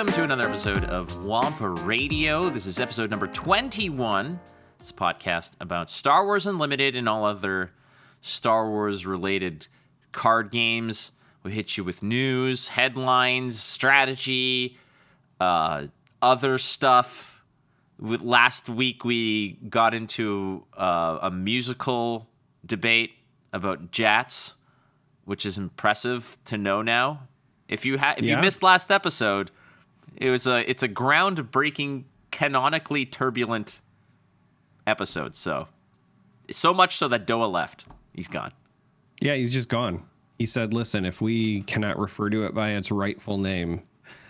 Welcome to another episode of Wampa Radio. This is episode number 21. It's a podcast about Star Wars Unlimited and all other Star Wars-related card games. We hit you with news, headlines, strategy, other stuff. Last week, we got into a musical debate about Jats, which is impressive to know now. If you missed last episode, it's a groundbreaking, canonically turbulent episode. So much so that Doa left. He's gone. Yeah, he's just gone. He said, "Listen, if we cannot refer to it by its rightful name,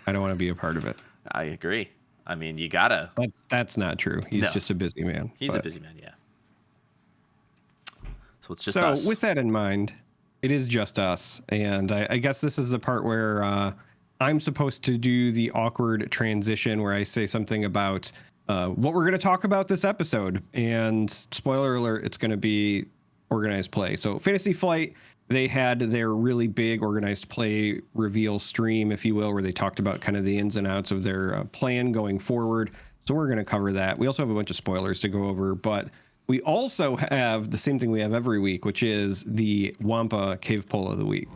I don't want to be a part of it." I agree. I mean, you gotta. That's not true. He's just a busy man. He's a busy man. Yeah. So it's just us. So with that in mind, it is just us, and I guess this is the part where I'm supposed to do the awkward transition where I say something about what we're going to talk about this episode. And spoiler alert, it's going to be organized play. So Fantasy Flight, they had their really big organized play reveal stream, if you will, where they talked about kind of the ins and outs of their plan going forward. So we're going to cover that. We also have a bunch of spoilers to go over, but we also have the same thing we have every week, which is the Wampa Cave Poll of the Week.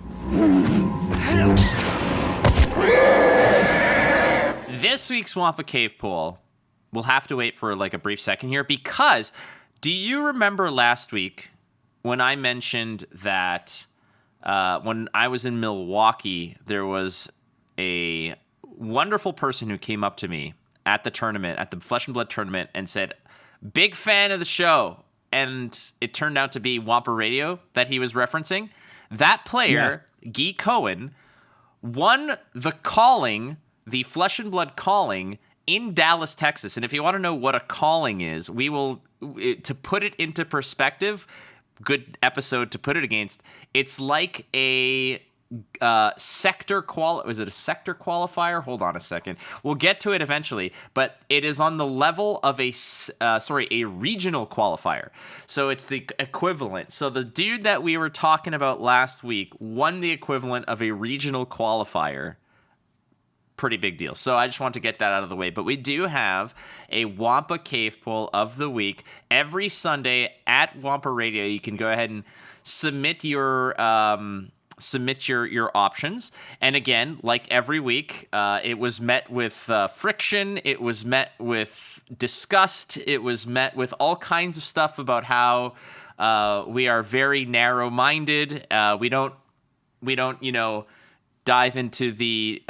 This week's Wampa Cave Poll, we'll have to wait for like a brief second here, because do you remember last week when I mentioned that when I was in Milwaukee, there was a wonderful person who came up to me at the tournament, at the Flesh and Blood tournament, and said, "Big fan of the show." And it turned out to be Wampa Radio that he was referencing. That player, Guy Cohen, won the Flesh and Blood calling in Dallas, Texas. And if you want to know what a calling is, to put it into perspective, good episode to put it against, it's like a sector was it a sector qualifier? Hold on a second. We'll get to it eventually, but it is on the level of a regional qualifier. So it's the equivalent. So the dude that we were talking about last week won the equivalent of a regional qualifier. Pretty big deal. So I just want to get that out of the way. But we do have a Wampa Cave Poll of the week every Sunday at Wampa Radio. You can go ahead and submit your options. And again, like every week, it was met with friction. It was met with disgust. It was met with all kinds of stuff about how we are very narrow-minded. We don't dive into the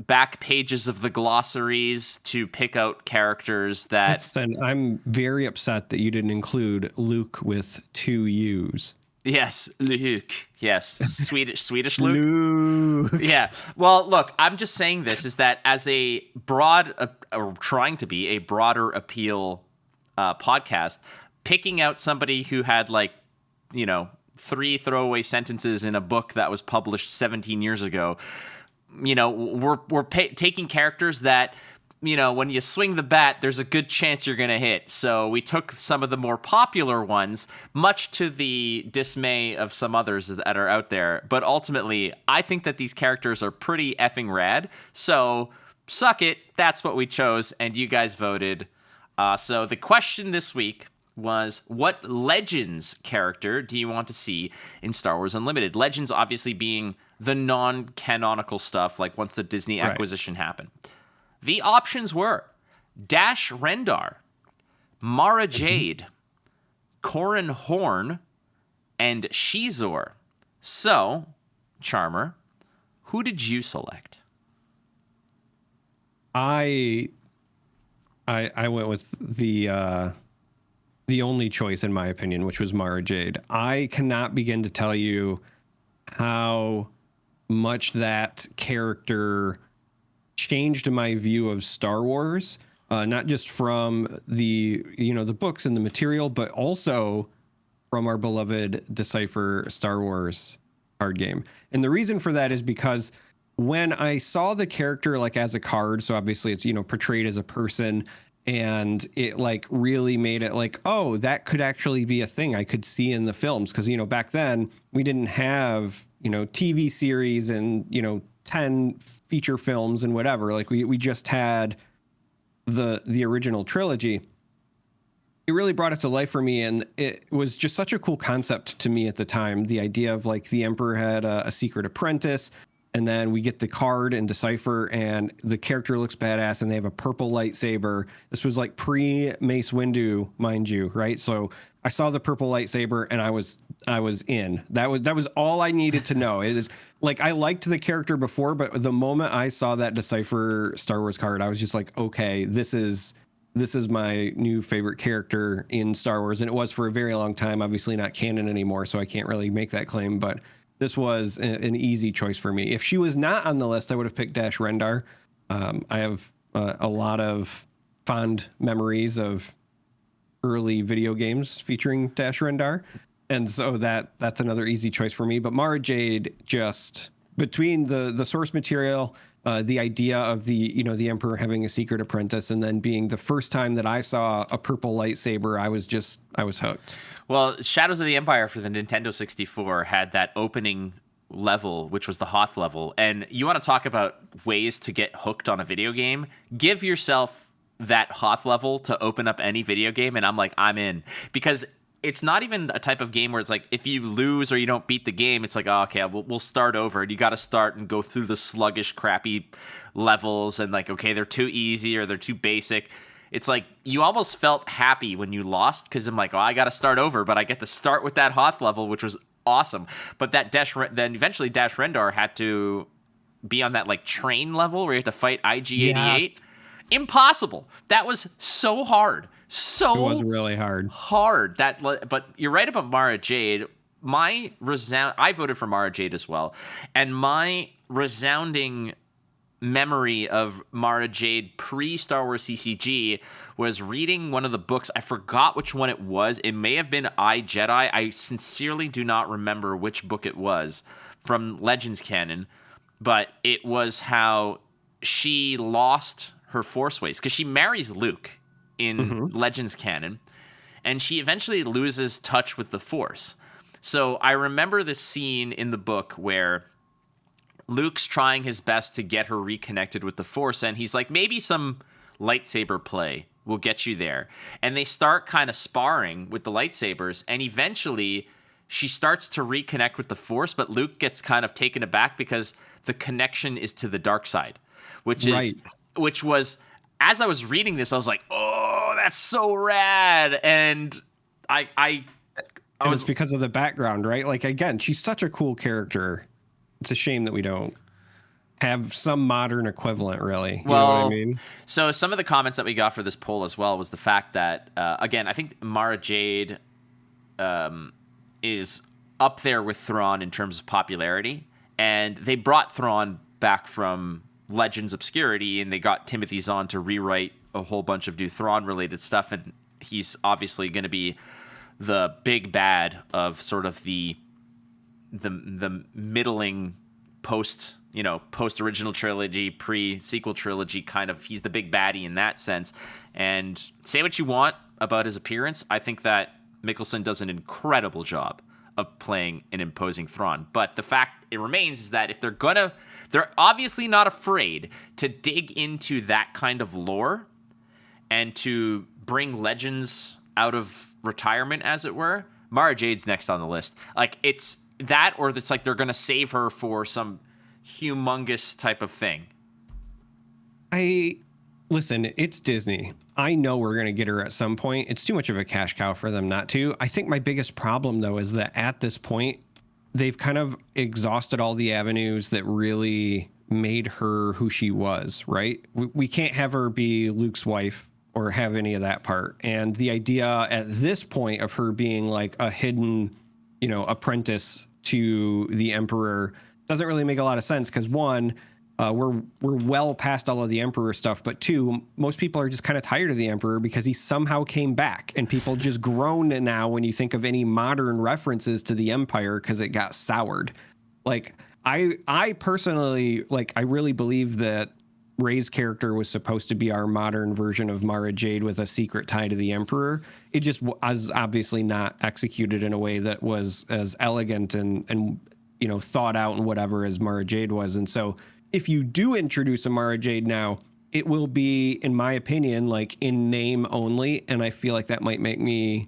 back pages of the glossaries to pick out characters that... Listen, I'm very upset that you didn't include Luke with 2 U's. Yes, Luke. Yes, Swedish Luke. Yeah. Well, look, I'm just saying this is that as a trying to be a broader appeal podcast, picking out somebody who had 3 throwaway sentences in a book that was published 17 years ago, we're taking characters that, when you swing the bat, there's a good chance you're going to hit. So we took some of the more popular ones, much to the dismay of some others that are out there. But ultimately, I think that these characters are pretty effing rad. So suck it. That's what we chose. And you guys voted. So the question this week was, what Legends character do you want to see in Star Wars Unlimited? Legends obviously being the non-canonical stuff, like once the Disney acquisition happened. The options were Dash Rendar, Mara Jade, Corran Horn, and Shizor. So, Charmer, who did you select? I went with the only choice in my opinion, which was Mara Jade. I cannot begin to tell you how much that character changed my view of Star Wars, not just from the books and the material, but also from our beloved Decipher Star Wars card game. And the reason for that is because when I saw the character as a card, so obviously it's portrayed as a person, and it really made it oh, that could actually be a thing I could see in the films, because back then we didn't have TV series and 10 feature films and whatever. Like we just had the original trilogy. It really brought it to life for me, and it was just such a cool concept to me at the time. The idea of like the Emperor had a secret apprentice, and then we get the card and Decipher, and the character looks badass, and they have a purple lightsaber. This was like pre Mace Windu, mind you, right? So I saw the purple lightsaber, and I was in. That was all I needed to know. It is like I liked the character before, but the moment I saw that Decipher Star Wars card, I was just like, okay, this is my new favorite character in Star Wars. And it was for a very long time, obviously not canon anymore, so I can't really make that claim, but this was an easy choice for me. If she was not on the list, I would have picked Dash Rendar. I have a lot of fond memories of early video games featuring Dash Rendar, and so that's another easy choice for me. But Mara Jade, just between the source material, the idea of the Emperor having a secret apprentice, and then being the first time that I saw a purple lightsaber, I was hooked. Well, Shadows of the Empire for the Nintendo 64 had that opening level, which was the Hoth level. And you want to talk about ways to get hooked on a video game? Give yourself that Hoth level to open up any video game, and I'm in. Because it's not even a type of game where it's like, if you lose or you don't beat the game, it's like, oh, okay, we'll start over. And you got to start and go through the sluggish, crappy levels. And like, okay, they're too easy or they're too basic. It's like, you almost felt happy when you lost, because I'm like, oh, I got to start over. But I get to start with that Hoth level, which was awesome. But that then eventually Dash Rendar had to be on that like train level where you have to fight IG-88. Yes. Impossible. That was so hard. It was really hard. But you're right about Mara Jade. I voted for Mara Jade as well, and my resounding memory of Mara Jade pre-Star Wars CCG was reading one of the books. I forgot which one it was. It may have been I, Jedi. I sincerely do not remember which book it was from Legends canon, but it was how she lost her Force ways, because she marries Luke in Legends canon, and she eventually loses touch with the Force. So I remember this scene in the book where Luke's trying his best to get her reconnected with the Force, and he's like, maybe some lightsaber play will get you there. And they start kind of sparring with the lightsabers, and eventually she starts to reconnect with the Force, but Luke gets kind of taken aback because the connection is to the dark side, which was, as I was reading this, I was like, oh, that's so rad. And I was because of the background, right? Like, again, she's such a cool character. It's a shame that we don't have some modern equivalent, really. You know what I mean? So some of the comments that we got for this poll as well was the fact that, again, I think Mara Jade is up there with Thrawn in terms of popularity. And they brought Thrawn back from Legends obscurity, and they got Timothy Zahn to rewrite a whole bunch of new Thrawn-related stuff, and he's obviously going to be the big bad of sort of the middling post original trilogy, pre-sequel trilogy kind of. He's the big baddie in that sense. And say what you want about his appearance, I think that Mikkelsen does an incredible job of playing an imposing Thrawn. But the fact it remains is that if they're obviously not afraid to dig into that kind of lore and to bring Legends out of retirement, as it were. Mara Jade's next on the list. Like, it's that, or it's like they're going to save her for some humongous type of thing. Listen, it's Disney. I know we're going to get her at some point. It's too much of a cash cow for them not to. I think my biggest problem, though, is that at this point, they've kind of exhausted all the avenues that really made her who she was, right? We can't have her be Luke's wife or have any of that part. And the idea at this point of her being like a hidden, apprentice to the Emperor doesn't really make a lot of sense, because one, we're well past all of the Emperor stuff, but two, most people are just kind of tired of the Emperor because he somehow came back, and people just groan now when you think of any modern references to the Empire because it got soured. Like, I personally, like, I really believe that Rey's character was supposed to be our modern version of Mara Jade with a secret tie to the Emperor. It just was obviously not executed in a way that was as elegant and thought out and whatever as Mara Jade was. And so if you do introduce a Mara Jade now, it will be, in my opinion, like in name only, and I feel like that might make me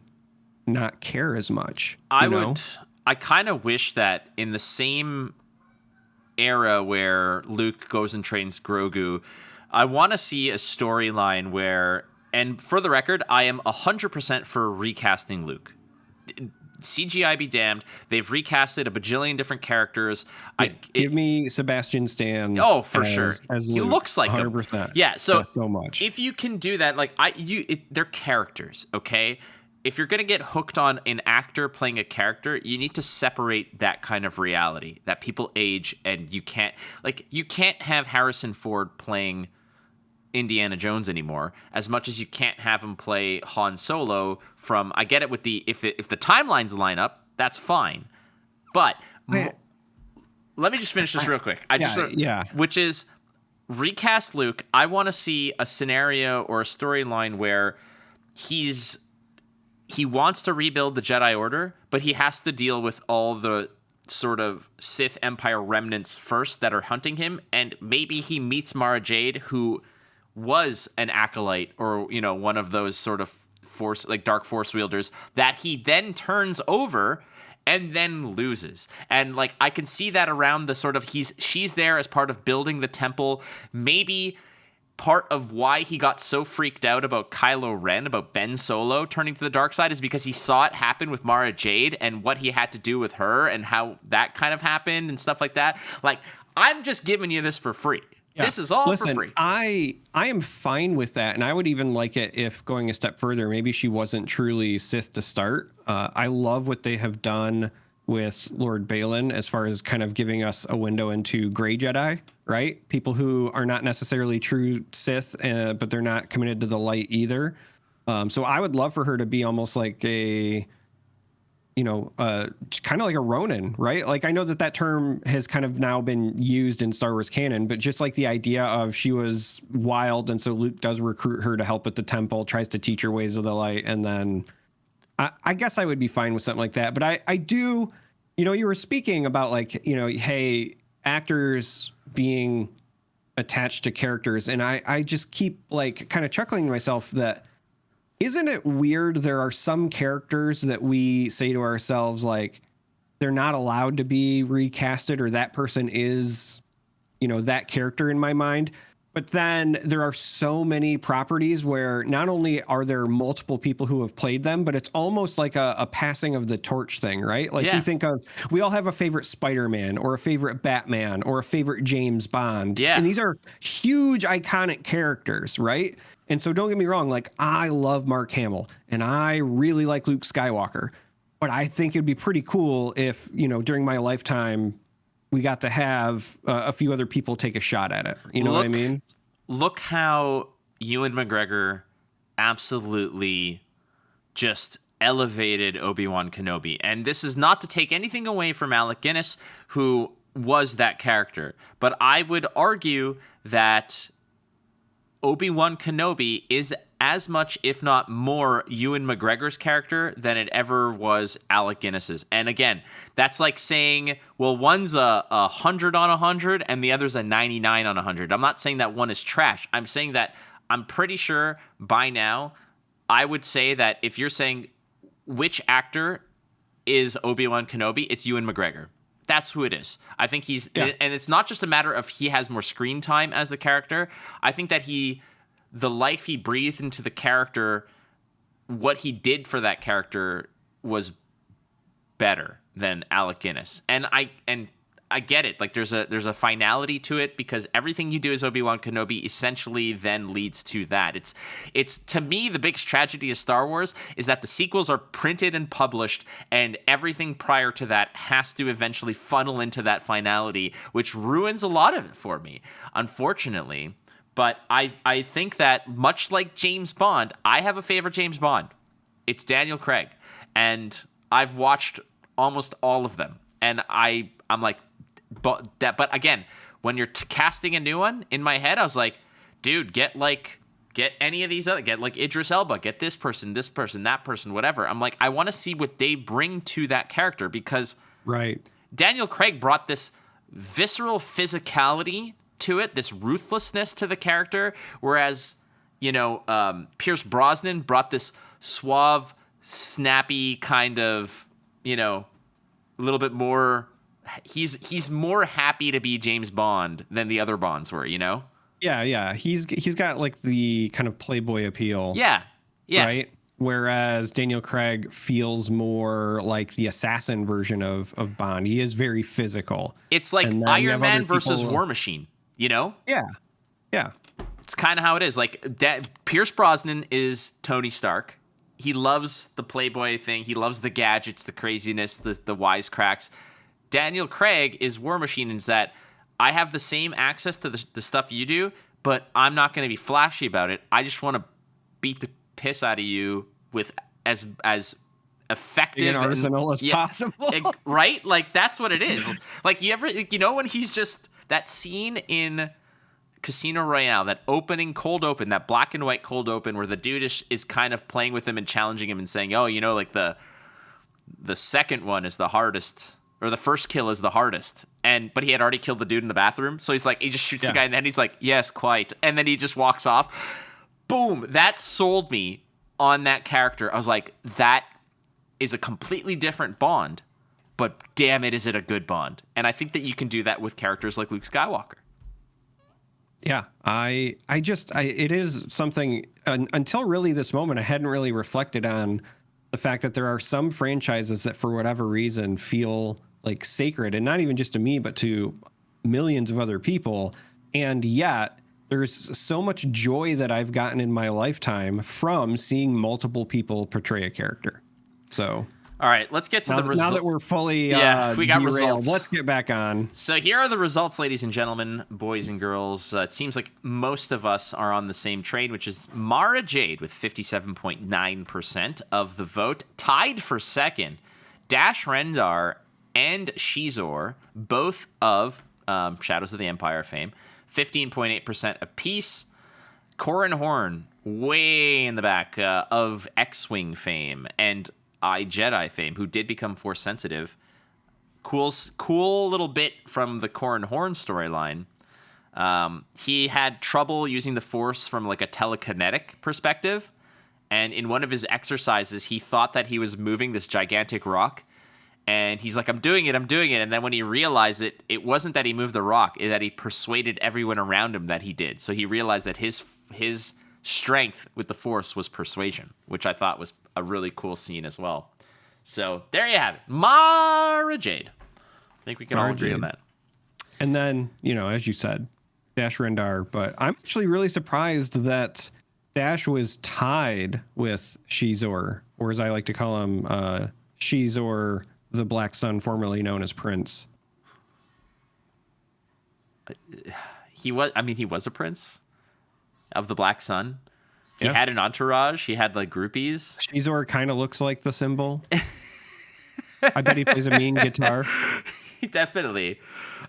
not care as much. I kind of wish that in the same era where Luke goes and trains Grogu, I want to see a storyline where, and for the record, I am 100% for recasting Luke. CGI be damned. They've recasted a bajillion different characters. Give me Sebastian Stan. Oh, for sure. He Luke, looks like 100%. him. Yeah, so much. If you can do that, like they're characters, okay? If you're gonna get hooked on an actor playing a character, you need to separate that kind of reality that people age, and you can't have Harrison Ford playing Indiana Jones anymore, as much as you can't have him play Han Solo from, I get it with if the timelines line up, that's fine. But let me just finish this real quick. Which is recast Luke. I want to see a scenario or a storyline where he wants to rebuild the Jedi Order, but he has to deal with all the sort of Sith Empire remnants first that are hunting him, and maybe he meets Mara Jade, who was an acolyte or, one of those sort of force, like dark force wielders, that he then turns over and then loses. And like, I can see that around the sort of, she's there as part of building the temple. Maybe part of why he got so freaked out about Kylo Ren, about Ben Solo turning to the dark side, is because he saw it happen with Mara Jade and what he had to do with her and how that kind of happened and stuff like that. Like, I'm just giving you this for free. Yeah. This is all for free. I am fine with that, and I would even like it if, going a step further, maybe she wasn't truly Sith to start. I love what they have done with Lord Balin as far as kind of giving us a window into gray Jedi, right? People who are not necessarily true Sith, but they're not committed to the light either. So I would love for her to be almost like a, kind of like a Ronin, right? Like, I know that term has kind of now been used in Star Wars canon, but just like the idea of she was wild, and so Luke does recruit her to help at the temple, tries to teach her ways of the light, and then I guess I would be fine with something like that. But I do, you were speaking about like, hey, actors being attached to characters, and I just keep like kind of chuckling to myself that, isn't it weird there are some characters that we say to ourselves, like, they're not allowed to be recasted, or that person is, that character in my mind. But then there are so many properties where not only are there multiple people who have played them, but it's almost like a passing of the torch thing, right? Like, we all have a favorite Spider-Man or a favorite Batman or a favorite James Bond. Yeah. And these are huge, iconic characters, right? And so don't get me wrong, like, I love Mark Hamill and I really like Luke Skywalker, but I think it'd be pretty cool if, during my lifetime, we got to have a few other people take a shot at it. You know what I mean? Look how Ewan McGregor absolutely just elevated Obi-Wan Kenobi. And this is not to take anything away from Alec Guinness, who was that character. But I would argue that Obi-Wan Kenobi is as much, if not more, Ewan McGregor's character than it ever was Alec Guinness's. And again, that's like saying, well, one's a 100 on 100 and the other's a 99 on 100. I'm not saying that one is trash. I'm saying that I'm pretty sure by now, I would say that if you're saying which actor is Obi-Wan Kenobi, it's Ewan McGregor. That's who it is. I think and it's not just a matter of he has more screen time as the character. I think that the life he breathed into the character, what he did for that character was better than Alec Guinness. And I get it. Like, there's a finality to it, because everything you do as Obi-Wan Kenobi essentially then leads to that. It's to me, the biggest tragedy of Star Wars is that the sequels are printed and published, and everything prior to that has to eventually funnel into that finality, which ruins a lot of it for me, unfortunately. But I think that, much like James Bond, I have a favorite James Bond. It's Daniel Craig. And I've watched almost all of them. And I'm like, but again, when you're casting a new one, in my head, I was like, dude, get any of these other, get like Idris Elba, get this person, that person, whatever. I'm like, I want to see what they bring to that character, because right, Daniel Craig brought this visceral physicality to it, this ruthlessness to the character, whereas, Pierce Brosnan brought this suave, snappy kind of, a little bit more. He's more happy to be James Bond than the other Bonds were, Yeah. He's got like the kind of playboy appeal. Yeah. Right. Whereas Daniel Craig feels more like the assassin version of Bond. He is very physical. It's like Iron Man versus War Machine, Yeah. It's kind of how it is. Like Pierce Brosnan is Tony Stark. He loves the playboy thing. He loves the gadgets, the craziness, the wisecracks. Daniel Craig is War Machine in that I have the same access to the stuff you do, but I'm not going to be flashy about it. I just want to beat the piss out of you with as effective an arsenal as possible. Right? Like, that's what it is. Like, when he's just that scene in Casino Royale, that cold open, that black and white cold open where the dude is kind of playing with him and challenging him and saying, oh, like the second one is the hardest, or the first kill is the hardest. But he had already killed the dude in the bathroom. So he's like, he just shoots the guy in the head. He's like, yes, quite. And then he just walks off. Boom. That sold me on that character. I was like, that is a completely different Bond, but damn it, is it a good Bond? And I think that you can do that with characters like Luke Skywalker. Yeah, it is something until really this moment, I hadn't really reflected on the fact that there are some franchises that for whatever reason feel like sacred, and not even just to me, but to millions of other people. And yet there's so much joy that I've gotten in my lifetime from seeing multiple people portray a character. So, all right, let's get to the results. Now that we're fully we got derailed, results. Let's get back on. So here are the results, ladies and gentlemen, boys and girls. It seems like most of us are on the same train, which is Mara Jade with 57.9% of the vote. Tied for second, Dash Rendar and Shizor, both of Shadows of the Empire fame, 15.8% apiece. Corran Horn, way in the back of X-Wing fame and Jedi fame, who did become Force sensitive. Cool little bit from the Corran Horn storyline. He had trouble using the Force from like a telekinetic perspective, and in one of his exercises, he thought that he was moving this gigantic rock, and he's like, I'm doing it. And then when he realized it wasn't that he moved the rock, it's that he persuaded everyone around him that he did. So he realized that his strength with the Force was persuasion, which I thought was a really cool scene as well. So there you have it. Mara Jade. I think we can all agree on that. And then, as you said, Dash Rendar. But I'm actually really surprised that Dash was tied with Shizor, or as I like to call him, Shizor the Black Sun, formerly known as Prince. He was a prince of the Black Sun. He had an entourage. He had like groupies. Shizor kind of looks like the symbol. I bet he plays a mean guitar. Definitely.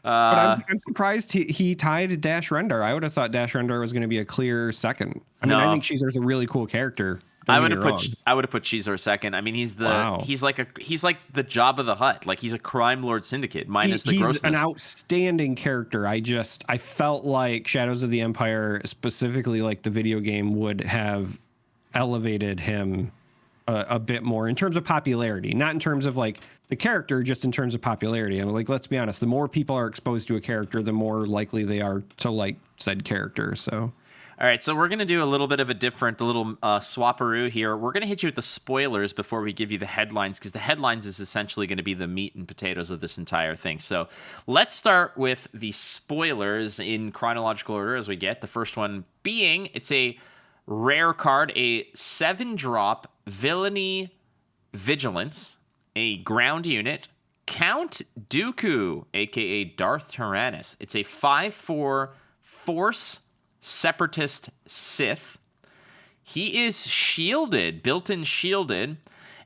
But I'm surprised he tied Dash Rendar. I would have thought Dash Rendar was going to be a clear second. I think Shizor's a really cool character. I would have put Shizor second. I mean, he's like the Jabba the Hutt. Like, he's a crime lord syndicate minus the grossness. He's an outstanding character. I felt like Shadows of the Empire, specifically like the video game, would have elevated him a bit more in terms of popularity, not in terms of like the character, just in terms of popularity. And like, let's be honest, the more people are exposed to a character, the more likely they are to like said character. So. All right, so we're going to do a little bit of a little swapperoo here. We're going to hit you with the spoilers before we give you the headlines, because the headlines is essentially going to be the meat and potatoes of this entire thing. So let's start with the spoilers in chronological order as we get. The first one being, it's a rare card, a 7-drop Villainy Vigilance, a ground unit, Count Dooku, a.k.a. Darth Tyrannus. It's a 5/4 Force Separatist Sith. He is shielded, built-in shielded,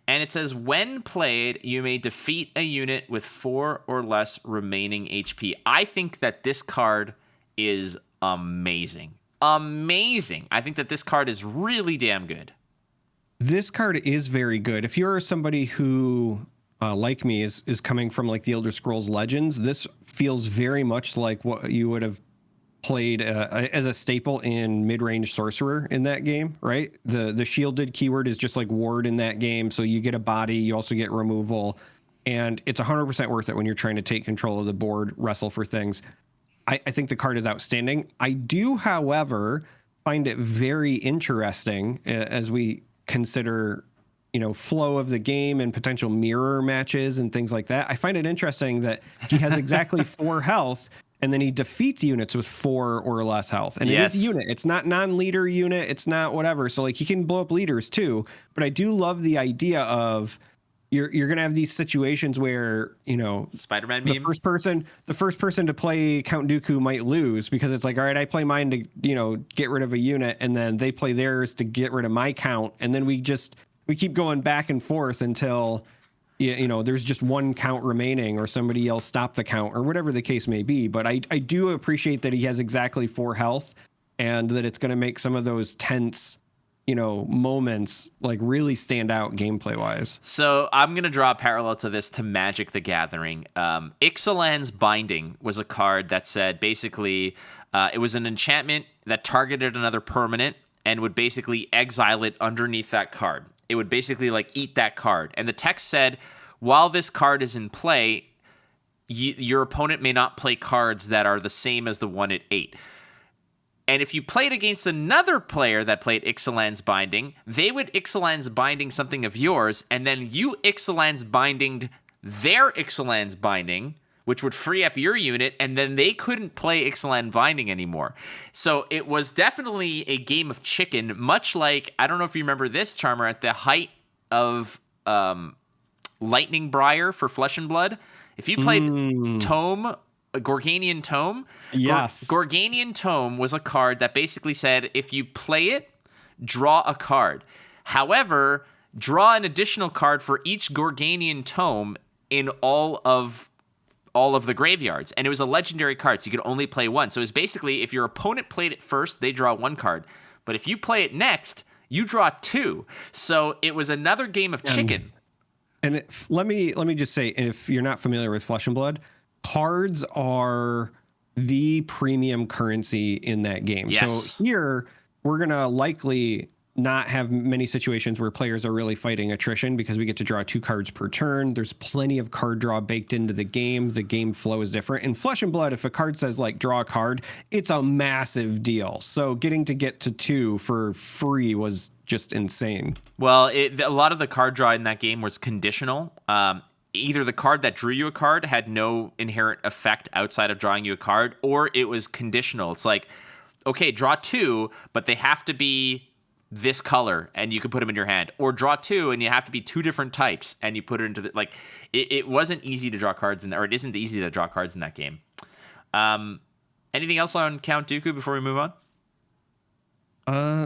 and it says when played, you may defeat a unit with 4 or less remaining HP. I think that this card is amazing. Amazing. I think that this card is really damn good. This card is very good. If you're somebody who, like me, is coming from like the Elder Scrolls Legends, this feels very much like what you would have played as a staple in mid-range sorcerer in that game, right? The shielded keyword is just like ward in that game. So you get a body, you also get removal, and it's 100% worth it when you're trying to take control of the board, wrestle for things. I think the card is outstanding. I do, however, find it very interesting as we consider, flow of the game and potential mirror matches and things like that. I find it interesting that he has exactly 4 health, and then he defeats units with 4 or less health. And Yes. it is unit. It's not non-leader unit. It's not whatever. So like he can blow up leaders too. But I do love the idea of you're going to have these situations where, Spider-Man the meme. first person to play Count Dooku might lose because it's like, all right, I play mine to, get rid of a unit, and then they play theirs to get rid of my count. And then we keep going back and forth until, there's just one count remaining or somebody else stop the count or whatever the case may be. But I do appreciate that he has exactly 4 health, and that it's going to make some of those tense, moments like really stand out gameplay wise. So I'm going to draw a parallel to this to Magic the Gathering. Ixalan's Binding was a card that said basically it was an enchantment that targeted another permanent and would basically exile it underneath that card. It would basically like eat that card. And the text said, while this card is in play, your opponent may not play cards that are the same as the one it ate. And if you played against another player that played Ixalan's Binding, they would Ixalan's Binding something of yours, and then you Ixalan's Binding their Ixalan's Binding, which would free up your unit, and then they couldn't play Ixalan Binding anymore. So it was definitely a game of chicken, much like, I don't know if you remember this, Charmer, at the height of Lightning Briar for Flesh and Blood. If you played Tome, Gorganian Tome, yes, Gorganian Tome was a card that basically said, if you play it, draw a card. However, draw an additional card for each Gorganian Tome in all of the graveyards. And it was a legendary card, so you could only play one. So it was basically, if your opponent played it first, they draw 1 card. But if you play it next, you draw 2. So it was another game of chicken. And let me just say, if you're not familiar with Flesh and Blood, cards are the premium currency in that game. Yes. So here we're going to likely not have many situations where players are really fighting attrition because we get to draw 2 cards per turn. There's plenty of card draw baked into the game. The game flow is different. In Flesh and Blood, if a card says like draw a card, it's a massive deal. So getting to get to 2 for free was just insane. Well, a lot of the card draw in that game was conditional. Either the card that drew you a card had no inherent effect outside of drawing you a card, or it was conditional. It's like, okay, draw 2, but they have to be this color and you can put them in your hand, or draw 2 and you have to be 2 different types and you put it into the, it wasn't easy to draw cards or it isn't easy to draw cards in that game. Anything else on Count Dooku before we move on?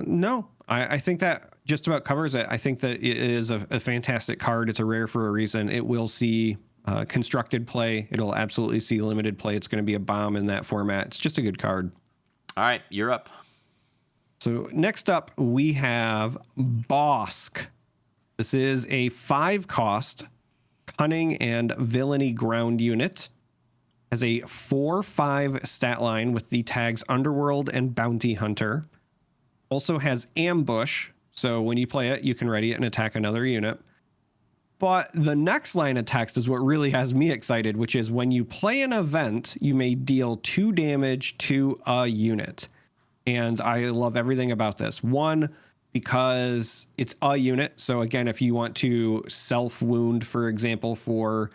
No, I think that just about covers it. I think that it is a fantastic card. It's a rare for a reason. It will see constructed play. It'll absolutely see limited play. It's going to be a bomb in that format. It's just a good card. All right, you're up. So next up, we have Bosk. This is a 5-cost cunning and villainy ground unit. Has a 4/5 stat line with the tags Underworld and Bounty Hunter. Also has Ambush, so when you play it, you can ready it and attack another unit. But the next line of text is what really has me excited, which is when you play an event, you may deal 2 damage to a unit. And I love everything about this. 1, because it's a unit. So again, if you want to self-wound, for example, for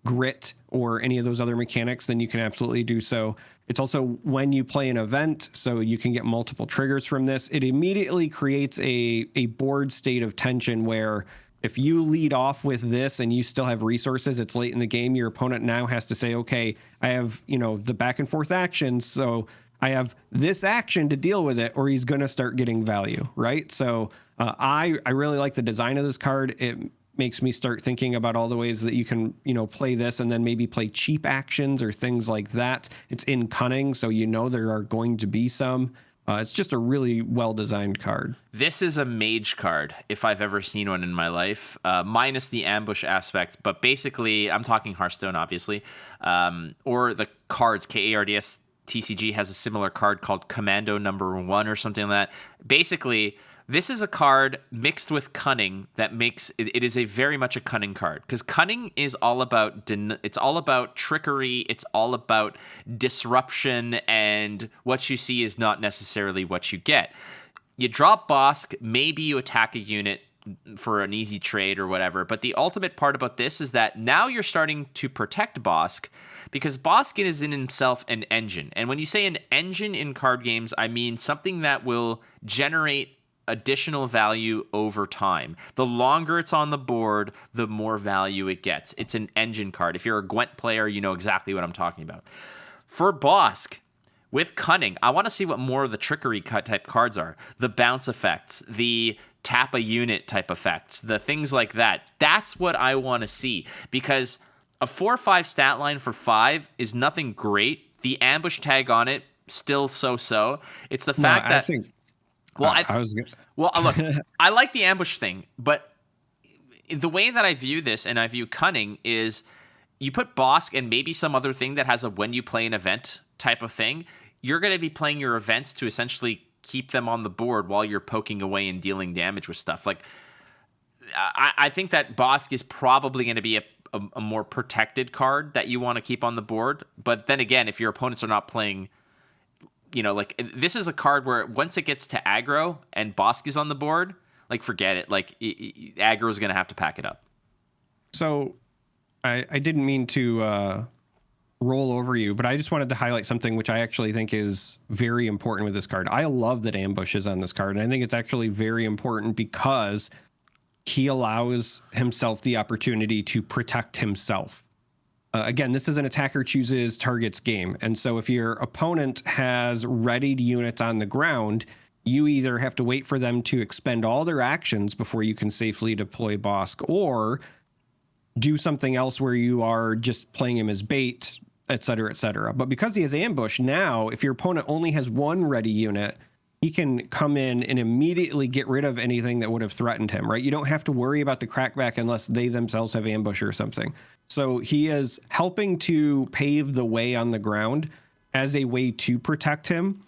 grit or any of those other mechanics, then you can absolutely do so. It's also when you play an event, so you can get multiple triggers from this. It immediately creates a board state of tension where if you lead off with this and you still have resources, it's late in the game, your opponent now has to say, okay, I have, the back and forth actions, so I have this action to deal with it, or he's going to start getting value, right? So I really like the design of this card. It makes me start thinking about all the ways that you can, play this and then maybe play cheap actions or things like that. It's in cunning, so there are going to be some. It's just a really well-designed card. This is a mage card, if I've ever seen one in my life, minus the ambush aspect. But basically, I'm talking Hearthstone, obviously, or the cards, KARDS TCG has a similar card called Commando #1 or something like that. Basically, this is a card mixed with cunning that makes it is a very much a cunning card, because cunning is all about it's all about trickery, it's all about disruption, and what you see is not necessarily what you get. You drop Bosk, maybe you attack a unit for an easy trade or whatever, but the ultimate part about this is that now you're starting to protect Bosk, because Bosk is in himself an engine. And when you say an engine in card games, I mean something that will generate additional value over time. The longer it's on the board, the more value it gets. It's an engine card. If you're a Gwent player, you know exactly what I'm talking about. For Bosk, with cunning, I want to see what more of the trickery type cards are. The bounce effects, the tap a unit type effects, the things like that. That's what I want to see, because a 4/5 stat line for 5 is nothing great. The ambush tag on it, still so-so. It's the fact that... Well, look, I like the ambush thing, but the way that I view this and I view cunning is you put Bosk and maybe some other thing that has a when you play an event type of thing. You're going to be playing your events to essentially keep them on the board while you're poking away and dealing damage with stuff. Like, I think that Bosk is probably going to be a more protected card that you want to keep on the board. But then again, if your opponents are not playing... like, this is a card where once it gets to aggro and Bosk is on the board, like, forget it. Like, aggro is going to have to pack it up. So I didn't mean to roll over you, but I just wanted to highlight something which I actually think is very important with this card. I love that ambush is on this card, and I think it's actually very important because he allows himself the opportunity to protect himself. Again, this is an attacker chooses targets game. And so if your opponent has readied units on the ground, you either have to wait for them to expend all their actions before you can safely deploy Bosk, or do something else where you are just playing him as bait, et cetera, et cetera. But because he has ambush, now if your opponent only has one ready unit, he can come in and immediately get rid of anything that would have threatened him, right? You don't have to worry about the crackback unless they themselves have ambush or something. So he is helping to pave the way on the ground as a way to protect him.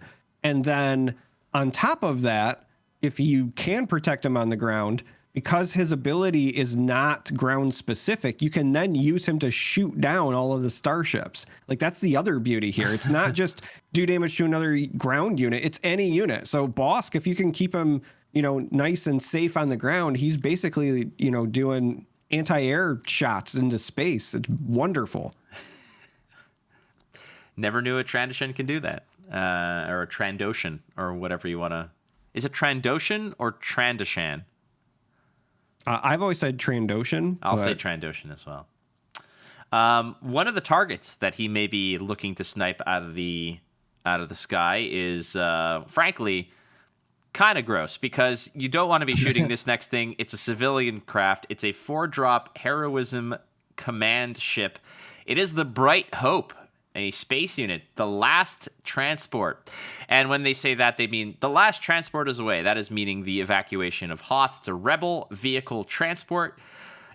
And then on top of that, if you can protect him on the ground, because his ability is not ground specific, you can then use him to shoot down all of the starships. Like, that's the other beauty here. It's not just do damage to another ground unit, it's any unit. So Bosk, if you can keep him, nice and safe on the ground, he's basically, doing anti-air shots into space. It's wonderful. Never knew a Trandoshan can do that. Or a Trandoshan, or whatever you want to... Is it Trandoshan or Trandoshan? I've always said Trandoshan. I'll say Trandoshan as well. One of the targets that he may be looking to snipe out of the sky is, frankly, kind of gross, because you don't want to be shooting this next thing. It's a civilian craft. It's a 4-drop heroism command ship. It is the Bright Hope, a space unit, the last transport. And when they say that, they mean the last transport is away. That is meaning the evacuation of Hoth. It's a rebel vehicle transport.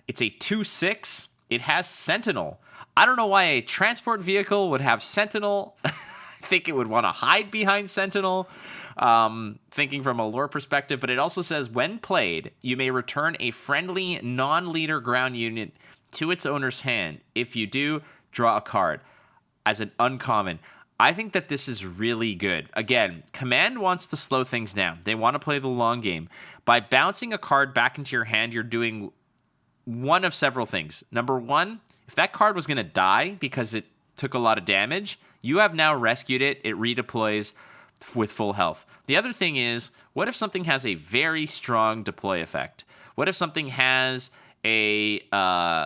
It's a 2/6. It has Sentinel. I don't know why a transport vehicle would have Sentinel. I think it would want to hide behind Sentinel, thinking from a lore perspective. But it also says, when played, you may return a friendly non-leader ground unit to its owner's hand. If you do, draw a card as an uncommon. I think that this is really good. Again, Command wants to slow things down. They want to play the long game. By bouncing a card back into your hand, you're doing one of several things. Number one, if that card was going to die because it took a lot of damage, you have now rescued it. It redeploys with full health. The other thing is, what if something has a very strong deploy effect? What if something has a,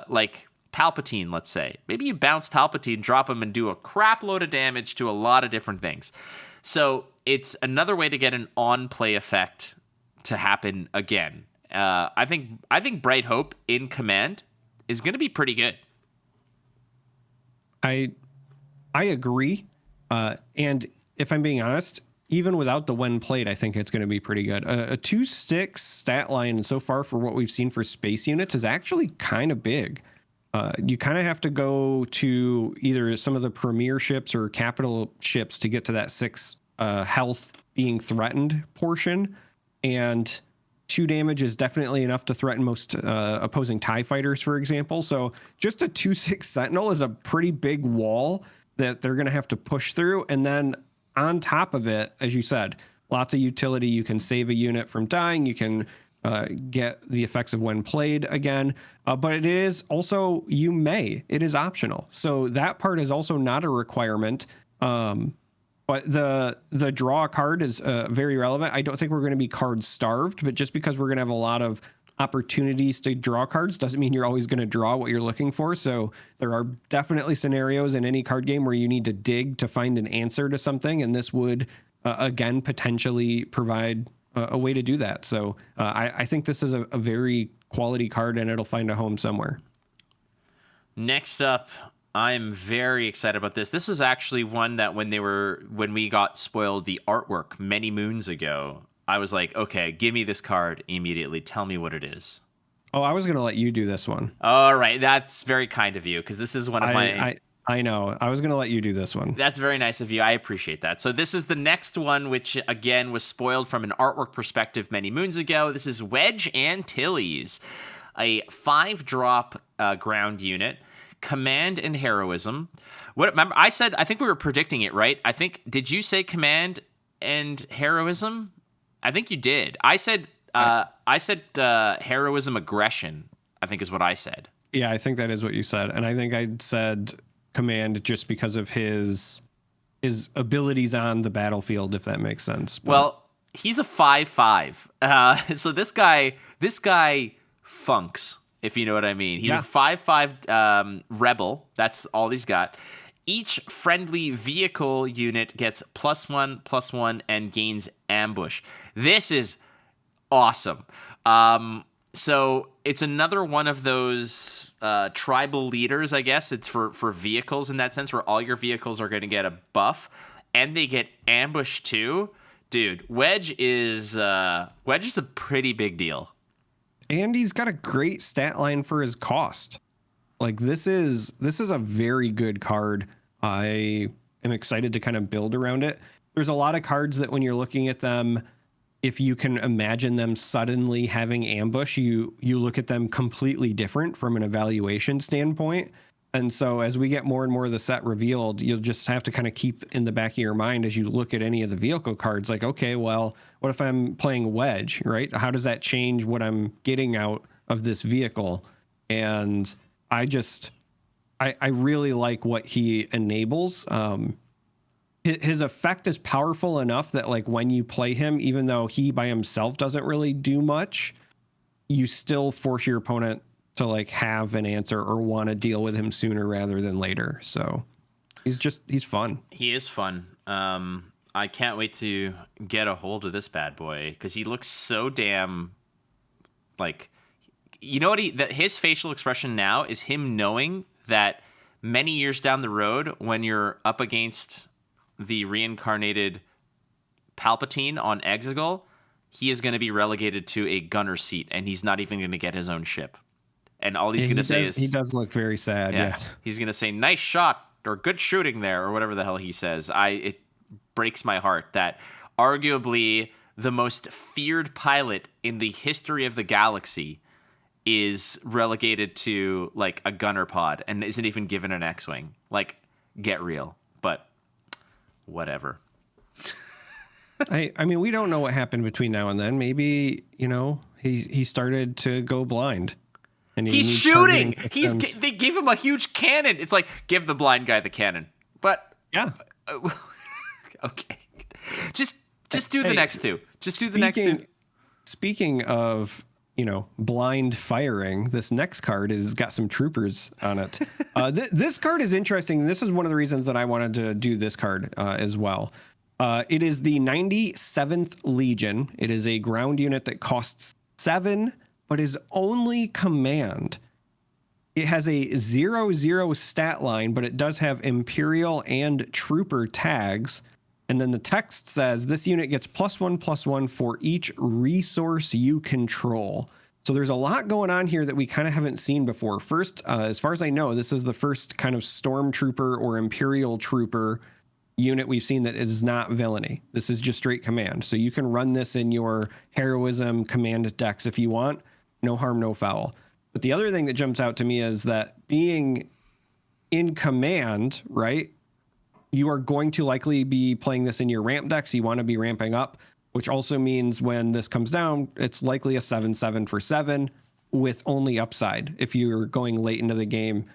like Palpatine, let's say? Maybe you bounce Palpatine, drop him, and do a crap load of damage to a lot of different things. So it's another way to get an on-play effect to happen again. I think Bright Hope in Command is going to be pretty good. I agree. And if I'm being honest, even without the when played, I think it's going to be pretty good. A 2/6 stat line so far for what we've seen for space units is actually kind of big. You kind of have to go to either some of the premier ships or capital ships to get to that 6 health being threatened portion. And 2 damage is definitely enough to threaten most opposing TIE fighters, for example. So just a 2/6 Sentinel is a pretty big wall that they're going to have to push through. And then on top of it, as you said, lots of utility. You can save a unit from dying. You can get the effects of when played again. But it is also, it is optional. So that part is also not a requirement. But the draw card is very relevant. I don't think we're going to be card starved, but just because we're going to have a lot of opportunities to draw cards doesn't mean you're always going to draw what you're looking for. So there are definitely scenarios in any card game where you need to dig to find an answer to something, and this would again potentially provide a way to do that. So I think this is a very quality card, and it'll find a home somewhere. Next up, I'm very excited about this. This is actually one that when we got spoiled the artwork many moons ago, I was like, okay, give me this card immediately. Tell me what it is. Oh, I was going to let you do this one. All right. That's very kind of you, because this is one of I know. I was going to let you do this one. That's very nice of you. I appreciate that. So this is the next one, which, again, was spoiled from an artwork perspective many moons ago. This is Wedge Antilles, a 5-drop ground unit. Command and heroism. Remember, I think we were predicting it, right? Did you say command and heroism? I think you did. I said heroism aggression, I think is what I said. Yeah, I think that is what you said. And I think I said command just because of his abilities on the battlefield, if that makes sense. But... Well, he's a 5/5. So this guy funks, if you know what I mean. He's a 5/5 rebel. That's all he's got. Each friendly vehicle unit gets +1/+1 and gains ambush. This is awesome. So it's another one of those tribal leaders, I guess. It's for vehicles in that sense, where all your vehicles are going to get a buff, and they get ambush too. Dude, Wedge is a pretty big deal. And he's got a great stat line for his cost. Like this is a very good card. I am excited to kind of build around it. There's a lot of cards that when you're looking at them, if you can imagine them suddenly having ambush, you look at them completely different from an evaluation standpoint. And so as we get more and more of the set revealed, you'll just have to kind of keep in the back of your mind as you look at any of the vehicle cards, like, okay, well, what if I'm playing Wedge, right? How does that change what I'm getting out of this vehicle? And I really like what he enables. His effect is powerful enough that, like, when you play him, even though he by himself doesn't really do much, you still force your opponent to like have an answer or want to deal with him sooner rather than later. So he's fun. He is fun. I can't wait to get a hold of this bad boy, because he looks so damn, like, you know what, his facial expression now is him knowing that many years down the road, when you're up against the reincarnated Palpatine on Exegol, he is going to be relegated to a gunner seat, and he's not even going to get his own ship. And all he's going to say is... He does look very sad, yeah. He's going to say, nice shot, or good shooting there, or whatever the hell he says. It breaks my heart that arguably the most feared pilot in the history of the galaxy is relegated to, like, a gunner pod and isn't even given an X-Wing. Like, get real. But whatever. I mean, we don't know what happened between now and then. Maybe, he started to go blind. And he's shooting. They gave him a huge cannon. It's like, give the blind guy the cannon. But yeah. Okay. Just do the next two. Just do the next two. Speaking of, blind firing, this next card has got some troopers on it. This card is interesting. This is one of the reasons that I wanted to do this card as well. It is the 97th Legion. It is a ground unit that costs 7, but is only command. It has a 0/0 stat line, but it does have Imperial and Trooper tags. And then the text says this unit gets +1/+1 for each resource you control. So there's a lot going on here that we kind of haven't seen before. First, as far as I know, this is the first kind of Stormtrooper or Imperial Trooper unit we've seen that is not villainy. This is just straight command. So you can run this in your heroism command decks if you want. No harm, no foul. But the other thing that jumps out to me is that being in command, right, you are going to likely be playing this in your ramp decks. You want to be ramping up, which also means when this comes down, it's likely a 7/7 for 7 with only upside. If you're going late into the game,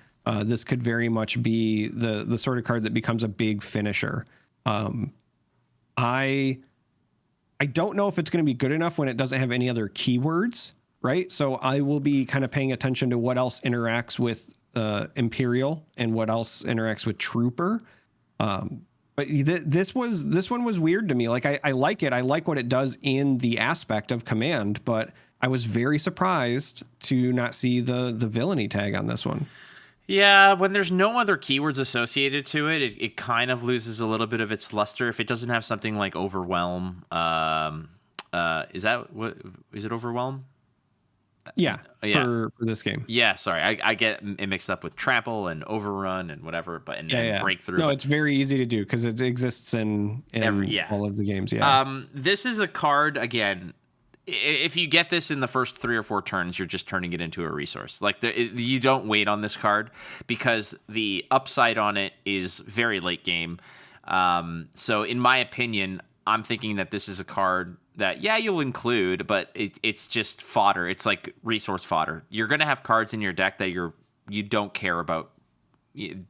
this could very much be the sort of card that becomes a big finisher. I don't know if it's going to be good enough when it doesn't have any other keywords, right? So I will be kind of paying attention to what else interacts with Imperial and what else interacts with Trooper. But this one was weird to me. Like I like it. I like what it does in the aspect of command, but I was very surprised to not see the villainy tag on this one. Yeah, when there's no other keywords associated to it, it kind of loses a little bit of its luster. If it doesn't have something like overwhelm, is it overwhelm? Yeah, yeah. For this game. Yeah, sorry, I get it mixed up with trample and overrun and whatever, and breakthrough. No, it's very easy to do because it exists in all of the games. Yeah. This is a card again. If you get this in the first 3 or 4 turns, you're just turning it into a resource. Like you don't wait on this card because the upside on it is very late game. So in my opinion, I'm thinking that this is a card that, you'll include, but it's just fodder. It's like resource fodder. You're going to have cards in your deck that you don't care about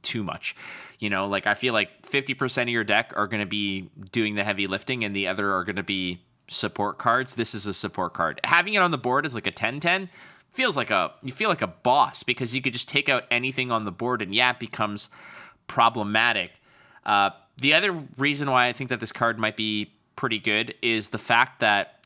too much. Like I feel like 50% of your deck are going to be doing the heavy lifting and the other are going to be support cards. This is a support card. Having it on the board as like a 10/10 you feel like a boss because you could just take out anything on the board and it becomes problematic. The other reason why I think that this card might be pretty good is the fact that,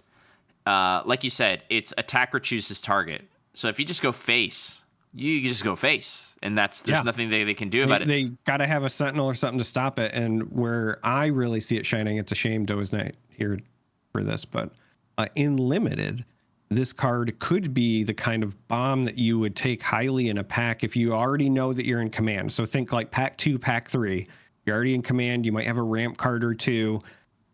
like you said, it's attacker chooses target. So if you just go face, you just go face, and there's nothing they can do about it. They got to have a sentinel or something to stop it. And where I really see it shining, it's a shame Doe's not here for this, but in limited, this card could be the kind of bomb that you would take highly in a pack if you already know that you're in command. So think like pack 2, pack 3. You're already in command. You might have a ramp card or two.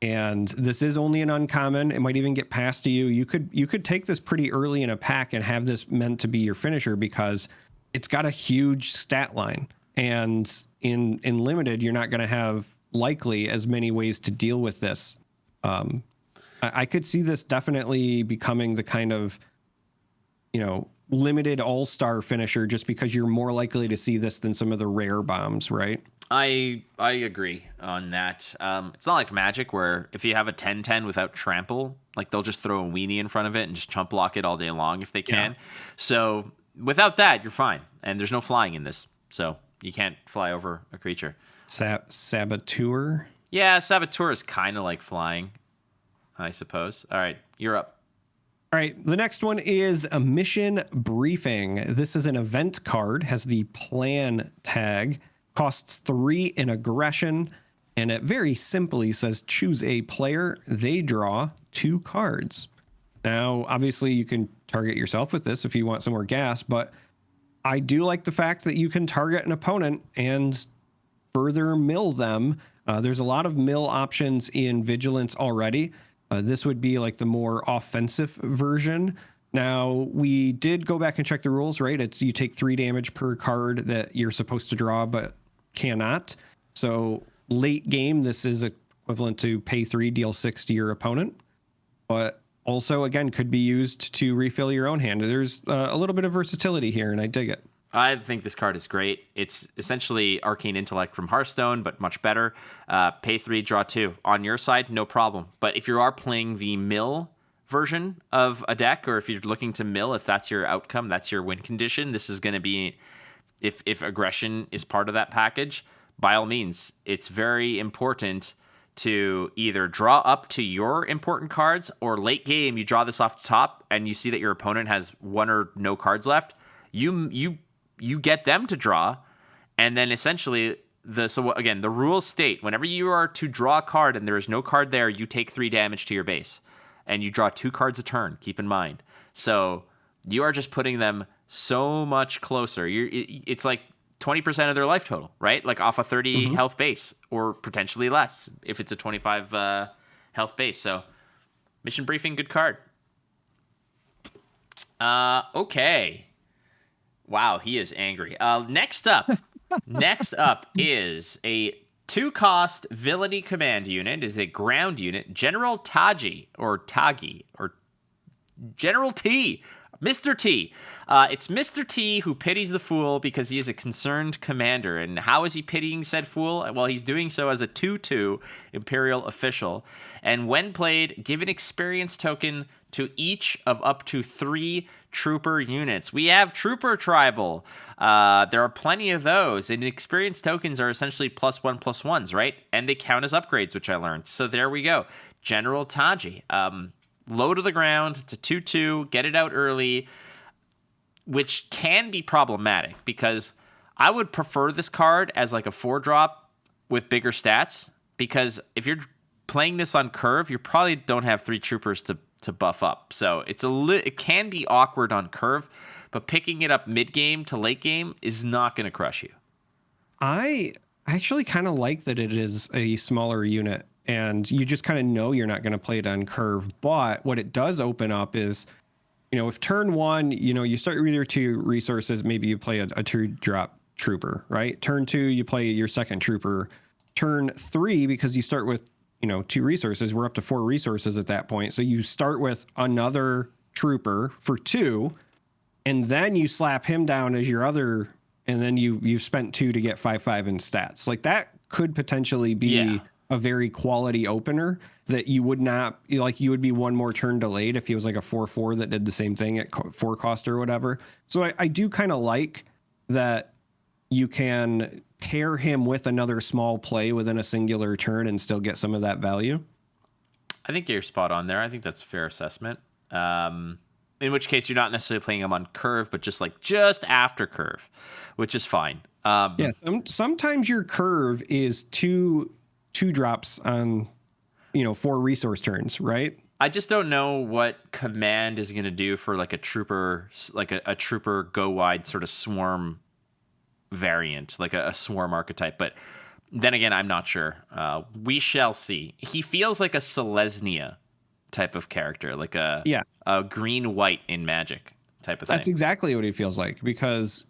And this is only an uncommon. It might even get passed to you. You could take this pretty early in a pack and have this meant to be your finisher because it's got a huge stat line. And in limited, you're not going to have likely as many ways to deal with this. I could see this definitely becoming the kind of, limited all-star finisher just because you're more likely to see this than some of the rare bombs, right? I agree on that. It's not like Magic where if you have a 10/10 without trample, like they'll just throw a weenie in front of it and just chump block it all day long if they can. Yeah. So without that, you're fine. And there's no flying in this. So you can't fly over a creature. Saboteur? Yeah, Saboteur is kind of like flying, I suppose. All right, you're up. All right, the next one is a mission briefing. This is an event card, has the plan tag. Costs 3 in aggression, and it very simply says choose a player. They draw 2 cards. Now, obviously, you can target yourself with this if you want some more gas, but I do like the fact that you can target an opponent and further mill them. There's a lot of mill options in Vigilance already. This would be like the more offensive version. Now, we did go back and check the rules, right? It's you take 3 damage per card that you're supposed to draw, but cannot. So late game, this is equivalent to pay 3, deal 6 to your opponent. But also, again, could be used to refill your own hand. There's a little bit of versatility here, and I dig it. I think this card is great. It's essentially Arcane Intellect from Hearthstone, but much better. Pay 3, draw 2. On your side, no problem. But if you are playing the mill version of a deck, or if you're looking to mill, if that's your outcome, that's your win condition, this is going to be, if aggression is part of that package, by all means, it's very important to either draw up to your important cards, or late game, you draw this off the top and you see that your opponent has 1 or no cards left. You get them to draw, and then essentially the rules state whenever you are to draw a card and there is no card there, you take 3 damage to your base, and you draw 2 cards a turn. Keep in mind. So you are just putting them so much closer. It's like 20% of their life total, right? Like off a 30 health base, or potentially less if it's a 25 health base. So mission briefing, good card. Okay. Wow, he is angry. Next up is a 2-cost villainy command unit. It is a ground unit, General Tagi or General T. Mr. T. It's Mr. T who pities the fool because he is a concerned commander. And how is he pitying said fool? Well, he's doing so as a 2/2 Imperial official. And when played, give an experience token to each of up to 3 trooper units. We have Trooper Tribal. There are plenty of those. And experience tokens are essentially +1/+1s, right? And they count as upgrades, which I learned. So there we go. General Taji. Low to the ground. It's a 2/2. Get it out early, which can be problematic because I would prefer this card as like a 4-drop with bigger stats, because if you're playing this on curve, you probably don't have 3 troopers to buff up. So it can be awkward on curve, but picking it up mid-game to late game is not going to crush you. I actually kind of like that it is a smaller unit. And you just kind of know you're not going to play it on curve. But what it does open up is, if turn 1, you start with your 2 resources, maybe you play a 2-drop trooper, right? Turn 2, you play your second trooper. Turn 3, because you start with, 2 resources, we're up to 4 resources at that point. So you start with another trooper for 2, and then you slap him down as your other, and then you've spent 2 to get 5/5 in stats. Like that could potentially be a very quality opener that you would not, you would be 1 more turn delayed if he was like a 4/4 that did the same thing at 4 cost or whatever. So I do kind of like that you can pair him with another small play within a singular turn and still get some of that value. I think you're spot on there. I think that's a fair assessment. In which case you're not necessarily playing him on curve, but just after curve, which is fine. Sometimes your curve is 2 drops on 4 resource turns, right? I just don't know what command is going to do for like a trooper, like a trooper go wide sort of swarm variant, like a swarm archetype. But then again, I'm not sure. We shall see. He feels like a Selesnya type of character, like a green white in Magic type of thing. That's exactly what he feels like, because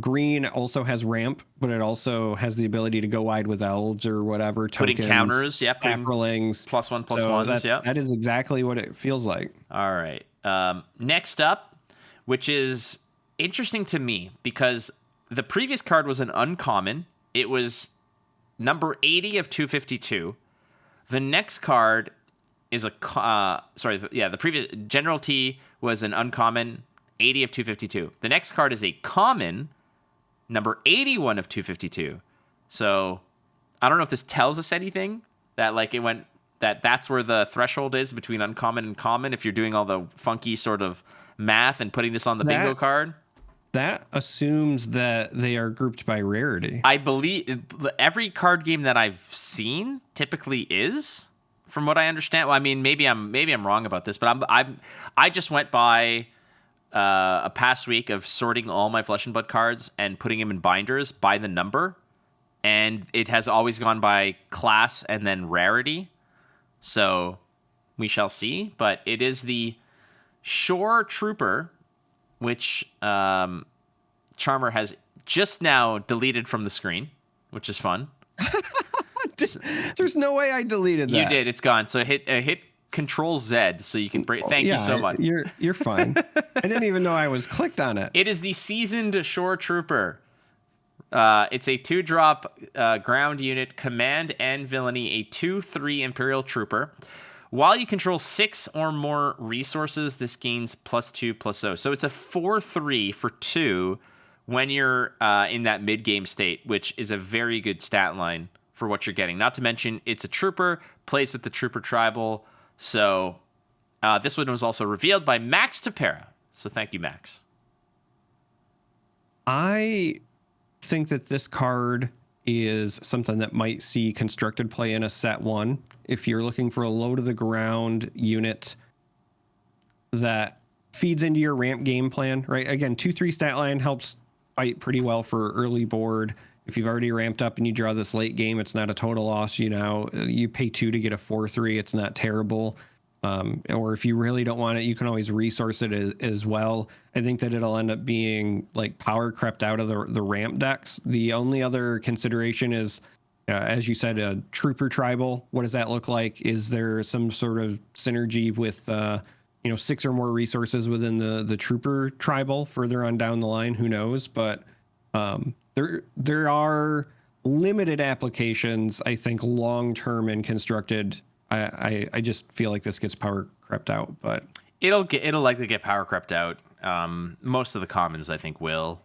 green also has ramp, but it also has the ability to go wide with elves or whatever. Putting counters, Saprolings, +1/+1s. That is exactly what it feels like. All right. Next up, which is interesting to me because the previous card was an uncommon. It was number 80 of 252. The next card is the previous General T was an uncommon, 80 of 252. The next card is a common, number 81 of 252. So I don't know if this tells us anything, that like it went that's where the threshold is between uncommon and common, if you're doing all the funky sort of math and putting this on the bingo card. That assumes that they are grouped by rarity. I believe every card game that I've seen typically is, from what I understand. Well, I mean, maybe I'm wrong about this, but I just went by a past week of sorting all my Flesh and Blood cards and putting them in binders by the number, and it has always gone by class and then rarity. So we shall see, but it is the Shore Trooper, which Charm3r has just now deleted from the screen, which is fun. There's no way I deleted that. You did. It's gone. So hit Control Z so you can break. Thank you so much. You're fine. I didn't even know I was clicked on it. It is the Seasoned Shore Trooper. It's a 2-drop ground unit, command and villainy, a 2/3 Imperial Trooper. While you control 6 or more resources, this gains +2/+0. So it's a 4/3 for 2 when you're in that mid-game state, which is a very good stat line for what you're getting. Not to mention, it's a trooper, plays with the Trooper Tribal. So this one was also revealed by Max Tapera. So thank you, Max. I think that this card is something that might see constructed play in a set 1. If you're looking for a low to the ground unit that feeds into your ramp game plan, right? Again, 2-3 stat line helps fight pretty well for early board. If you've already ramped up and you draw this late game, it's not a total loss. You pay 2 to get a 4-3. It's not terrible. Or if you really don't want it, you can always resource it as well. I think that it'll end up being like power crept out of the ramp decks. The only other consideration is, as you said, a Trooper Tribal. What does that look like? Is there some sort of synergy with 6 or more resources within the Trooper Tribal further on down the line? Who knows? But there are limited applications, I think, long term and constructed. I just feel like this gets power crept out, but it'll likely get power crept out. Most of the commons, I think, will,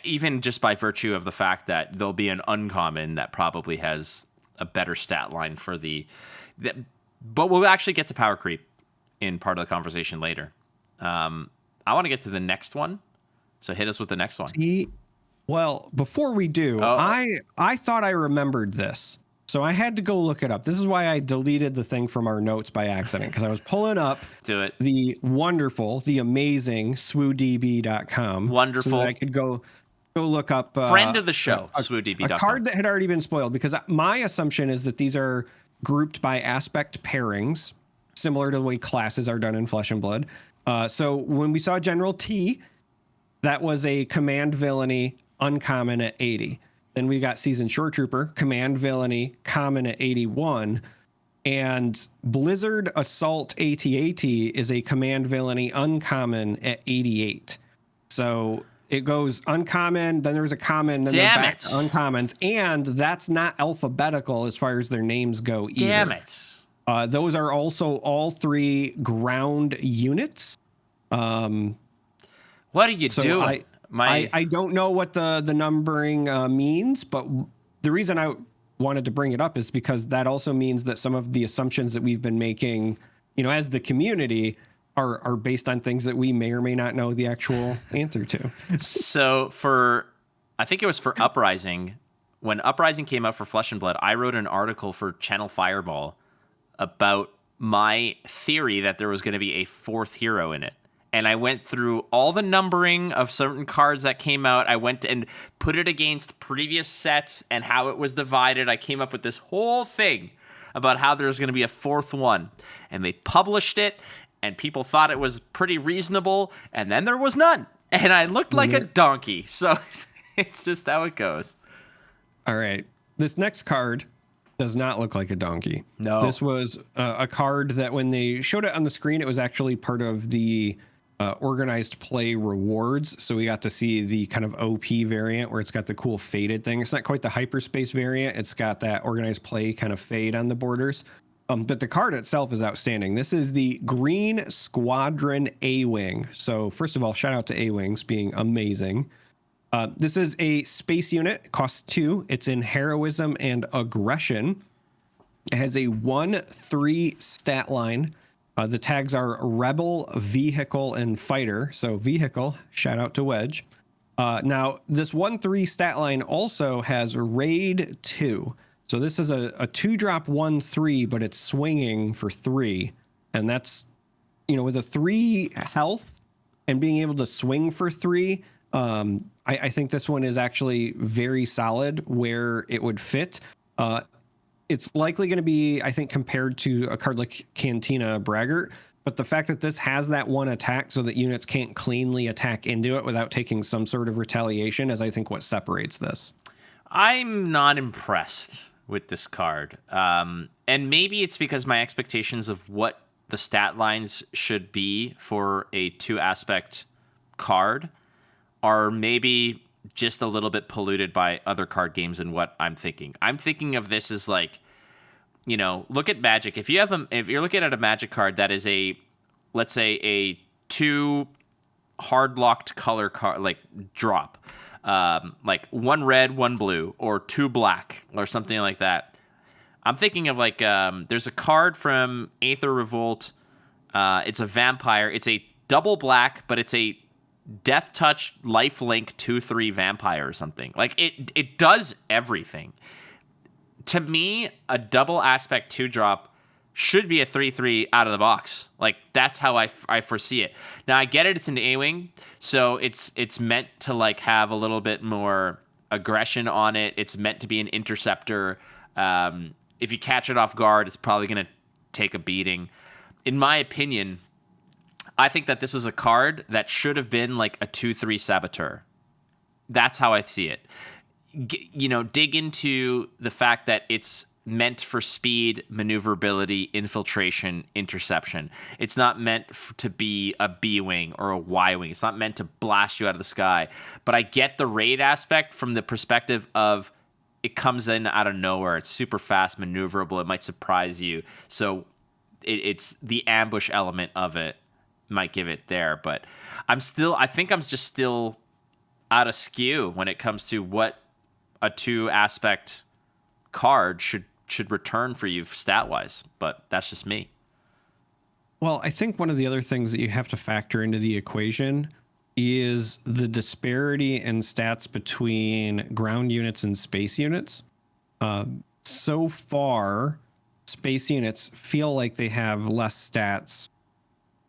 even just by virtue of the fact that there'll be an uncommon that probably has a better stat line for but we'll actually get to power creep in part of the conversation later. I want to get to the next one, so hit us with the next one. Well, before we do, I thought I remembered this. So I had to go look it up. This is why I deleted the thing from our notes by accident, because I was pulling up the wonderful, the amazing swoodb.com. Wonderful. So that I could go look up. Friend of the show, swoodb.com. A card that had already been spoiled, because my assumption is that these are grouped by aspect pairings, similar to the way classes are done in Flesh and Blood. So when we saw General T, that was a command villainy uncommon at 80. Then we got Seasoned Shore Trooper, command villainy, common at 81. And Blizzard Assault AT-AT is a command villainy uncommon at 88. So it goes uncommon, then there's a common, then they're back to uncommons. And that's not alphabetical as far as their names go either. Damn it. Those are also all 3 ground units. What are you doing? I don't know what the numbering means, but the reason I wanted to bring it up is because that also means that some of the assumptions that we've been making, as the community, are based on things that we may or may not know the actual answer to. So I think it was for Uprising, when Uprising came out for Flesh and Blood, I wrote an article for Channel Fireball about my theory that there was going to be a 4th hero in it. And I went through all the numbering of certain cards that came out. I went and put it against previous sets and how it was divided. I came up with this whole thing about how there's going to be a 4th one. And they published it, and people thought it was pretty reasonable, and then there was none. And I looked like a donkey. So it's just how it goes. All right. This next card does not look like a donkey. No. This was a card that when they showed it on the screen, it was actually part of the organized play rewards. So we got to see the kind of OP variant where it's got the cool faded thing. It's not quite the hyperspace variant. It's got that organized play kind of fade on the borders. But the card itself is outstanding. This is the Green Squadron A-Wing. So first of all, shout out to A-Wings being amazing. This is a space unit. It costs 2. It's in heroism and aggression. It has a 1/3 stat line. The tags are Rebel, Vehicle, and Fighter. So Vehicle, shout out to Wedge. Now, this 1/3 stat line also has Raid 2. So this is a 2-drop 1/3, but it's swinging for 3. And that's, with a 3 health and being able to swing for 3, I think this one is actually very solid where it would fit. It's likely going to be, I think, compared to a card like Cantina Braggart, but the fact that this has that 1 attack so that units can't cleanly attack into it without taking some sort of retaliation is, I think, what separates this. I'm not impressed with this card. And maybe it's because my expectations of what the stat lines should be for a 2-aspect card are maybe just a little bit polluted by other card games and what I'm thinking. I'm thinking of this as like, look at Magic. If you're looking at a Magic card that is let's say a 2 hard locked color card, like drop, like 1 red, 1 blue, or 2 black, or something like that. I'm thinking of like, there's a card from Aether Revolt. It's a vampire. It's a double black, but it's a Death Touch Lifelink 2/3 vampire or something. Like it does everything. To me, a double aspect 2-drop should be a 3/3 out of the box. Like, that's how I foresee it. Now, I get it. It's an A-Wing, so it's meant to, like, have a little bit more aggression on it. It's meant to be an interceptor. If you catch it off guard, it's probably going to take a beating. In my opinion, I think that this is a card that should have been like a 2/3 saboteur. That's how I see it. Dig into the fact that it's meant for speed, maneuverability, infiltration, interception. It's not meant to be a B-Wing or a Y-Wing. It's not meant to blast you out of the sky. But I get the raid aspect from the perspective of it comes in out of nowhere. It's super fast, maneuverable. It might surprise you. So it's the ambush element of it might give it there. But I think I'm just still out of skew when it comes to what a 2-aspect card should return for you stat-wise. But that's just me. Well, I think one of the other things that you have to factor into the equation is the disparity in stats between ground units and space units. So far, space units feel like they have less stats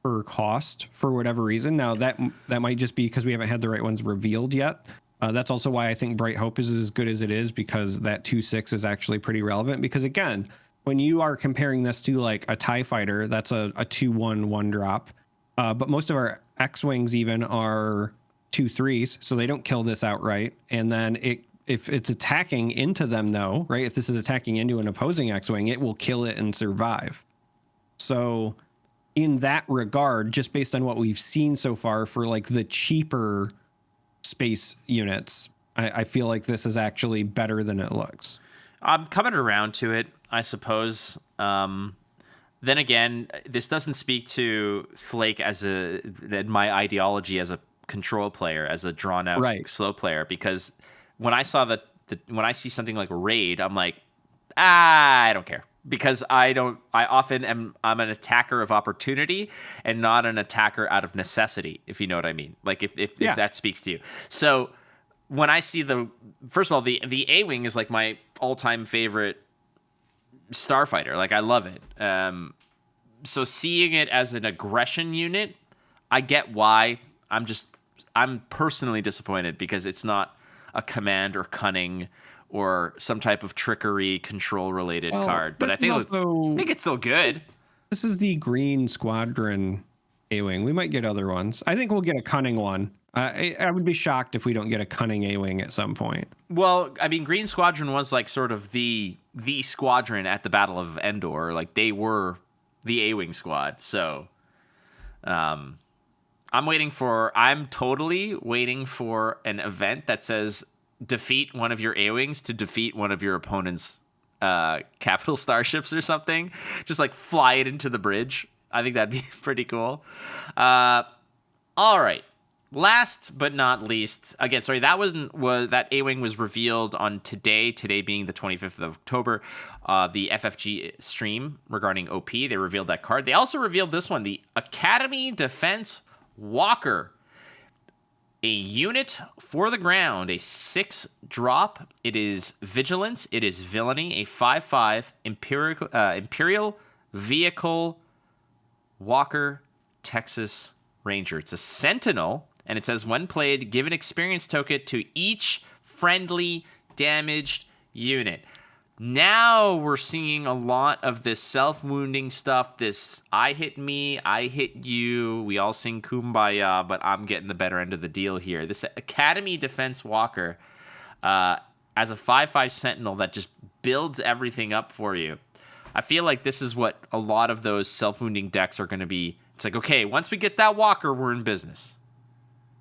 per cost for whatever reason. Now, that might just be because we haven't had the right ones revealed yet. That's also why I think Bright Hope is as good as it is, because that 2/6 is actually pretty relevant. Because again, when you are comparing this to like a TIE fighter, that's a 2/1 1-drop. But most of our X-Wings even are 2/3s, so they don't kill this outright. And then if it's attacking into them, though, right? If this is attacking into an opposing X-Wing, it will kill it and survive. So in that regard, just based on what we've seen so far for like the cheaper space units, I feel like this is actually better than it looks. I'm coming around to it, I suppose. Then again, this doesn't speak to Flake as my ideology as a control player, as a drawn out slow player, because when I saw when I see something like Raid, I'm like, I don't care, because I'm an attacker of opportunity and not an attacker out of necessity, if you know what I mean. Like if that speaks to you. So when I see first of all, the A-Wing is like my all-time favorite starfighter. Like, I love it. So seeing it as an aggression unit, I get why. I'm personally disappointed because it's not a command or cunning or some type of trickery control related card. But I think it's still good. This is the Green Squadron A-Wing. We might get other ones. I think we'll get a cunning one. I would be shocked if we don't get a cunning A-Wing at some point. Well, I mean, Green Squadron was like sort of the squadron at the Battle of Endor. Like, they were the A-Wing squad. So I'm totally waiting for an event that says defeat one of your A-Wings to defeat one of your opponent's capital starships or something. Just like fly it into the bridge. I think that'd be pretty cool. All right. Last but not least, again, sorry, that A-Wing was revealed on today being the 25th of October, the FFG stream regarding OP. They revealed that card. They also revealed this one, the Academy Defense Walker, a unit for the ground, a 6-drop. It is Vigilance, it is Villainy, a 5/5 Imperial Vehicle Walker Texas Ranger. It's a Sentinel. And it says, when played, give an experience token to each friendly damaged unit. Now we're seeing a lot of this self-wounding stuff, this I hit me, I hit you, we all sing Kumbaya, but I'm getting the better end of the deal here. This Academy Defense Walker as a 5/5 Sentinel that just builds everything up for you. I feel like this is what a lot of those self-wounding decks are going to be. It's like, okay, once we get that Walker, we're in business.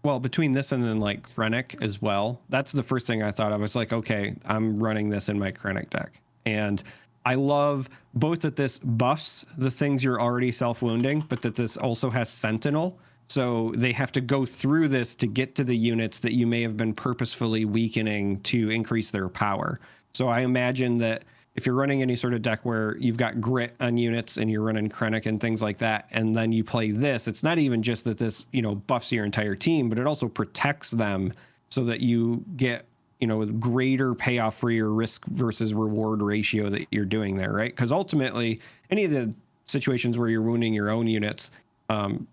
Well, between this and then like Krennic as well, that's the first thing I thought of. I was like, okay, I'm running this in my Krennic deck. And I love both that this buffs the things you're already self-wounding, but that this also has Sentinel. So they have to go through this to get to the units that you may have been purposefully weakening to increase their power. So I imagine that if you're running any sort of deck where you've got grit on units and you're running Krennic and things like that, and then you play this, it's not even just that this, buffs your entire team, but it also protects them so that you get with greater payoff for your risk versus reward ratio that you're doing there, right? Because ultimately, any of the situations where you're wounding your own units,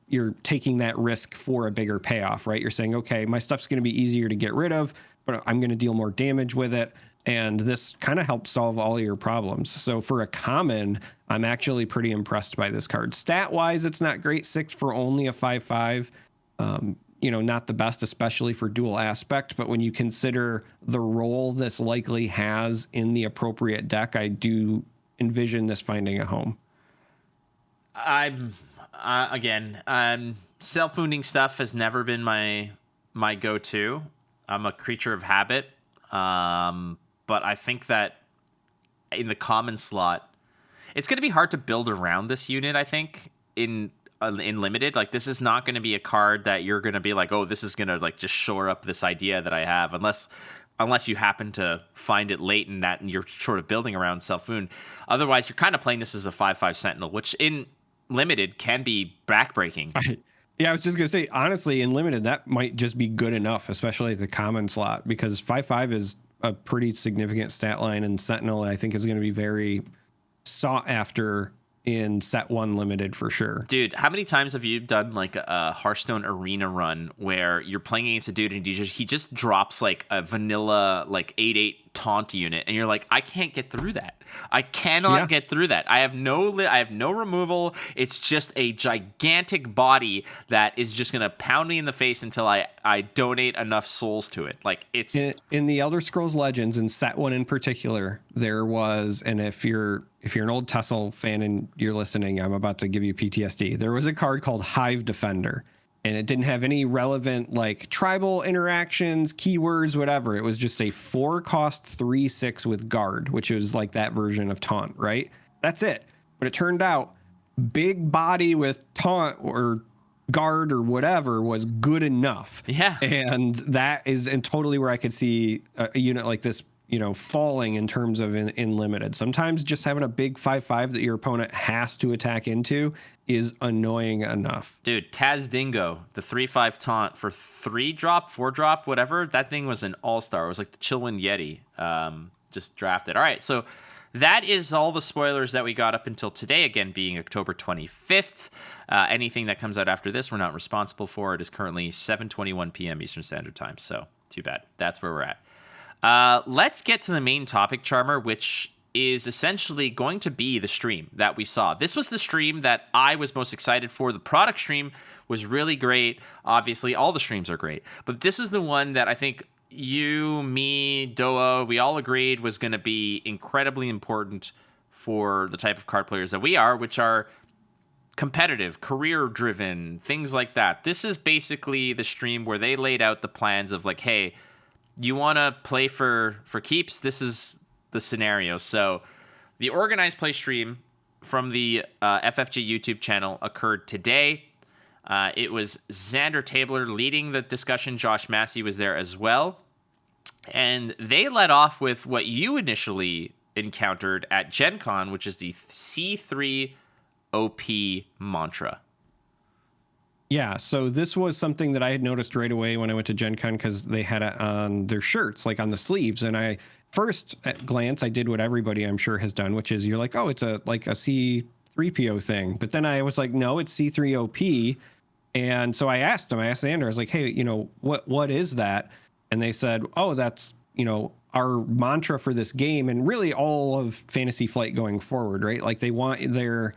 you're taking that risk for a bigger payoff, right? You're saying, okay, my stuff's going to be easier to get rid of, but I'm going to deal more damage with it. And this kind of helps solve all your problems. So for a common, I'm actually pretty impressed by this card. Stat-wise, it's not great. 6 for only a 5/5. Not the best, especially for dual aspect. But when you consider the role this likely has in the appropriate deck, I do envision this finding a home. Self-wounding stuff has never been my go-to. I'm a creature of habit. But I think that in the common slot, it's going to be hard to build around this unit, I think, in limited. Like, this is not going to be a card that you're going to be like, oh, this is going to like just shore up this idea that I have, unless you happen to find it late in that and you're sort of building around self-wound. Otherwise, you're kind of playing this as a 5/5 Sentinel, which in limited can be backbreaking. Yeah, I was just going to say, honestly, in limited, that might just be good enough, especially at the common slot, because 5/5 is a pretty significant stat line, and Sentinel, I think, is going to be very sought after in set 1 limited for sure. Dude, how many times have you done like a Hearthstone arena run where you're playing against a dude and he just drops like a vanilla like 8/8 taunt unit, and you're like, I can't get through that. I cannot get through that. I have no removal. It's just a gigantic body that is just gonna pound me in the face until I donate enough souls to it. Like, it's in the Elder Scrolls Legends, in set 1 in particular, there was, and if you're an old Tussle fan and you're listening, I'm about to give you PTSD. There was a card called Hive Defender, and it didn't have any relevant like tribal interactions, keywords, whatever. It was just a 4-cost 3/6 with guard, which was like that version of taunt, right? That's it. But it turned out big body with taunt or guard or whatever was good enough. Yeah. And that is totally where I could see a unit like this, falling in terms of in limited. Sometimes just having a big 5/5 that your opponent has to attack into is annoying enough. Dude, Taz Dingo, the 3/5 taunt for 3-drop, 4-drop, whatever. That thing was an all-star. It was like the Chillwind Yeti, just drafted. All right, so that is all the spoilers that we got up until today, again, being October 25th. Anything that comes out after this, we're not responsible for. It is currently 7:21 p.m. Eastern Standard Time, so too bad. That's where we're at. Let's get to the main topic, Charmer, which is essentially going to be the stream that we saw. This was the stream that I was most excited for. The product stream was really great. Obviously, all the streams are great. But this is the one that I think you, me, Doa, we all agreed was going to be incredibly important for the type of card players that we are, which are competitive, career-driven, things like that. This is basically the stream where they laid out the plans of like, hey, you want to play for keeps? This is the scenario. So the organized play stream from the FFG YouTube channel occurred today. It was Xander Tabler leading the discussion. Josh Massey was there as well. And they led off with what you initially encountered at Gen Con, which is the C3 OP mantra. Yeah, so this was something that I had noticed right away when I went to Gen Con, because they had it on their shirts, like on the sleeves. And I first at glance, I did what everybody I'm sure has done, which is you're like, oh, it's a C3PO thing. But then I was like, no, it's C3OP. And so I asked Xander, I was like, hey, what is that? And they said, oh, that's, our mantra for this game and really all of Fantasy Flight going forward, right? Like they want their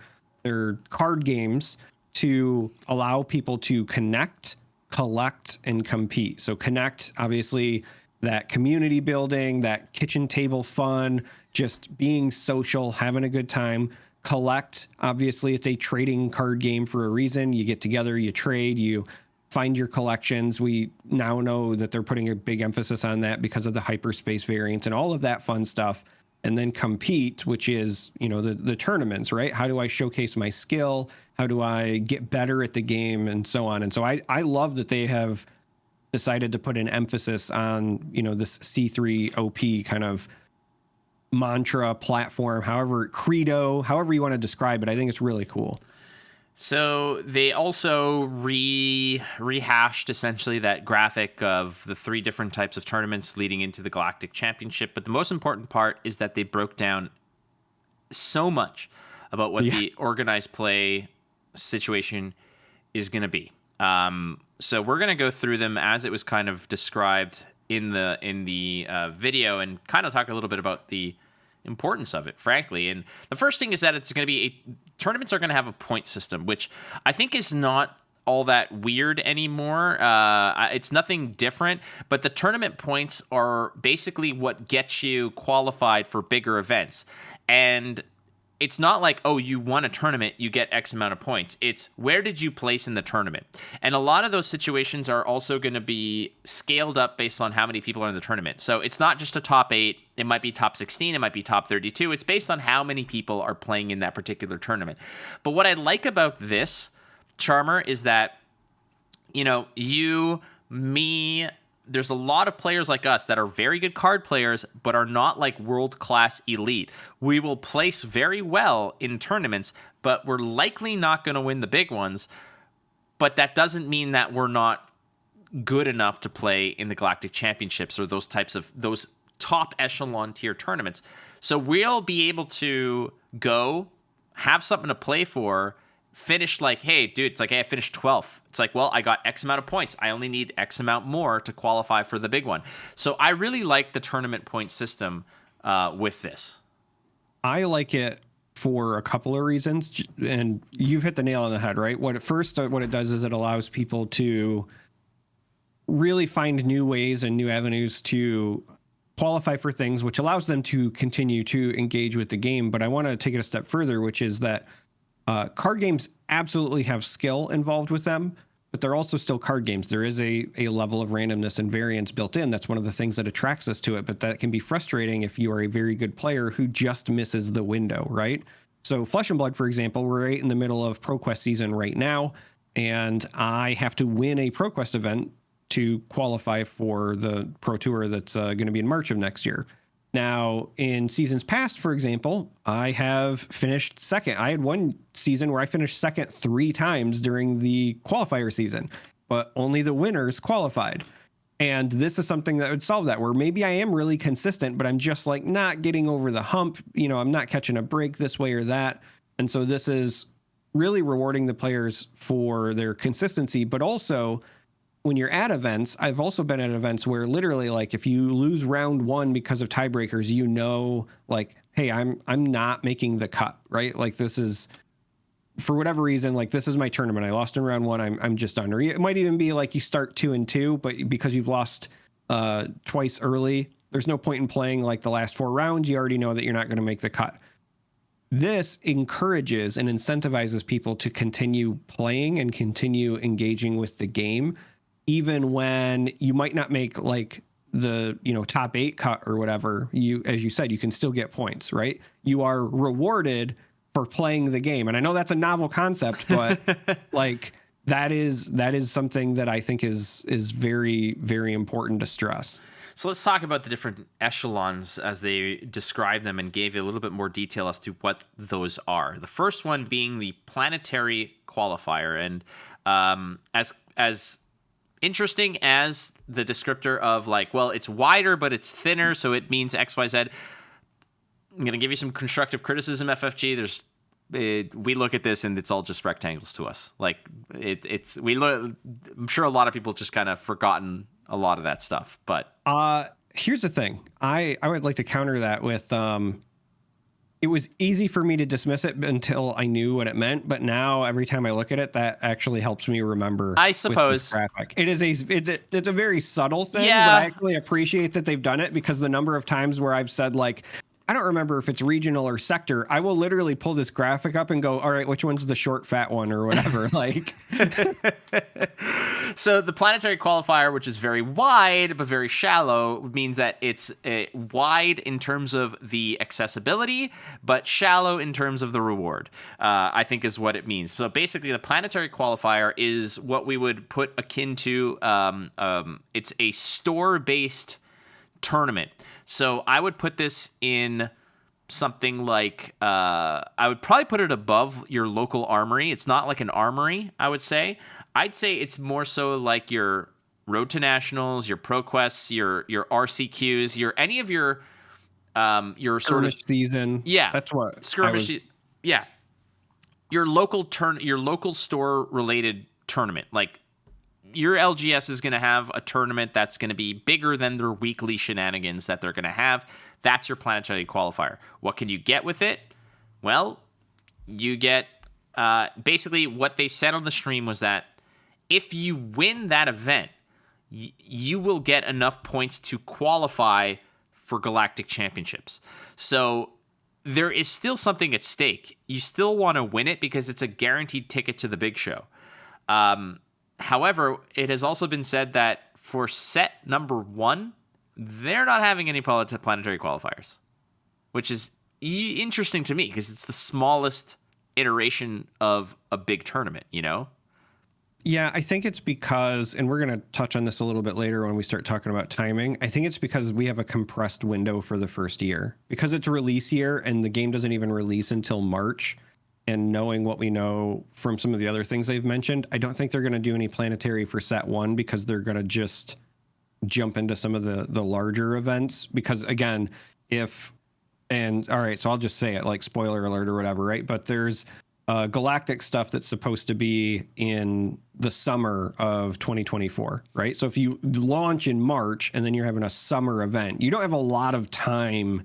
card games to allow people to connect, collect, and compete. So connect, obviously, that community building, that kitchen table fun, just being social, having a good time. Collect, obviously, it's a trading card game for a reason. You get together, you trade, you find your collections. We now know that they're putting a big emphasis on that because of the hyperspace variants and all of that fun stuff. And then compete, which is, the tournaments, right? How do I showcase my skill? How do I get better at the game, and so on? And so I love that they have decided to put an emphasis on, this C3OP kind of mantra platform, credo, however you want to describe it. I think it's really cool. So they also rehashed essentially that graphic of the 3 different types of tournaments leading into the Galactic Championship. But the most important part is that they broke down so much about what the organized play situation is going to be. So we're going to go through them as it was kind of described in the video and kind of talk a little bit about the importance of it, frankly. And the first thing is that it's going to be tournaments are going to have a point system, which I think is not all that weird anymore. It's nothing different, but the tournament points are basically what gets you qualified for bigger events. And it's not like, oh, you won a tournament, you get X amount of points. It's where did you place in the tournament? And a lot of those situations are also going to be scaled up based on how many people are in the tournament. So it's not just a top 8. It might be top 16. It might be top 32. It's based on how many people are playing in that particular tournament. But what I like about this, Charm3r, is that, there's a lot of players like us that are very good card players, but are not like world-class elite. We will place very well in tournaments, but we're likely not going to win the big ones. But that doesn't mean that we're not good enough to play in the Galactic Championships or those top echelon tier tournaments. So we'll be able to go have something to play for, finish like, hey, dude, it's like, hey, I finished 12th. It's like, well, I got X amount of points. I only need X amount more to qualify for the big one. So I really like the tournament point system with this. I like it for a couple of reasons, and you've hit the nail on the head, right? What it does is it allows people to really find new ways and new avenues to qualify for things, which allows them to continue to engage with the game. But I want to take it a step further, which is that card games absolutely have skill involved with them, but they're also still card games. There is a level of randomness and variance built in. That's one of the things that attracts us to it, but that can be frustrating if you are a very good player who just misses the window, right? So Flesh and Blood, for example, we're right in the middle of ProQuest season right now, and I have to win a ProQuest event to qualify for the Pro Tour that's going to be in March of next year. Now, in seasons past, for example, I have finished second. I had one season where I finished second 3 times during the qualifier season, but only the winners qualified. And this is something that would solve that, where maybe I am really consistent, but I'm just like not getting over the hump. I'm not catching a break this way or that. And so this is really rewarding the players for their consistency, but also when you're at events, I've also been at events where literally, like, if you lose round 1 because of tiebreakers, like, hey, I'm not making the cut, right? Like, this is, for whatever reason, like, this is my tournament. I lost in round 1. I'm just done. Or it might even be like you start 2-2, but because you've lost twice early, there's no point in playing like the last 4 rounds. You already know that you're not going to make the cut. This encourages and incentivizes people to continue playing and continue engaging with the game, even when you might not make like the top 8 cut or whatever. As you said, you can still get points, right? You are rewarded for playing the game. And I know that's a novel concept, but like that is something that I think is very, very important to stress. So let's talk about the different echelons as they describe them and gave you a little bit more detail as to what those are. The first one being the planetary qualifier. And as interesting as the descriptor of like, well, it's wider, but it's thinner, so it means XYZ. I'm going to give you some constructive criticism, FFG. We look at this and it's all just rectangles to us. Like I'm sure a lot of people just kind of forgotten a lot of that stuff, but here's the thing. I would like to counter that with, it was easy for me to dismiss it until I knew what it meant, but now every time I look at it, that actually helps me remember. I suppose it's a very subtle thing, yeah. But I actually appreciate that they've done it, because the number of times where I've said like, I don't remember if it's regional or sector, I will literally pull this graphic up and go, all right, which one's the short, fat one or whatever? Like, so the planetary qualifier, which is very wide but very shallow, means that it's wide in terms of the accessibility, but shallow in terms of the reward, I think is what it means. So basically, the planetary qualifier is what we would put akin to, it's a store-based tournament. So I would put this in something like I would probably put it above your local armory. It's not like an armory, I would say. I'd say it's more so like your Road to Nationals, your ProQuests, your RCQs, your any of your sort skirmish of season. Yeah, That's what skirmish. Yeah, your local store related tournament. Like your LGS is going to have a tournament that's going to be bigger than their weekly shenanigans that they're going to have. That's your planetary qualifier. What can you get with it? Well, you get basically what they said on the stream was that if you win that event, you will get enough points to qualify for galactic championships. So there is still something at stake. You still want to win it because it's a guaranteed ticket to the big show. However, it has also been said that for set number 1, they're not having any planetary qualifiers, which is interesting to me because it's the smallest iteration of a big tournament, you know? Yeah, I think it's because, and we're going to touch on this a little bit later when we start talking about timing. I think it's because we have a compressed window for the first year. Because it's release year and the game doesn't even release until March, and knowing what we know from some of the other things they've mentioned, I don't think they're going to do any planetary for set 1 because they're going to just jump into some of the larger events. Because again, all right, so I'll just say it, like spoiler alert or whatever, right? But there's galactic stuff that's supposed to be in the summer of 2024, right? So if you launch in March and then you're having a summer event, you don't have a lot of time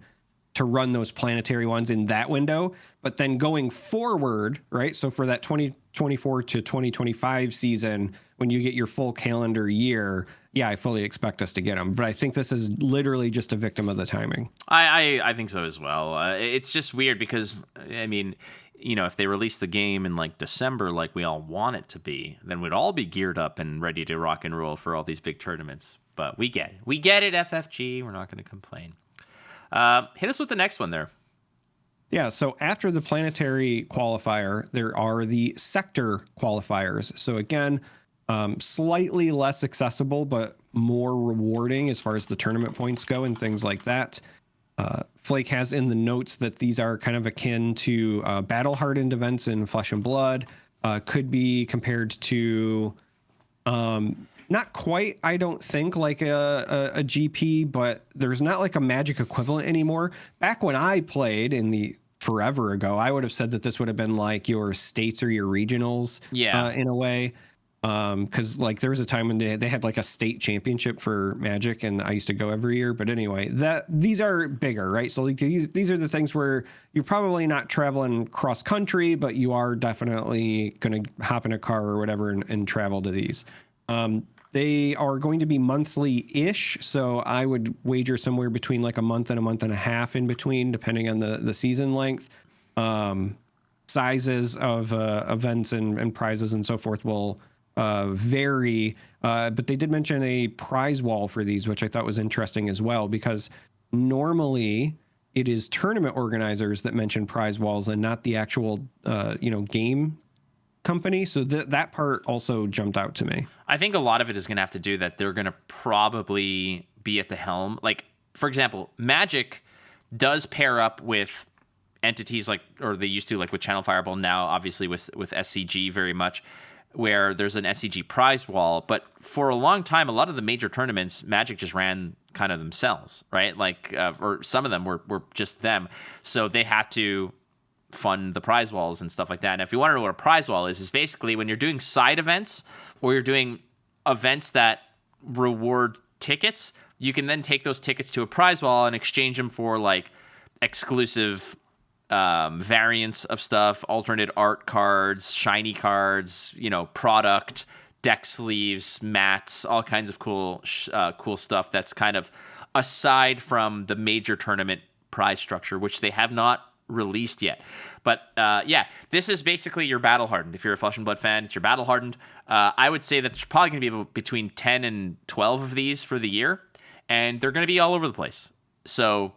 to run those planetary ones in that window. But then going forward, right? So for that 2024 to 2025 season, when you get your full calendar year, yeah, I fully expect us to get them. But I think this is literally just a victim of the timing. I think so as well. It's just weird because, I mean, you know, if they release the game in like December, like we all want it to be, then we'd all be geared up and ready to rock and roll for all these big tournaments. But we get it. We get it, FFG. We're not going to complain. Hit us with the next one there. Yeah, so after the planetary qualifier, there are the sector qualifiers. So again, slightly less accessible, but more rewarding as far as the tournament points go and things like that. Flake has in the notes that these are kind of akin to battle-hardened events in Flesh and Blood. Could be compared to, not quite, I don't think, like a GP, but there's not like a Magic equivalent anymore. Back when I played forever ago, I would have said that this would have been like your states or your regionals, in a way. Because like there was a time when they had like a state championship for Magic, and I used to go every year. But anyway, these are bigger, right? So like these are the things where you're probably not traveling cross country, but you are definitely going to hop in a car or whatever and travel to these. They are going to be monthly-ish, so I would wager somewhere between like a month and a half in between, depending on the season length. Sizes of events and prizes and so forth will vary, but they did mention a prize wall for these, which I thought was interesting as well, because normally it is tournament organizers that mention prize walls and not the actual game company. So that part also jumped out to me. I think a lot of it is going to have to do that they're going to probably be at the helm. Like, for example, Magic does pair up with entities like, or they used to, like with Channel Fireball, now obviously with SCG very much, where there's an SCG prize wall. But for a long time, a lot of the major tournaments, Magic just ran kind of themselves, right? Like, or some of them were just them. So they had to fund the prize walls and stuff like that. And if you want to know what a prize wall is basically when you're doing side events or you're doing events that reward tickets, you can then take those tickets to a prize wall and exchange them for like exclusive variants of stuff, alternate art cards, shiny cards, product, deck sleeves, mats, all kinds of cool stuff that's kind of aside from the major tournament prize structure, which they have not released yet. But this is basically your battle hardened. If you're a Flesh and Blood fan, it's your battle hardened. I would say that there's probably going to be between 10 and 12 of these for the year, and they're going to be all over the place. So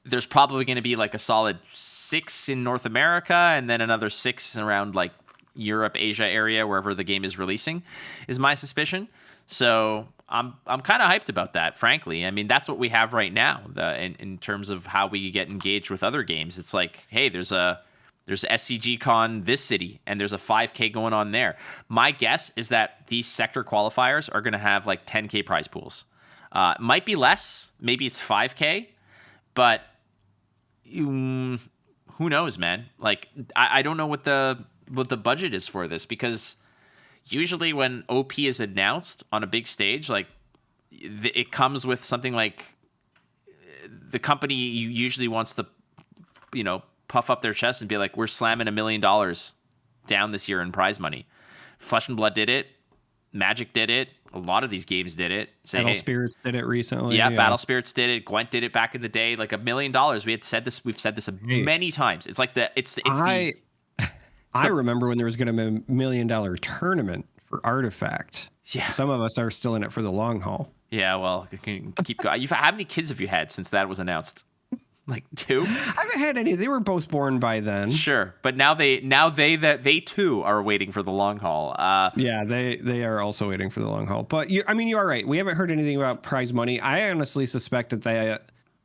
there's probably going to be like a solid 6 in North America, and then another 6 around like Europe, Asia area, wherever the game is releasing, is my suspicion. So I'm kind of hyped about that, frankly. I mean, that's what we have right now. In terms of how we get engaged with other games, it's like, hey, there's SCG Con this city, and there's a 5K going on there. My guess is that these sector qualifiers are going to have like 10K prize pools. Might be less, maybe it's 5K, but who knows, man? Like, I don't know what the budget is for this, because usually when OP is announced on a big stage, like it comes with something like the company usually wants to, puff up their chest and be like, we're slamming $1 million down this year in prize money. Flesh and Blood did it. Magic did it. A lot of these games did it. Battle Spirits did it recently. Yeah, Battle Spirits did it. Gwent did it back in the day. Like $1 million. We've said this many times. It's like I remember when there was going to be $1 million tournament for Artifact. Yeah. Some of us are still in it for the long haul. Yeah, well, keep going. How many kids have you had since that was announced? Like 2? I haven't had any. They were both born by then. Sure, but now they too are waiting for the long haul. Yeah, they are also waiting for the long haul. But you are right. We haven't heard anything about prize money. I honestly suspect that they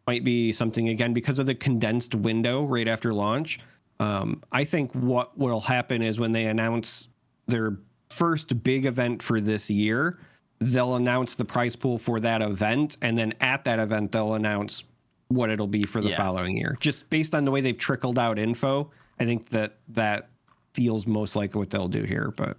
might be something, again, because of the condensed window right after launch. I think what will happen is when they announce their first big event for this year, they'll announce the prize pool for that event, and then at that event they'll announce what it'll be for the following year. Just based on the way they've trickled out info, I think that feels most like what they'll do here. But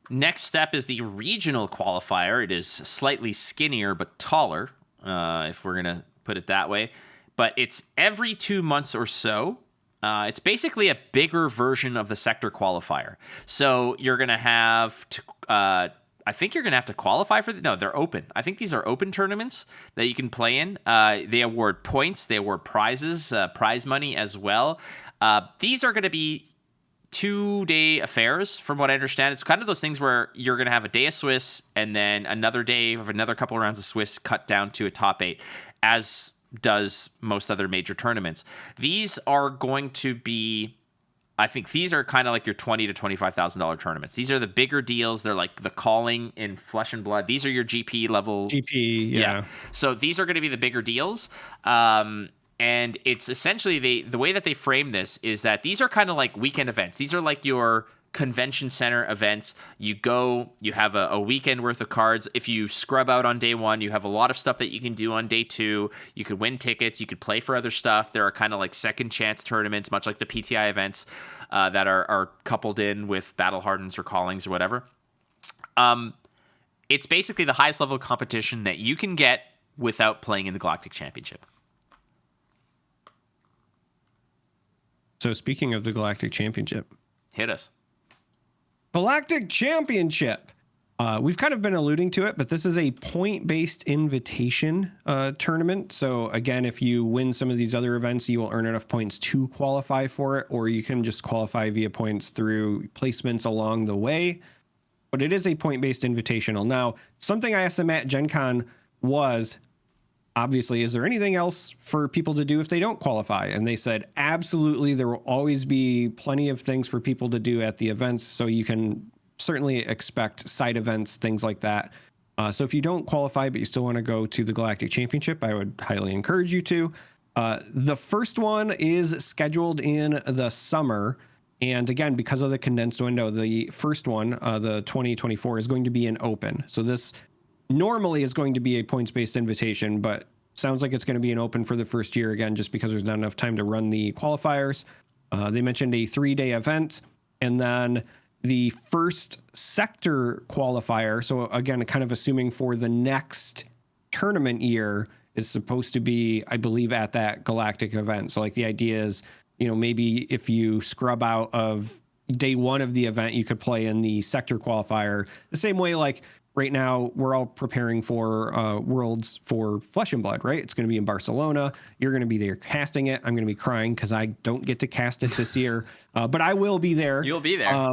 next step is the regional qualifier. It is slightly skinnier but taller, if we're gonna put it that way. But it's every 2 months or so. It's basically a bigger version of the sector qualifier. So you're going to have to, I think you're going to have to qualify for no, they're open. I think these are open tournaments that you can play in. They award points, they award prizes, prize money as well. These are going to be 2-day affairs, from what I understand. It's kind of those things where you're going to have a day of Swiss and then another day of another couple of rounds of Swiss cut down to a top 8, as does most other major tournaments. These are going to be, I think these are kind of like your $20,000 to $25,000 tournaments. These are the bigger deals. They're like the Calling in Flesh and Blood. These are your GP level. Yeah. So these are going to be the bigger deals. And it's essentially the way that they frame this is that these are kind of like weekend events. These are like your convention center events. You go, you have a weekend worth of cards. If you scrub out on day 1, you have a lot of stuff that you can do on day 2. You could win tickets, you could play for other stuff. There are kind of like second chance tournaments, much like the PTI events that are coupled in with Battle Hardens or Callings or whatever. It's basically the highest level of competition that you can get without playing in the Galactic Championship. So speaking of the Galactic Championship, hit us. Galactic Championship. We've kind of been alluding to it, but this is a point-based invitation tournament. So again, if you win some of these other events, you will earn enough points to qualify for it, or you can just qualify via points through placements along the way. But it is a point-based invitational. Now, something I asked them at Gen Con was, obviously, is there anything else for people to do if they don't qualify? And they said, absolutely, there will always be plenty of things for people to do at the events. So you can certainly expect side events, things like that. So if you don't qualify, but you still want to go to the Galactic Championship, I would highly encourage you to. The first one is scheduled in the summer. And again, because of the condensed window, the first one, the 2024, is going to be an open. So this normally is going to be a points-based invitation, but sounds like it's going to be an open for the first year, again, just because there's not enough time to run the qualifiers. They mentioned a 3-day event, and then the first sector qualifier, so again, kind of assuming for the next tournament year, is supposed to be, I believe, at that Galactic event. So like the idea is, maybe if you scrub out of day 1 of the event, you could play in the sector qualifier the same way, like right now, we're all preparing for Worlds for Flesh and Blood, right? It's going to be in Barcelona. You're going to be there casting it. I'm going to be crying because I don't get to cast it this year. But I will be there. You'll be there.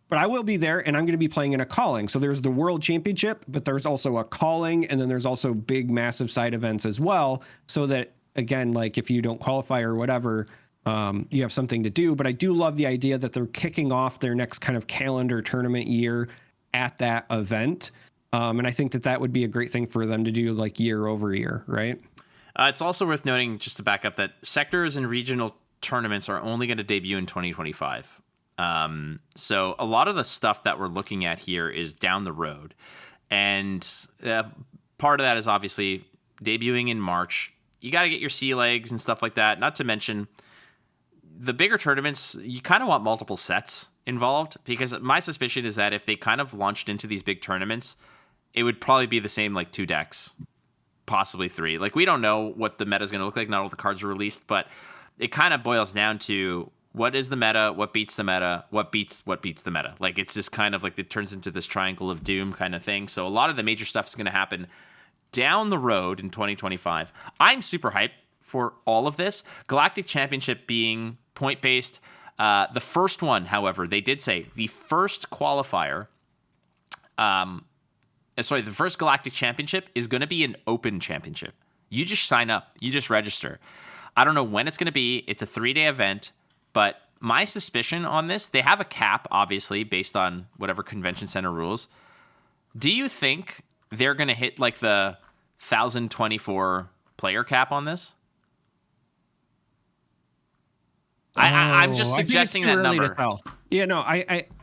But I will be there, and I'm going to be playing in a Calling. So there's the World Championship, but there's also a Calling, and then there's also big, massive side events as well. So that, again, like if you don't qualify or whatever, you have something to do. But I do love the idea that they're kicking off their next kind of calendar tournament year at that event. And I think that would be a great thing for them to do like year over year, right? It's also worth noting, just to back up, that sectors and regional tournaments are only going to debut in 2025. So a lot of the stuff that we're looking at here is down the road. And part of that is obviously debuting in March. You got to get your sea legs and stuff like that. Not to mention the bigger tournaments, you kind of want multiple sets involved, because my suspicion is that if they kind of launched into these big tournaments, it would probably be the same like 2 decks, possibly 3. Like, we don't know what the meta is going to look like. Not all the cards are released, but it kind of boils down to what is the meta, what beats the meta, what beats the meta. Like, it's just kind of like it turns into this triangle of doom kind of thing. So a lot of the major stuff is going to happen down the road in 2025. I'm super hyped for all of this. Galactic Championship being point-based. The first one, however, they did say the first qualifier, the first Galactic Championship is going to be an open championship. You just sign up. You just register. I don't know when it's going to be. It's a 3-day event, but my suspicion on this, they have a cap, obviously, based on whatever convention center rules. Do you think they're going to hit like the 1,024 player cap on this? I'm just suggesting that number. Yeah, no,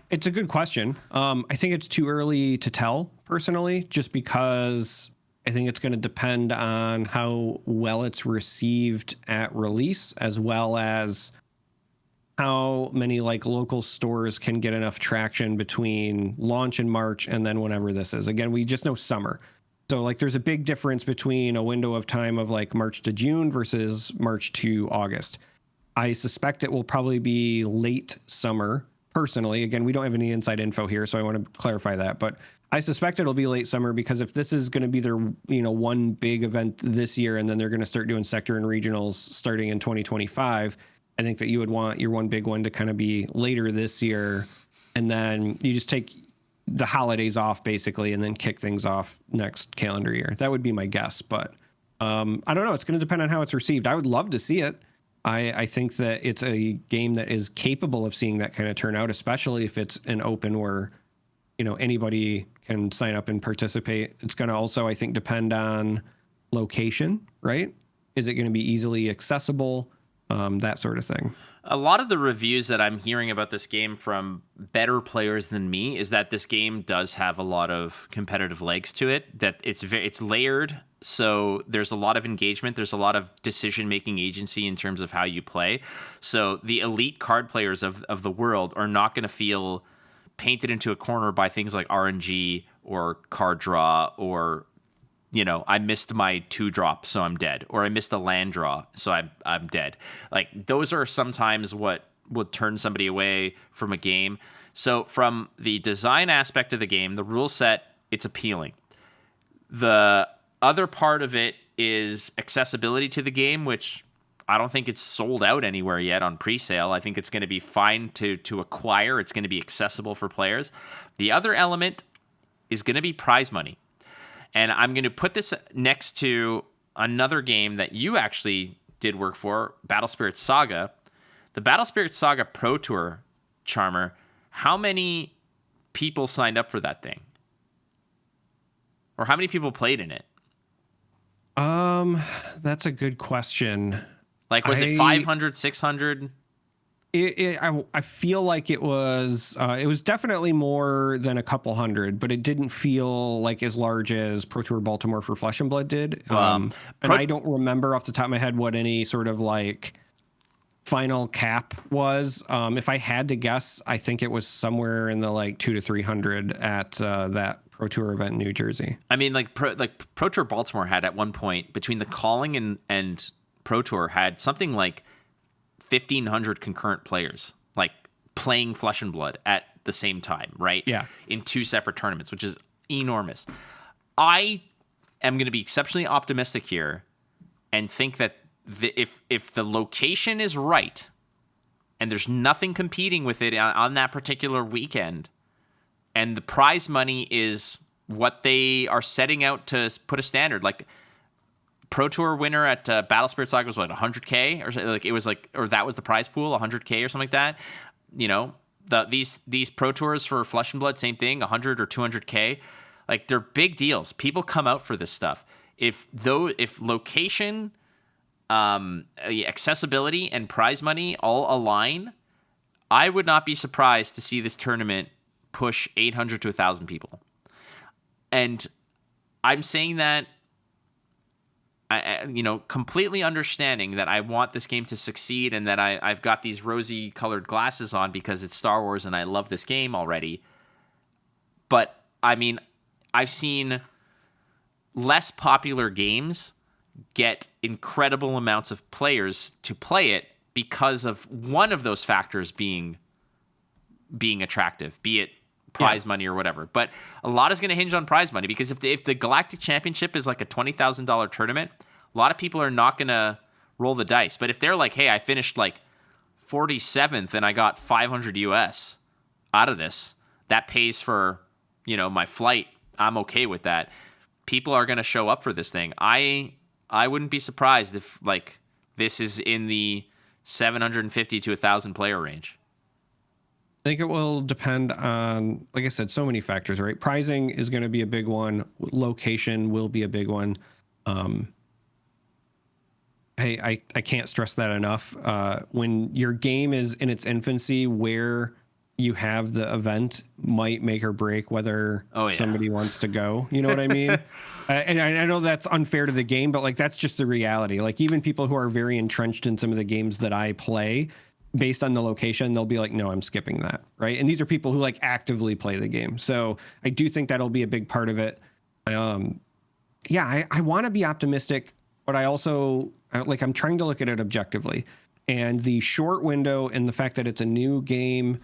it's a good question. I think it's too early to tell, personally, just because I think it's going to depend on how well it's received at release, as well as how many like local stores can get enough traction between launch in March and then whenever this is. Again, we just know summer. So like there's a big difference between a window of time of like March to June versus March to August. I suspect it will probably be late summer, personally. Again, we don't have any inside info here, so I want to clarify that. But I suspect it'll be late summer, because if this is going to be their, one big event this year, and then they're going to start doing sector and regionals starting in 2025, I think that you would want your one big one to kind of be later this year. And then you just take the holidays off, basically, and then kick things off next calendar year. That would be my guess. But I don't know. It's going to depend on how it's received. I would love to see it. I think that it's a game that is capable of seeing that kind of turnout, especially if it's an open where, anybody can sign up and participate. It's going to also, I think, depend on location, right? Is it going to be easily accessible? That sort of thing. A lot of the reviews that I'm hearing about this game from better players than me is that this game does have a lot of competitive legs to it, that it's layered. So there's a lot of engagement. There's a lot of decision-making agency in terms of how you play. So the elite card players of the world are not going to feel painted into a corner by things like RNG or card draw, or I missed my 2-drop, so I'm dead. Or I missed a land draw, so I'm dead. Like, those are sometimes what would turn somebody away from a game. So from the design aspect of the game, the rule set, it's appealing. The other part of it is accessibility to the game, which I don't think it's sold out anywhere yet on pre-sale. I think it's going to be fine to acquire. It's going to be accessible for players. The other element is going to be prize money. And I'm going to put this next to another game that you actually did work for, Battle Spirit Saga. The Battle Spirit Saga Pro Tour, Charmer, how many people signed up for that thing? Or how many people played in it? That's a good question. Like, was it 500, 600? I feel like it was definitely more than a couple hundred, but it didn't feel like as large as Pro Tour Baltimore for Flesh and Blood did. And I don't remember off the top of my head what any sort of like final cap was. If I had to guess, I think it was somewhere in the like 200 to 300 at that Pro Tour event in New Jersey. I mean, like Pro Tour Baltimore had at one point, between the calling and Pro Tour, had something like 1,500 concurrent players, like playing Flesh and Blood at the same time, right? Yeah. In 2 separate tournaments, which is enormous. I am going to be exceptionally optimistic here and think that if the location is right and there's nothing competing with it on that particular weekend, and the prize money is what they are setting out to put a standard, like Pro Tour winner at Battle Spirit Saga was what, 100K, or like it was like, or that was the prize pool, 100K or something like that. These Pro Tours for Flesh and Blood, same thing, 100 or 200K. Like, they're big deals. People come out for this stuff. If location, accessibility, and prize money all align, I would not be surprised to see this tournament push 800 to 1,000 people. And I'm saying that, completely understanding that I want this game to succeed and that I've got these rosy-colored glasses on because it's Star Wars and I love this game already. But, I mean, I've seen less popular games get incredible amounts of players to play it because of one of those factors being attractive, be it prize money or whatever. But a lot is going to hinge on prize money, because if the Galactic Championship is like a $20,000 tournament, a lot of people are not going to roll the dice. But if they're like, hey, I finished like 47th and I got 500 US out of this, that pays for, my flight, I'm okay with that. People are going to show up for this thing. I wouldn't be surprised if like this is in the 750 to 1,000 player range. I think it will depend on, like I said, so many factors, right? Pricing is going to be a big one. Location will be a big one. I can't stress that enough. When your game is in its infancy, where you have the event might make or break whether somebody wants to go. You know what I mean? And I know that's unfair to the game, but like that's just the reality. Like even people who are very entrenched in some of the games that I play, based on the location, they'll be like, no, I'm skipping that, right? And these are people who like actively play the game. So I do think that'll be a big part of it. I want to be optimistic, but I also I'm trying to look at it objectively. And the short window and the fact that it's a new game,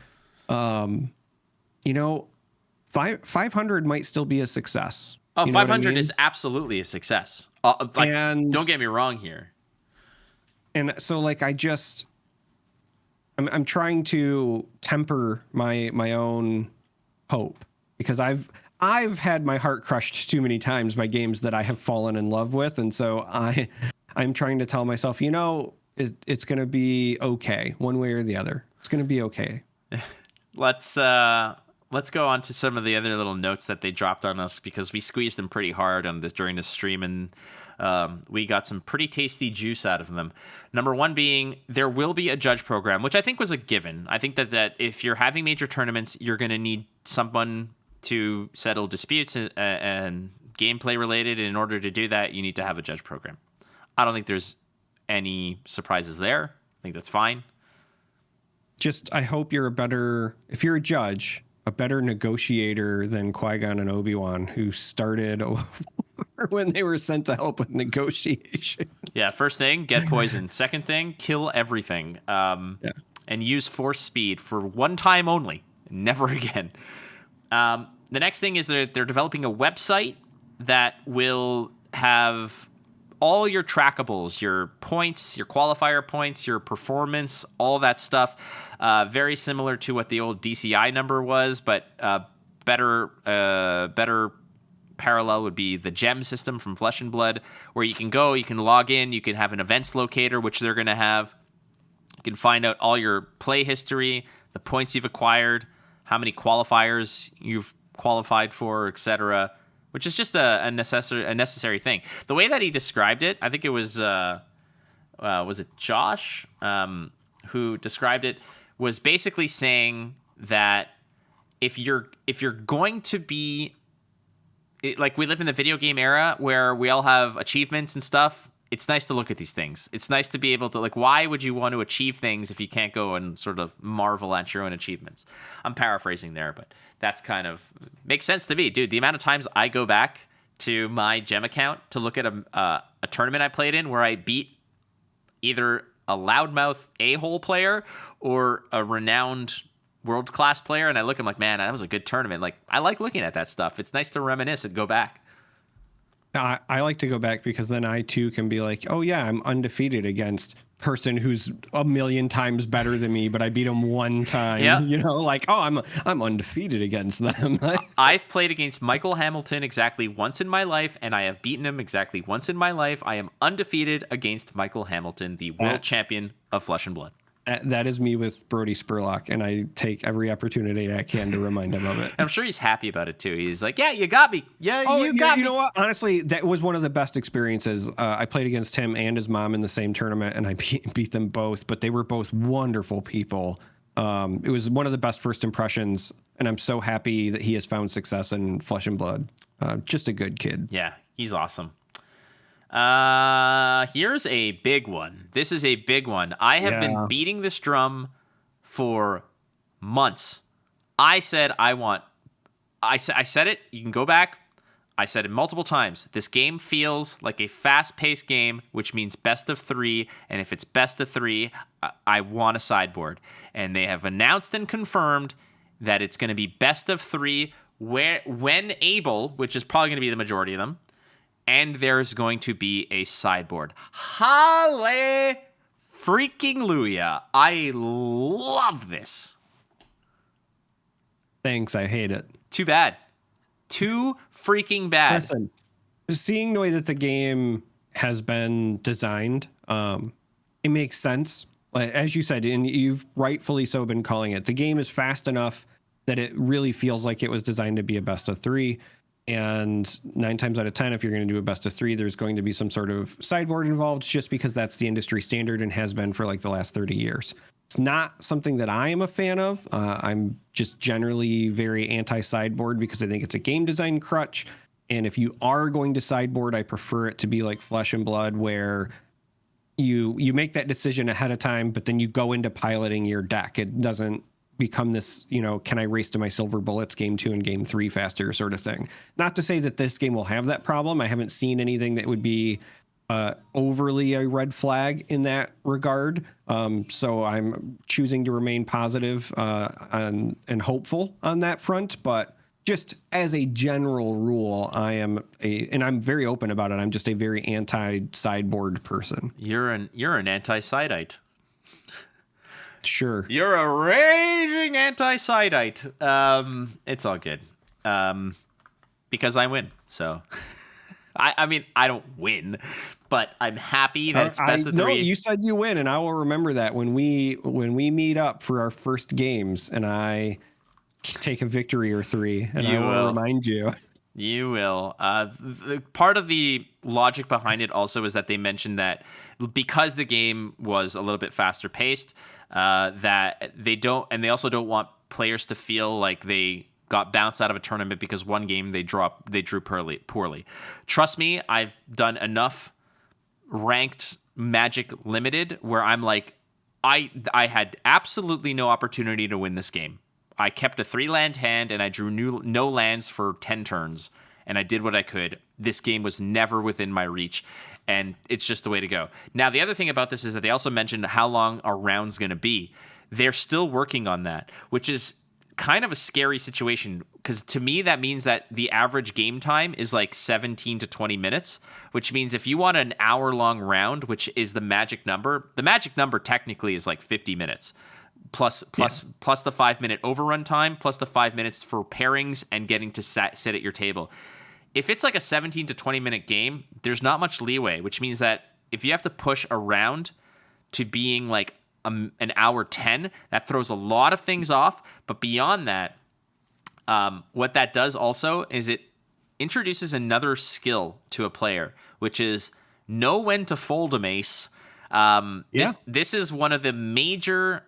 500 might still be a success. Oh, 500 is absolutely a success. And don't get me wrong here. And so I'm trying to temper my own hope, because I've had my heart crushed too many times by games that I have fallen in love with. And so I'm trying to tell myself, it's going to be okay one way or the other. It's going to be okay. Let's go on to some of the other little notes that they dropped on us, because we squeezed them pretty hard on this during the stream, and we got some pretty tasty juice out of them. Number one being, there will be a judge program, which I think was a given. I think that if you're having major tournaments, you're going to need someone to settle disputes and gameplay related. And in order to do that, you need to have a judge program. I don't think there's any surprises there. I think that's fine. I hope if you're a judge, a better negotiator than Qui-Gon and Obi-Wan, who started when they were sent to help with negotiation. Yeah, first thing, get poisoned. Second thing, kill everything. And use force speed for one time only, never again. The next thing is they're developing a website that will have all your trackables, your points, your qualifier points, your performance, all that stuff. Very similar to what the old DCI number was, but better parallel would be the gem system from Flesh and Blood, where you can go, you can log in, you can have an events locator, which they're going to have. You can find out all your play history, the points you've acquired, how many qualifiers you've qualified for, etc., which is just a necessary thing. The way that he described it, I think it was it Josh who described it, was basically saying that if you're going to be like, we live in the video game era where we all have achievements and stuff. It's nice to look at these things. It's nice to be able to, like, why would you want to achieve things if you can't go and sort of marvel at your own achievements? I'm paraphrasing there, but that's kind of makes sense to me. Dude, the amount of times I go back to my gem account to look at a tournament I played in where I beat either a loudmouth a-hole player or a renowned world-class player, and I look, I'm like, man, that was a good tournament. Like, I like looking at that stuff. It's nice to reminisce and go back. I like to go back, because then I too can be like, oh yeah, I'm undefeated against person who's a million times better than me, but I beat him one time. Yeah. I'm undefeated against them. I've played against Michael Hamilton exactly once in my life, and I have beaten him exactly once in my life. I am undefeated against Michael Hamilton, the world champion of Flesh and Blood. That is me with Brody Spurlock, and I take every opportunity I can to remind him of it. I'm sure he's happy about it too. He's like, yeah, you got me. Yeah, you got me. You know what? Honestly, that was one of the best experiences. I played against him and his mom in the same tournament, and I beat them both, but they were both wonderful people. It was one of the best first impressions, and I'm so happy that he has found success in Flesh and Blood. Just a good kid. Yeah, he's awesome. Here's a big one. This is a big one. I have been beating this drum for months. I said I said it. You can go back. I said it multiple times. This game feels like a fast-paced game, which means best of 3. And if it's best of 3, I want a sideboard. And they have announced and confirmed that it's going to be best of 3 when able, which is probably going to be the majority of them. And there's going to be a sideboard. Halle freaking Luya. I love this. Thanks, I hate it. Too bad. Too freaking bad. Listen, seeing the way that the game has been designed, it makes sense. As you said, and you've rightfully so been calling it, the game is fast enough that it really feels like it was designed to be a best of 3. And 9 times out of 10, if you're going to do a best of 3, there's going to be some sort of sideboard involved, just because that's the industry standard and has been for like the last 30 years. It's not something that I am a fan of. I'm just generally very anti-sideboard because I think it's a game design crutch. And if you are going to sideboard, I prefer it to be like Flesh and Blood, where you make that decision ahead of time, but then you go into piloting your deck. It doesn't become this, can I race to my silver bullets game 2 and game 3 faster sort of thing. Not to say that this game will have that problem. I haven't seen anything that would be overly a red flag in that regard. So I'm choosing to remain positive and hopeful on that front. But just as a general rule, and I'm very open about it. I'm just a very anti-sideboard person. You're an anti-sidite. Sure. You're a raging anti-sidite. It's all good. Because I win. So I mean, I don't win, but I'm happy that it's best of 3. No, you said you win, and I will remember that when we meet up for our first games and I take a victory or 3, and I will remind you. You will. Part of the logic behind it also is that they mentioned that because the game was a little bit faster paced, that they also don't want players to feel like they got bounced out of a tournament because one game they drew poorly. Trust me, I've done enough ranked Magic Limited where I'm like, I had absolutely no opportunity to win this game. I kept a 3-land hand and I drew no lands for 10 turns, and I did what I could. This game was never within my reach, and it's just the way to go. Now, the other thing about this is that they also mentioned how long a round's going to be. They're still working on that, which is kind of a scary situation, because to me that means that the average game time is like 17 to 20 minutes, which means if you want an hour-long round, which is the magic number technically is like 50 minutes. Plus the 5-minute overrun time, plus the 5 minutes for pairings and getting to sit at your table. If it's like a 17 to 20 minute game, there's not much leeway, which means that if you have to push a round to being like an hour 10, that throws a lot of things off. But beyond that, what that does also is it introduces another skill to a player, which is know when to fold a mace. This is one of the major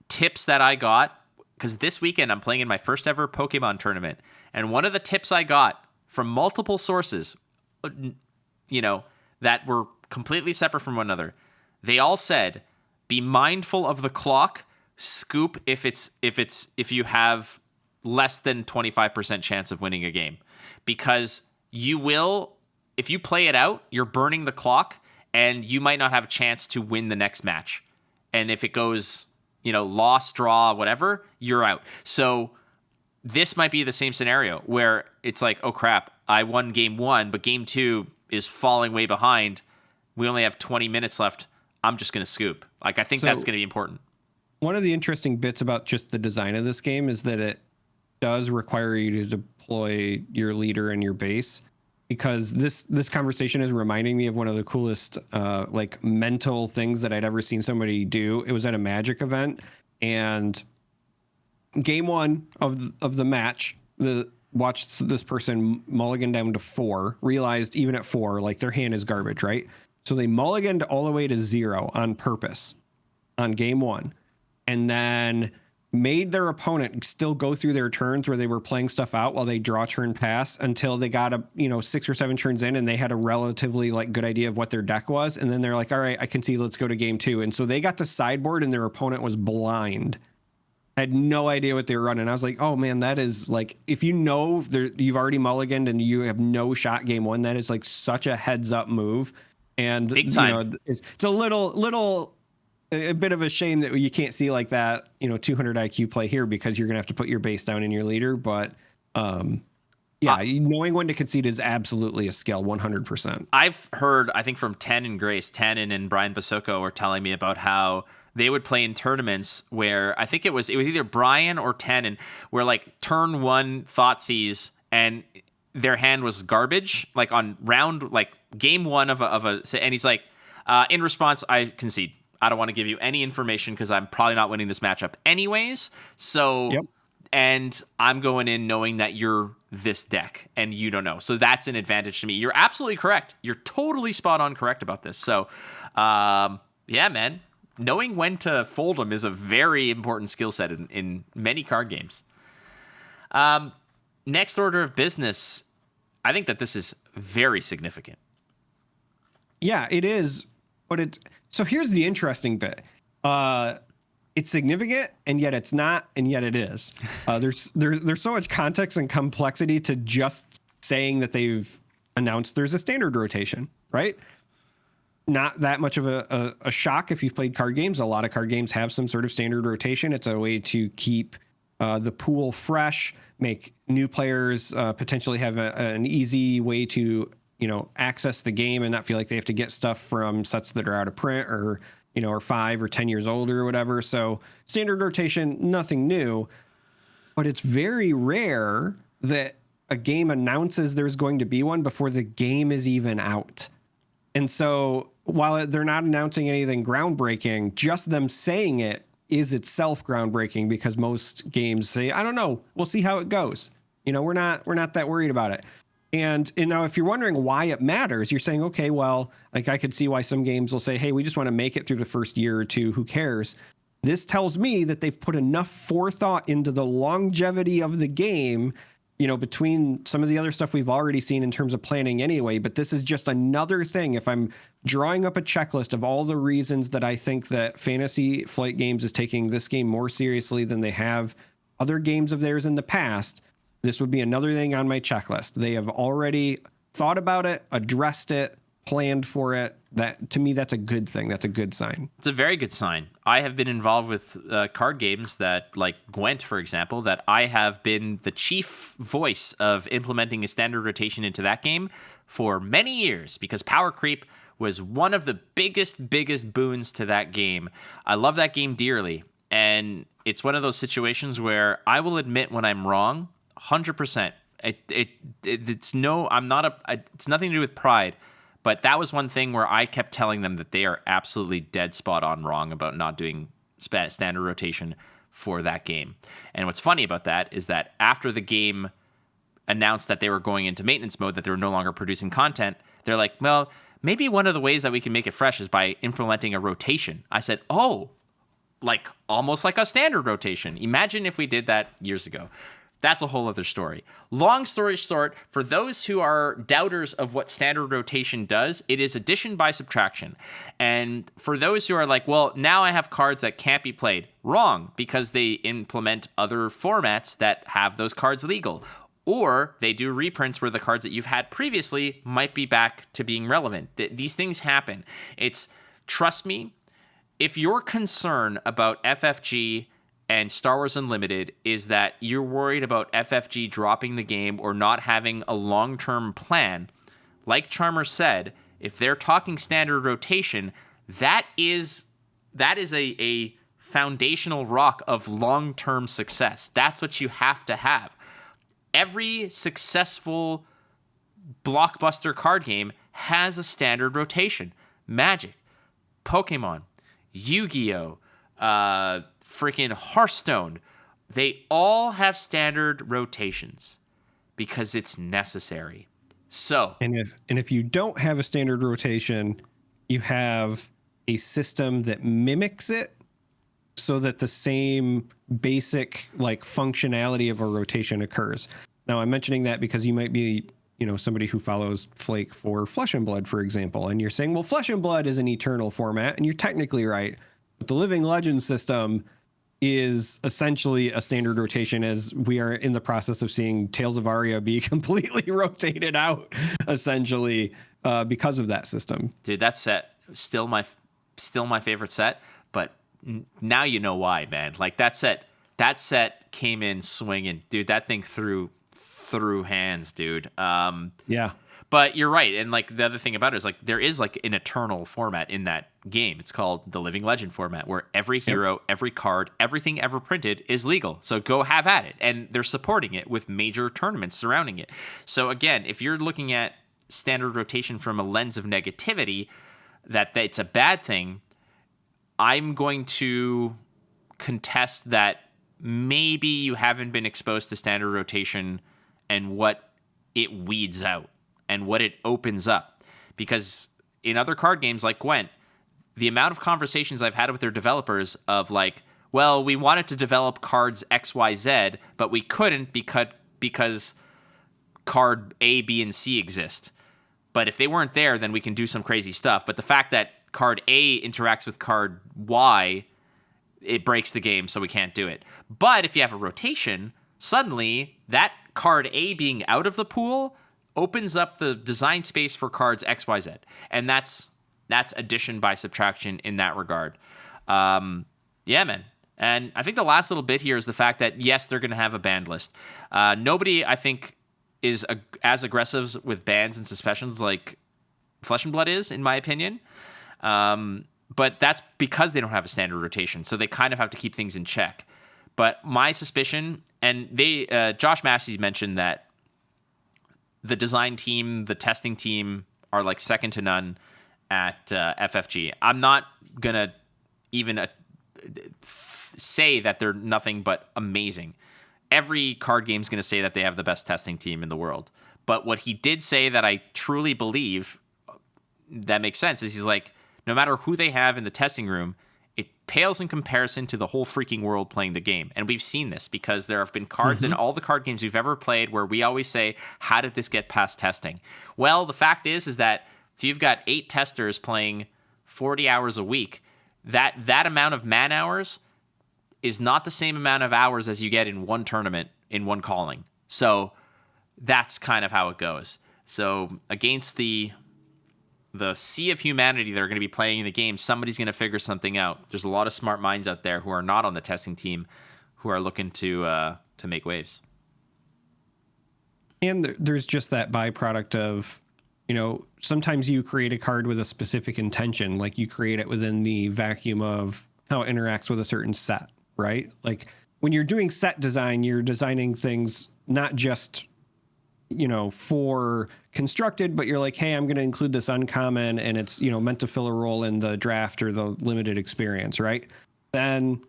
tips that I got, because this weekend I'm playing in my first ever Pokemon tournament, and one of the tips I got from multiple sources, that were completely separate from one another, they all said, be mindful of the clock, scoop if you have less than 25% chance of winning a game, because you will, if you play it out, you're burning the clock. And you might not have a chance to win the next match. And if it goes, loss, draw, whatever, you're out. So this might be the same scenario where it's like, oh crap, I won game 1, but game 2 is falling way behind. We only have 20 minutes left. I'm just going to scoop. Like, I think that's going to be important. One of the interesting bits about just the design of this game is that it does require you to deploy your leader and your base, because this conversation is reminding me of one of the coolest like mental things that I'd ever seen somebody do. It was at a Magic event, and game one of the match, watched this person mulligan down to 4, realized even at 4, like their hand is garbage, right? So they mulliganed all the way to 0 on purpose on game one, and then made their opponent still go through their turns where they were playing stuff out while they draw turn pass until they got 6 or 7 turns in and they had a relatively like good idea of what their deck was. And then they're like, all right, I can see, let's go to game 2. And so they got to sideboard and their opponent was blind. Had no idea what they were running. I was like, oh man, that is like, if you've already mulliganed and you have no shot game 1, that is like such a heads up move. And big time. It's a bit of a shame that you can't see like that, 200 IQ play here, because you're going to have to put your base down in your leader. But knowing when to concede is absolutely a skill, 100%. I've heard, I think from Ten and Grace, Tannen and Brian Basoko were telling me about how they would play in tournaments where I think it was either Brian or Tannen, where like turn 1 Thoughtseize and their hand was garbage, like on round, like game 1 of a, and he's like, in response, I concede. I don't want to give you any information because I'm probably not winning this matchup anyways. So, yep. And I'm going in knowing that you're this deck and you don't know. So that's an advantage to me. You're absolutely correct. You're totally spot on correct about this. So, yeah, man, knowing when to fold them is a very important skill set in many card games. Next order of business, I think that this is very significant. Yeah, it is. But so here's the interesting bit. It's significant, and yet it's not, and yet it is. There's so much context and complexity to just saying that they've announced there's a standard rotation, right? Not that much of a shock if you've played card games. A lot of card games have some sort of standard rotation. It's a way to keep the pool fresh, make new players potentially have an easy way to access the game and not feel like they have to get stuff from sets that are out of print or 5 or 10 years old or whatever. So standard rotation, nothing new, but it's very rare that a game announces there's going to be one before the game is even out. And so while they're not announcing anything groundbreaking, just them saying it is itself groundbreaking, because most games say, I don't know, we'll see how it goes. We're not that worried about it. And now if you're wondering why it matters, you're saying, okay, well, like I could see why some games will say, hey, we just want to make it through the first year or two. Who cares? This tells me that they've put enough forethought into the longevity of the game, between some of the other stuff we've already seen in terms of planning anyway. But this is just another thing. If I'm drawing up a checklist of all the reasons that I think that Fantasy Flight Games is taking this game more seriously than they have other games of theirs in the past, this would be another thing on my checklist. They have already thought about it, addressed it, planned for it. That, to me, that's a good thing. That's a good sign. It's a very good sign. I have been involved with card games that, like Gwent, for example, that I have been the chief voice of implementing a standard rotation into that game for many years, because power creep was one of the biggest boons to that game. I love that game dearly. And it's one of those situations where I will admit when I'm wrong, 100%. It's nothing to do with pride, but that was one thing where I kept telling them that they are absolutely dead spot on wrong about not doing standard rotation for that game. And what's funny about that is that after the game announced that they were going into maintenance mode, that they were no longer producing content, they're like, well, maybe one of the ways that we can make it fresh is by implementing a rotation. I said, oh, like almost like a standard rotation. Imagine if we did that years ago. That's a whole other story. Long story short, for those who are doubters of what standard rotation does, it is addition by subtraction. And for those who are like, well, now I have cards that can't be played. Wrong, because they implement other formats that have those cards legal. Or they do reprints where the cards that you've had previously might be back to being relevant. These things happen. Trust me, if your concern about FFG and Star Wars Unlimited is that you're worried about FFG dropping the game or not having a long-term plan, like Charm3r said, if they're talking standard rotation, that is a foundational rock of long-term success. That's what you have to have. Every successful blockbuster card game has a standard rotation. Magic, Pokemon, Yu-Gi-Oh, freaking Hearthstone, they all have standard rotations because it's necessary. So, and if you don't have a standard rotation, you have a system that mimics it so that the same basic like functionality of a rotation occurs. Now, I'm mentioning that because you might be, somebody who follows Flake for Flesh and Blood, for example, and you're saying, well, Flesh and Blood is an eternal format, and you're technically right. But the Living Legends system is essentially a standard rotation, as we are in the process of seeing Tales of Aria be completely rotated out, essentially, because of that system. Dude, that set still my favorite set, but now you know why, man. Like that set came in swinging, dude. That thing threw hands, dude. Yeah. But you're right, and like the other thing about it is like there is like an eternal format in that game. It's called the Living Legend format, where every hero, every card, everything ever printed is legal. So go have at it, and they're supporting it with major tournaments surrounding it. So again, if you're looking at standard rotation from a lens of negativity, that it's a bad thing, I'm going to contest that maybe you haven't been exposed to standard rotation and what it weeds out and what it opens up. Because in other card games like Gwent, the amount of conversations I've had with their developers of like, well, we wanted to develop cards XYZ, but we couldn't because card A, B, and C exist. But if they weren't there, then we can do some crazy stuff. But the fact that card A interacts with card Y, it breaks the game, so we can't do it. But if you have a rotation, suddenly that card A being out of the pool opens up the design space for cards X, Y, Z. And that's addition by subtraction in that regard. Yeah, man. And I think the last little bit here is the fact that, yes, they're going to have a banned list. Nobody, I think, is as aggressive with bans and suspensions like Flesh and Blood is, in my opinion. But that's because they don't have a standard rotation, so they kind of have to keep things in check. But my suspicion, and Josh Massey mentioned that the design team, the testing team are like second to none at FFG. I'm not going to even say that they're nothing but amazing. Every card game is going to say that they have the best testing team in the world. But what he did say that I truly believe that makes sense is he's like, no matter who they have in the testing room, it pales in comparison to the whole freaking world playing the game. And we've seen this because there have been cards in all the card games we've ever played where we always say, how did this get past testing? Well, the fact is that if you've got 8 testers playing 40 hours a week, that amount of man hours is not the same amount of hours as you get in one tournament, in one calling. So that's kind of how it goes. So against the sea of humanity that are going to be playing in the game, somebody's going to figure something out. There's a lot of smart minds out there who are not on the testing team who are looking to make waves. And there's just that byproduct of, sometimes you create a card with a specific intention, like you create it within the vacuum of how it interacts with a certain set, right? Like when you're doing set design, you're designing things not just for constructed, but you're like, hey, I'm going to include this uncommon and it's, meant to fill a role in the draft or the limited experience, right? Then,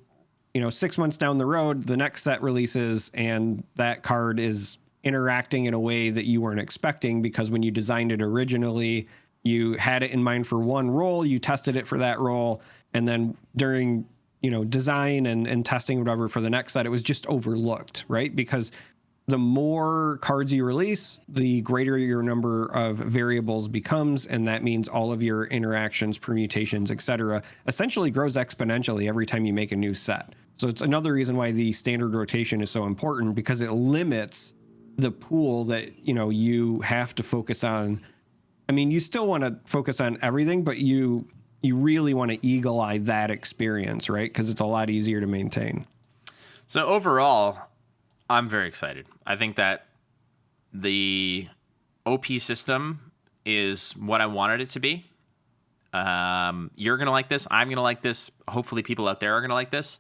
6 months down the road, the next set releases and that card is interacting in a way that you weren't expecting because when you designed it originally, you had it in mind for one role, you tested it for that role, and then during, design and testing, whatever, for the next set, it was just overlooked, right? Because the more cards you release, the greater your number of variables becomes, and that means all of your interactions, permutations, etc., essentially grows exponentially every time you make a new set. So it's another reason why the standard rotation is so important, because it limits the pool that you have to focus on. I mean, you still want to focus on everything, but you really want to eagle eye that experience, right? Because it's a lot easier to maintain. So overall, I'm very excited. I think that the OP system is what I wanted it to be. You're going to like this. I'm going to like this. Hopefully people out there are going to like this.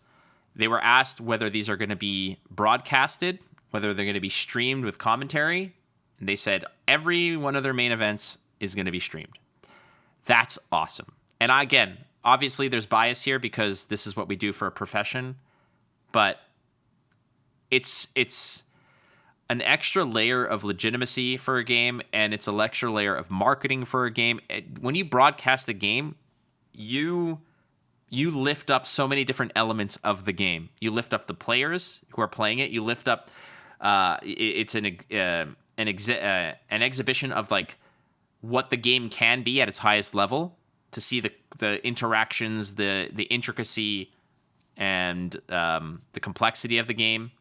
They were asked whether these are going to be broadcasted, whether they're going to be streamed with commentary. They said every one of their main events is going to be streamed. That's awesome. And again, obviously there's bias here because this is what we do for a profession, but it's an extra layer of legitimacy for a game, and it's an extra layer of marketing for a game. When you broadcast a game, you lift up so many different elements of the game. You lift up the players who are playing it. You lift up it's an exhibition of like what the game can be at its highest level, to see the interactions, the intricacy, and the complexity of the game.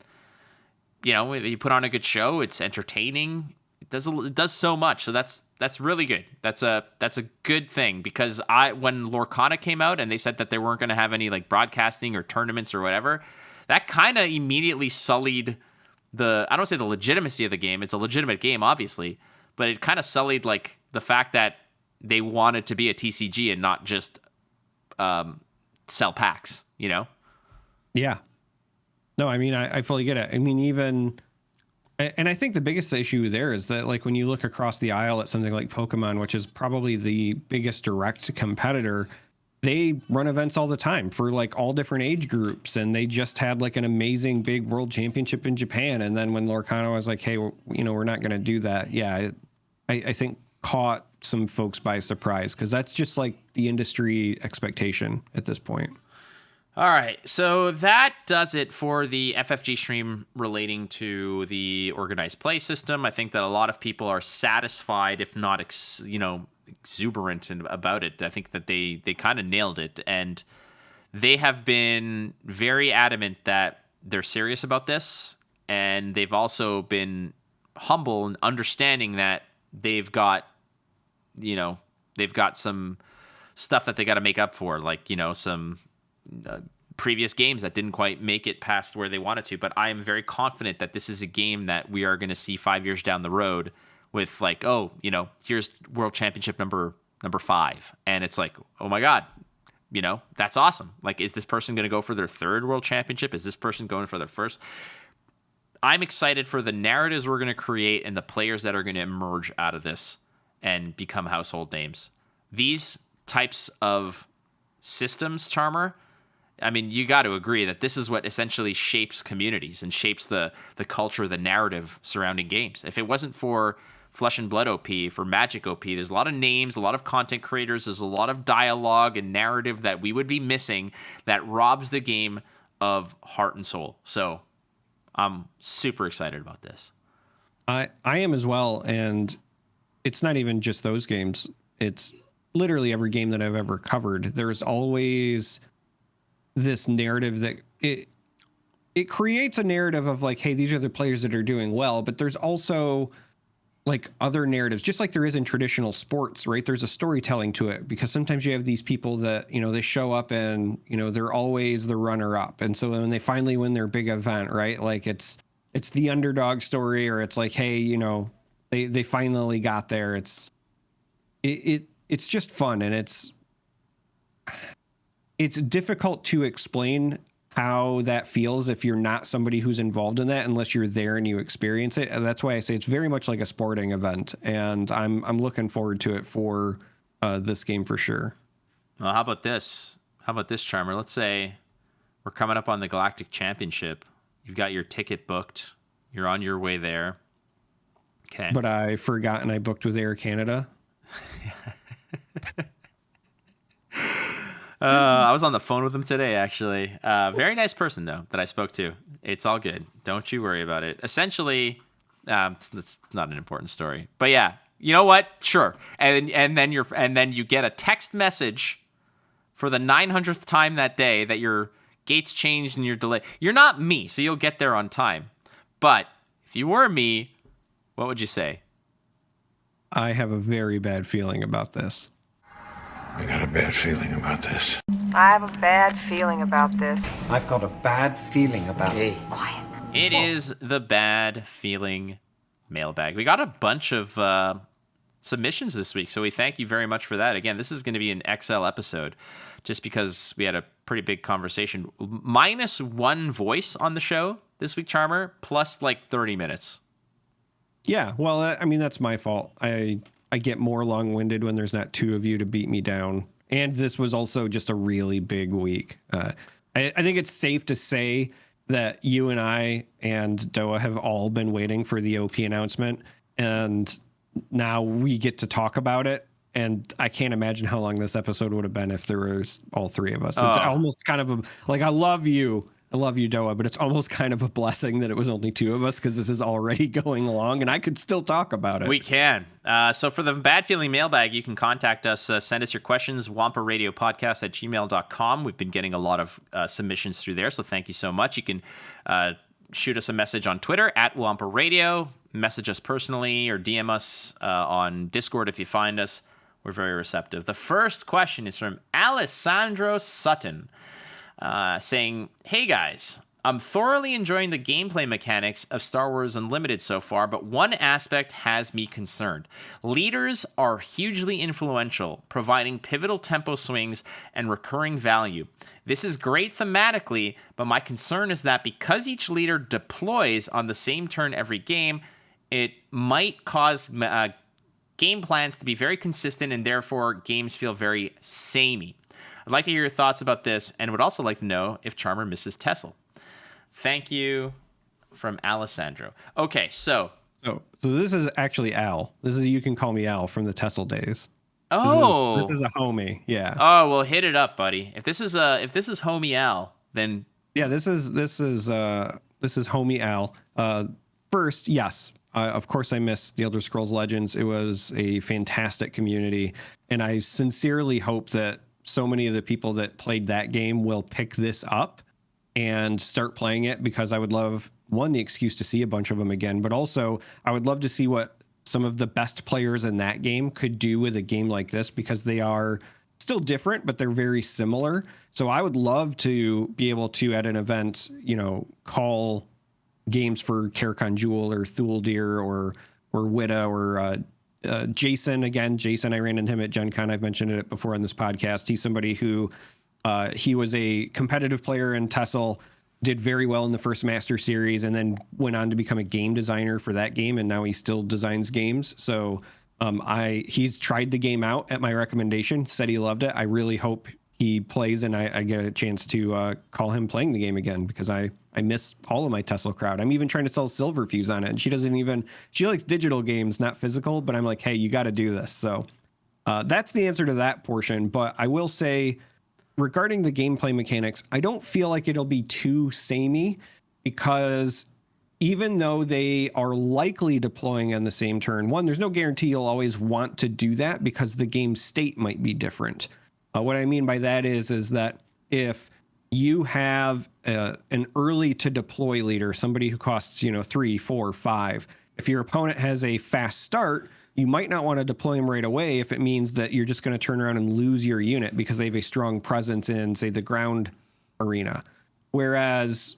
You know, if you put on a good show, it's entertaining. It does so much. So that's really good. That's a good thing, because when Lorcana came out and they said that they weren't going to have any like broadcasting or tournaments or whatever, that kind of immediately sullied I don't say the legitimacy of the game. It's a legitimate game, obviously, but it kind of sullied like the fact that they wanted to be a TCG and not just sell packs, you know? Yeah. No, I mean, I fully get it. I mean, and I think the biggest issue there is that, like, when you look across the aisle at something like Pokemon, which is probably the biggest direct competitor, they run events all the time for like all different age groups. And they just had like an amazing big world championship in Japan. And then when Lorcana was like, hey, we're not going to do that. Yeah, I think caught some folks by surprise, because that's just like the industry expectation at this point. All right, so that does it for the FFG stream relating to the organized play system. I think that a lot of people are satisfied, if not, exuberant about it. I think that they kind of nailed it, and they have been very adamant that they're serious about this, and they've also been humble and understanding that they've got some stuff that they got to make up for, like, some previous games that didn't quite make it past where they wanted to. But I am very confident that this is a game that we are going to see 5 years down the road with like, here's World Championship number 5. And it's like, oh my God, that's awesome. Like, is this person going to go for their third World Championship? Is this person going for their first? I'm excited for the narratives we're going to create and the players that are going to emerge out of this and become household names. These types of systems, Charmer, I mean, you got to agree that this is what essentially shapes communities and shapes the culture, the narrative surrounding games. If it wasn't for Flesh and Blood OP, for Magic OP, there's a lot of names, a lot of content creators, there's a lot of dialogue and narrative that we would be missing that robs the game of heart and soul. So I'm super excited about this. I am as well, and it's not even just those games. It's literally every game that I've ever covered. There's always this narrative that it creates a narrative of like, hey, these are the players that are doing well, but there's also like other narratives, just like there is in traditional sports, right? There's a storytelling to it, because sometimes you have these people that, they show up and, they're always the runner up. And so when they finally win their big event, right? Like it's the underdog story, or it's like, hey, they finally got there. It's just fun, and it's difficult to explain how that feels if you're not somebody who's involved in that, unless you're there and you experience it. And that's why I say it's very much like a sporting event, and I'm looking forward to it for this game for sure. Well, how about this, Charmer? Let's say we're coming up on the Galactic Championship. You've got your ticket booked. You're on your way there. Okay. But I forgot, and I booked with Air Canada. I was on the phone with him today, actually. Very nice person, though, that I spoke to. It's all good. Don't you worry about it. Essentially, it's not an important story. But yeah, you know what? Sure. And then you get a text message for the 900th time that day that your gates changed and you're delayed. You're not me, so you'll get there on time. But if you were me, what would you say? I have a very bad feeling about this. I got a bad feeling about this. I have a bad feeling about this. I've got a bad feeling about it. Quiet. It is the Bad Feeling Mailbag. We got a bunch of submissions this week, so we thank you very much for that. Again, this is going to be an XL episode, just because we had a pretty big conversation. Minus one voice on the show this week, Charmer, plus like 30 minutes. Yeah, well, I mean, that's my fault. I get more long-winded when there's not two of you to beat me down. And this was also just a really big week. I think it's safe to say that you and I and Doa have all been waiting for the OP announcement, and now we get to talk about it. And I can't imagine how long this episode would have been if there was all three of us. It's almost kind of I love you, Doa, but it's almost kind of a blessing that it was only two of us, because this is already going along and I could still talk about it. We can. So for the Bad Feeling Mailbag, you can contact us, send us your questions, wamparadiopodcast@gmail.com. We've been getting a lot of submissions through there, so thank you so much. You can shoot us a message on Twitter @Wampa Radio, message us personally, or DM us on Discord if you find us. We're very receptive. The first question is from Alessandro Sutton, saying, "Hey guys, I'm thoroughly enjoying the gameplay mechanics of Star Wars Unlimited so far, but one aspect has me concerned. Leaders are hugely influential, providing pivotal tempo swings and recurring value. This is great thematically, but my concern is that because each leader deploys on the same turn every game, it might cause game plans to be very consistent, and therefore games feel very samey. I'd like to hear your thoughts about this, and would also like to know if Charm3r misses Tessel. Thank you," from Alessandro. Okay, so this is actually Al. This is, you can call me Al, from the Tessel days. Oh, this is a homie. Yeah. Oh, well, hit it up, buddy. If this is homie Al, then yeah, this is homie Al. First, yes. Of course, I miss the Elder Scrolls Legends. It was a fantastic community, and I sincerely hope that so many of the people that played that game will pick this up and start playing it, because I would love, one, the excuse to see a bunch of them again, but also I would love to see what some of the best players in that game could do with a game like this, because they are still different, but they're very similar. So I would love to be able to, at an event, call games for Karakhan Jewel or Thuldir or Witta or Jason. Again, Jason, I ran into him at Gen Con. I've mentioned it before on this podcast. He's somebody who he was a competitive player in Tessel, did very well in the first Master Series, and then went on to become a game designer for that game, and now he still designs games. So he's tried the game out at my recommendation, said he loved it. I really hope he plays and I get a chance to call him playing the game again, because I miss all of my Tessel crowd. I'm even trying to sell Silverfuse on it, and she likes digital games, not physical, but I'm like, hey, you got to do this. So that's the answer to that portion. But I will say, regarding the gameplay mechanics, I don't feel like it'll be too samey, because even though they are likely deploying on the same turn, one, there's no guarantee you'll always want to do that, because the game state might be different. What I mean by that is that if you have an early to deploy leader, somebody who costs 3, 4, 5, if your opponent has a fast start, you might not want to deploy them right away if it means that you're just going to turn around and lose your unit because they have a strong presence in, say, the ground arena. Whereas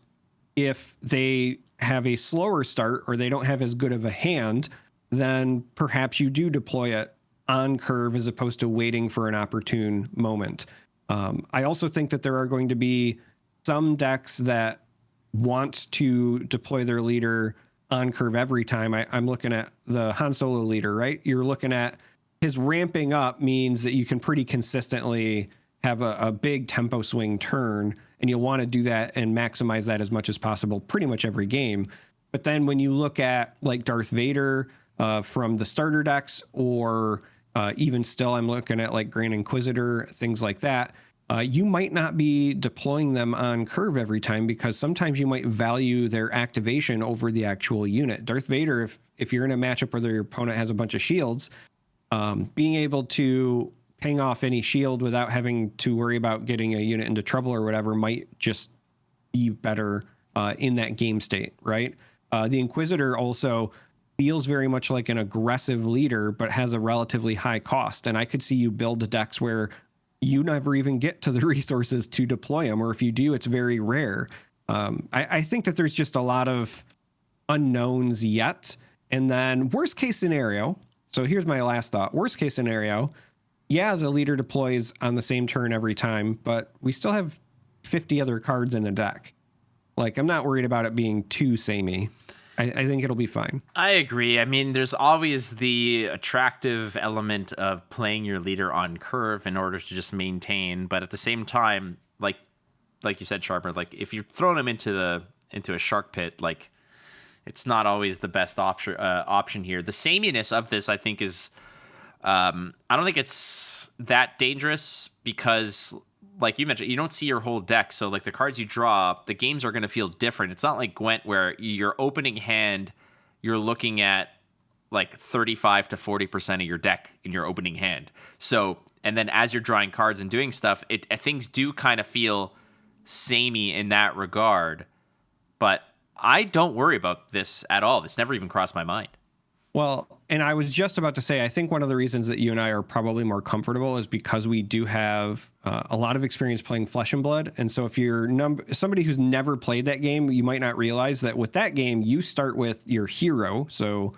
if they have a slower start or they don't have as good of a hand, then perhaps you do deploy it on curve as opposed to waiting for an opportune moment. I also think that there are going to be some decks that want to deploy their leader on curve every time. I'm looking at the Han Solo leader, right? You're looking at his ramping up means that you can pretty consistently have a big tempo swing turn, and you'll want to do that and maximize that as much as possible pretty much every game. But then when you look at like Darth Vader from the starter decks, or even still, I'm looking at like Grand Inquisitor, things like that. You might not be deploying them on curve every time, because sometimes you might value their activation over the actual unit. Darth Vader, if you're in a matchup where your opponent has a bunch of shields, being able to ping off any shield without having to worry about getting a unit into trouble or whatever might just be better in that game state, right? The Inquisitor also feels very much like an aggressive leader, but has a relatively high cost. And I could see you build decks where you never even get to the resources to deploy them, or if you do, it's very rare. I think that there's just a lot of unknowns yet. And then worst case scenario, so here's my last thought. Worst case scenario, yeah, the leader deploys on the same turn every time, but we still have 50 other cards in the deck. Like, I'm not worried about it being too samey. I think it'll be fine. I agree. I mean, there's always the attractive element of playing your leader on curve in order to just maintain, but at the same time, like you said, Charm3r, like if you're throwing them into a shark pit, like it's not always the best option here. The sameness of this, I think, is I don't think it's that dangerous because, like you mentioned, you don't see your whole deck. So like the cards you draw, the games are going to feel different. It's not like Gwent where your opening hand, you're looking at like 35 to 40% of your deck in your opening hand. So, and then as you're drawing cards and doing stuff, things do kind of feel samey in that regard. But I don't worry about this at all. This never even crossed my mind. Well, and I was just about to say, I think one of the reasons that you and I are probably more comfortable is because we do have a lot of experience playing Flesh and Blood. And so if you're somebody who's never played that game, you might not realize that with that game, you start with your hero. So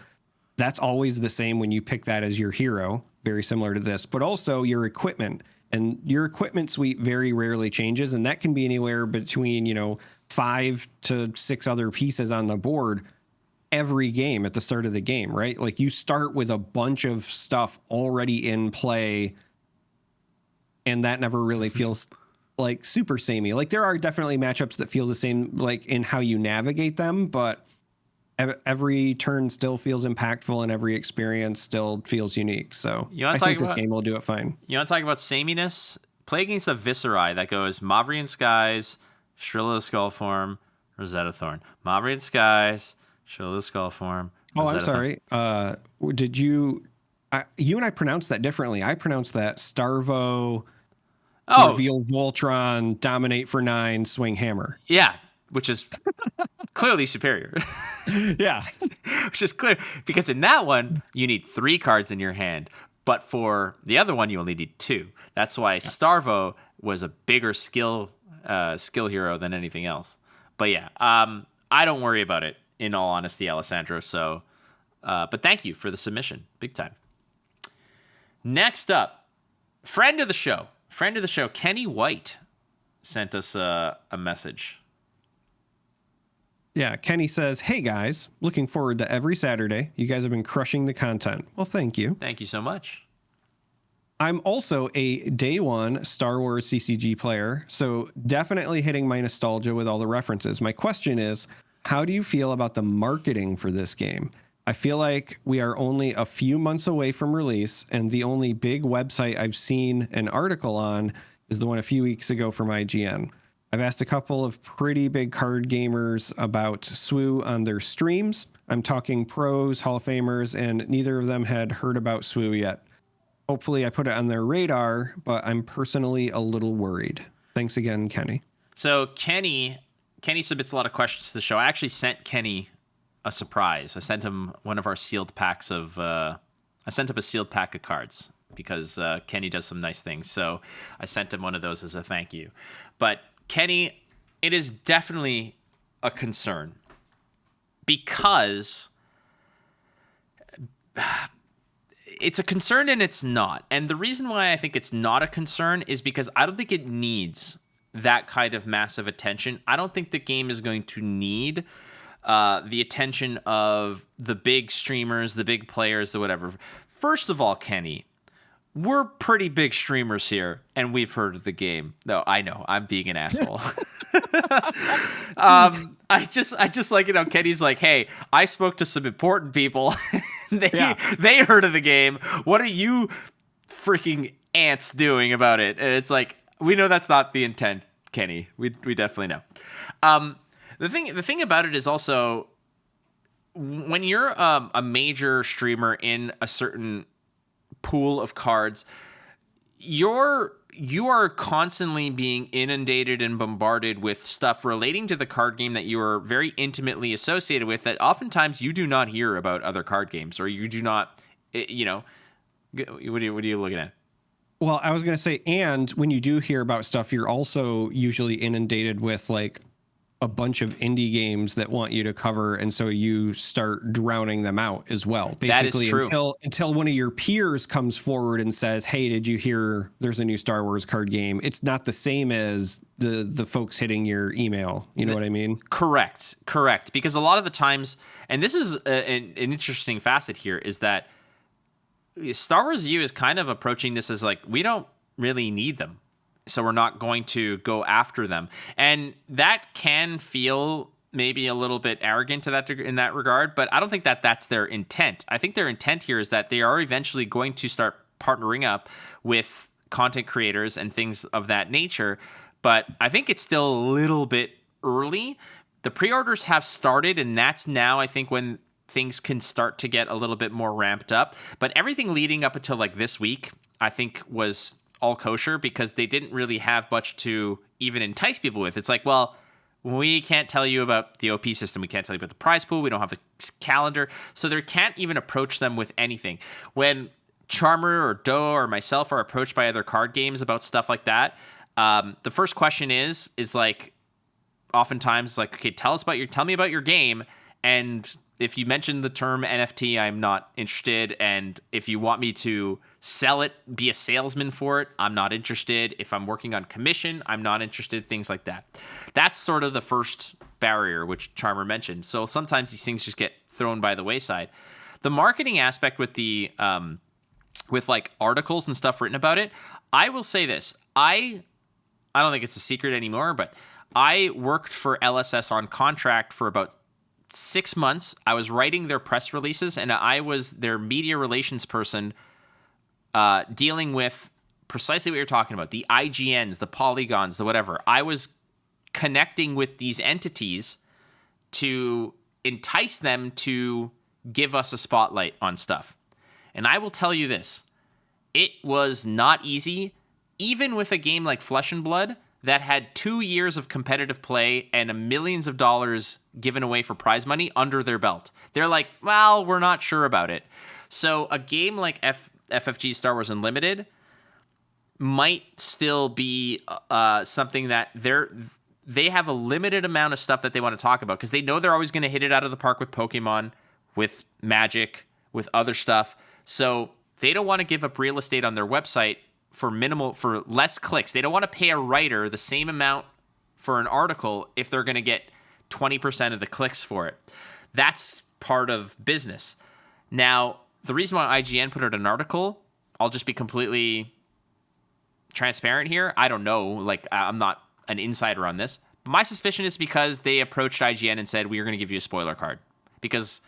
that's always the same when you pick that as your hero, very similar to this, but also your equipment. And your equipment suite very rarely changes. And that can be anywhere between, 5 to 6 other pieces on the board every game at the start of the game, right? Like you start with a bunch of stuff already in play, and that never really feels like super samey. Like there are definitely matchups that feel the same, like in how you navigate them, but every turn still feels impactful and every experience still feels unique. So I think this game will do it fine. You want to talk about sameness? Play against a Viscerai that goes Mavrian Skies, Shrill of the Skullform, Rosetta Thorn. Mavrian Skies, Shrill of the Skullform. Oh, I'm sorry. Did you and I pronounced that differently? I pronounced that Starvo, Reveal Voltron, Dominate for 9, Swing Hammer. Yeah, which is clearly superior. Yeah. Which is clear, because in that one, you need 3 cards in your hand. But for the other one, you only need 2. That's why Starvo was a bigger skill hero than anything else. But yeah, I don't worry about it, in all honesty, Alessandro. So, but thank you for the submission. Big time. Next up, friend of the show, Kenny White sent us a message. Yeah, Kenny says, "Hey guys, looking forward to every Saturday. You guys have been crushing the content." Well, thank you. Thank you so much. I'm also a day one Star Wars CCG player, so definitely hitting my nostalgia with all the references. My question is, how do you feel about the marketing for this game? I feel like we are only a few months away from release, and the only big website I've seen an article on is the one a few weeks ago from IGN. I've asked a couple of pretty big card gamers about SWU on their streams. I'm talking pros, Hall of Famers, and neither of them had heard about SWU yet. Hopefully I put it on their radar, but I'm personally a little worried. Thanks again, Kenny. So Kenny submits a lot of questions to the show. I actually sent Kenny a surprise. I sent him one of our sealed packs of I sent him a sealed pack of cards because Kenny does some nice things. So I sent him one of those as a thank you. But Kenny, it is definitely a concern because it's a concern and it's not. And the reason why I think it's not a concern is because I don't think it needs that kind of massive attention. I don't think the game is going to need the attention of the big streamers, the big players, the whatever. First of all, Kenny, we're pretty big streamers here, and we've heard of the game. No, I know, I'm being an asshole. I just like, Kenny's like, hey, I spoke to some important people. They heard of the game. What are you freaking ants doing about it? And it's like, we know that's not the intent, Kenny. We definitely know. The thing about it is also, when you're a major streamer in a certain pool of cards, you are constantly being inundated and bombarded with stuff relating to the card game that you are very intimately associated with, that oftentimes you do not hear about other card games, or you do not, what are you looking at? Well, I was going to say, and when you do hear about stuff, you're also usually inundated with like a bunch of indie games that want you to cover, and so you start drowning them out as well. Basically, that is true. until one of your peers comes forward and says, "Hey, did you hear there's a new Star Wars card game?" It's not the same as the folks hitting your email. You know what I mean? Correct. Because a lot of the times, and this is an interesting facet here, is that Star Wars U is kind of approaching this as like, we don't really need them, so we're not going to go after them. And that can feel maybe a little bit arrogant to that in that regard, but I don't think that that's their intent. I think their intent here is that they are eventually going to start partnering up with content creators and things of that nature, but I think it's still a little bit early. The pre-orders have started, and that's now, I think, when things can start to get a little bit more ramped up. But everything leading up until like this week, I think, was all kosher, because they didn't really have much to even entice people with. It's like, well, we can't tell you about the OP system. We can't tell you about the prize pool. We don't have a calendar. So they can't even approach them with anything. When Charm3r or Doe or myself are approached by other card games about stuff like that, the first question is like, oftentimes like, okay, tell me about your game. And if you mention the term NFT, I'm not interested. And if you want me to sell it, be a salesman for it, I'm not interested. If I'm working on commission, I'm not interested, things like that. That's sort of the first barrier, which Charm3r mentioned. So sometimes these things just get thrown by the wayside. The marketing aspect with the with like articles and stuff written about it, I will say this. I don't think it's a secret anymore, but I worked for LSS on contract for about 6 months. I was writing their press releases, and I was their media relations person, dealing with precisely what you're talking about, the IGNs, the Polygons, the whatever. I was connecting with these entities to entice them to give us a spotlight on stuff. And I will tell you this, it was not easy, even with a game like Flesh and Blood that had 2 years of competitive play and millions of dollars given away for prize money under their belt. They're like, well, we're not sure about it. So a game like FFG Star Wars Unlimited might still be something that they have a limited amount of stuff that they want to talk about, because they know they're always going to hit it out of the park with Pokemon, with Magic, with other stuff. So they don't want to give up real estate on their website for less clicks. They don't want to pay a writer the same amount for an article if they're going to get 20% of the clicks for it. That's part of business. Now, the reason why IGN put out an article, I'll just be completely transparent here. I don't know. Like, I'm not an insider on this. But my suspicion is because they approached IGN and said, we are going to give you a spoiler card. Because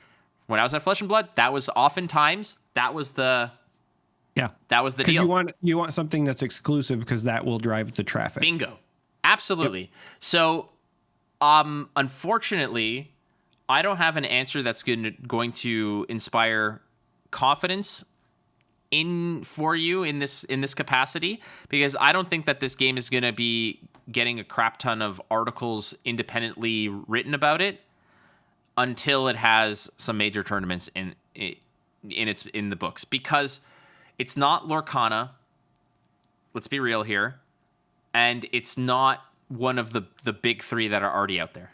when I was at Flesh and Blood, that was the Yeah, that was the deal. You want something that's exclusive, because that will drive the traffic. Bingo. Absolutely. Yep. So, unfortunately, I don't have an answer that's going to inspire confidence for you in this capacity, because I don't think that this game is going to be getting a crap ton of articles independently written about it until it has some major tournaments in the books, because it's not Lorcana. Let's be real here. And it's not one of the big three that are already out there.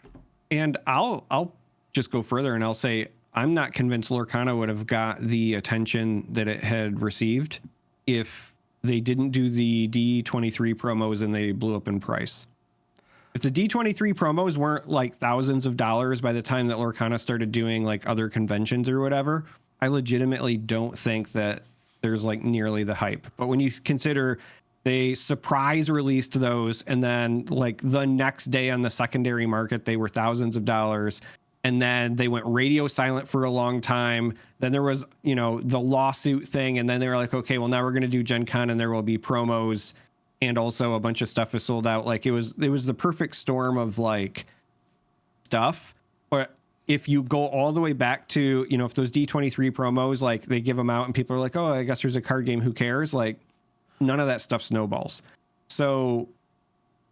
And I'll just go further and I'll say, I'm not convinced Lorcana would have got the attention that it had received if they didn't do the D23 promos and they blew up in price. If the D23 promos weren't like thousands of dollars by the time that Lorcana started doing like other conventions or whatever, I legitimately don't think that there's like nearly the hype. But when you consider they surprise released those, and then like the next day on the secondary market, they were thousands of dollars. And then they went radio silent for a long time. Then there was, the lawsuit thing. And then they were like, okay, well, now we're going to do Gen Con and there will be promos. And also a bunch of stuff is sold out. Like it was the perfect storm of like stuff. But if you go all the way back to, if those D23 promos, like they give them out and people are like, oh, I guess there's a card game, who cares? Like none of that stuff snowballs. So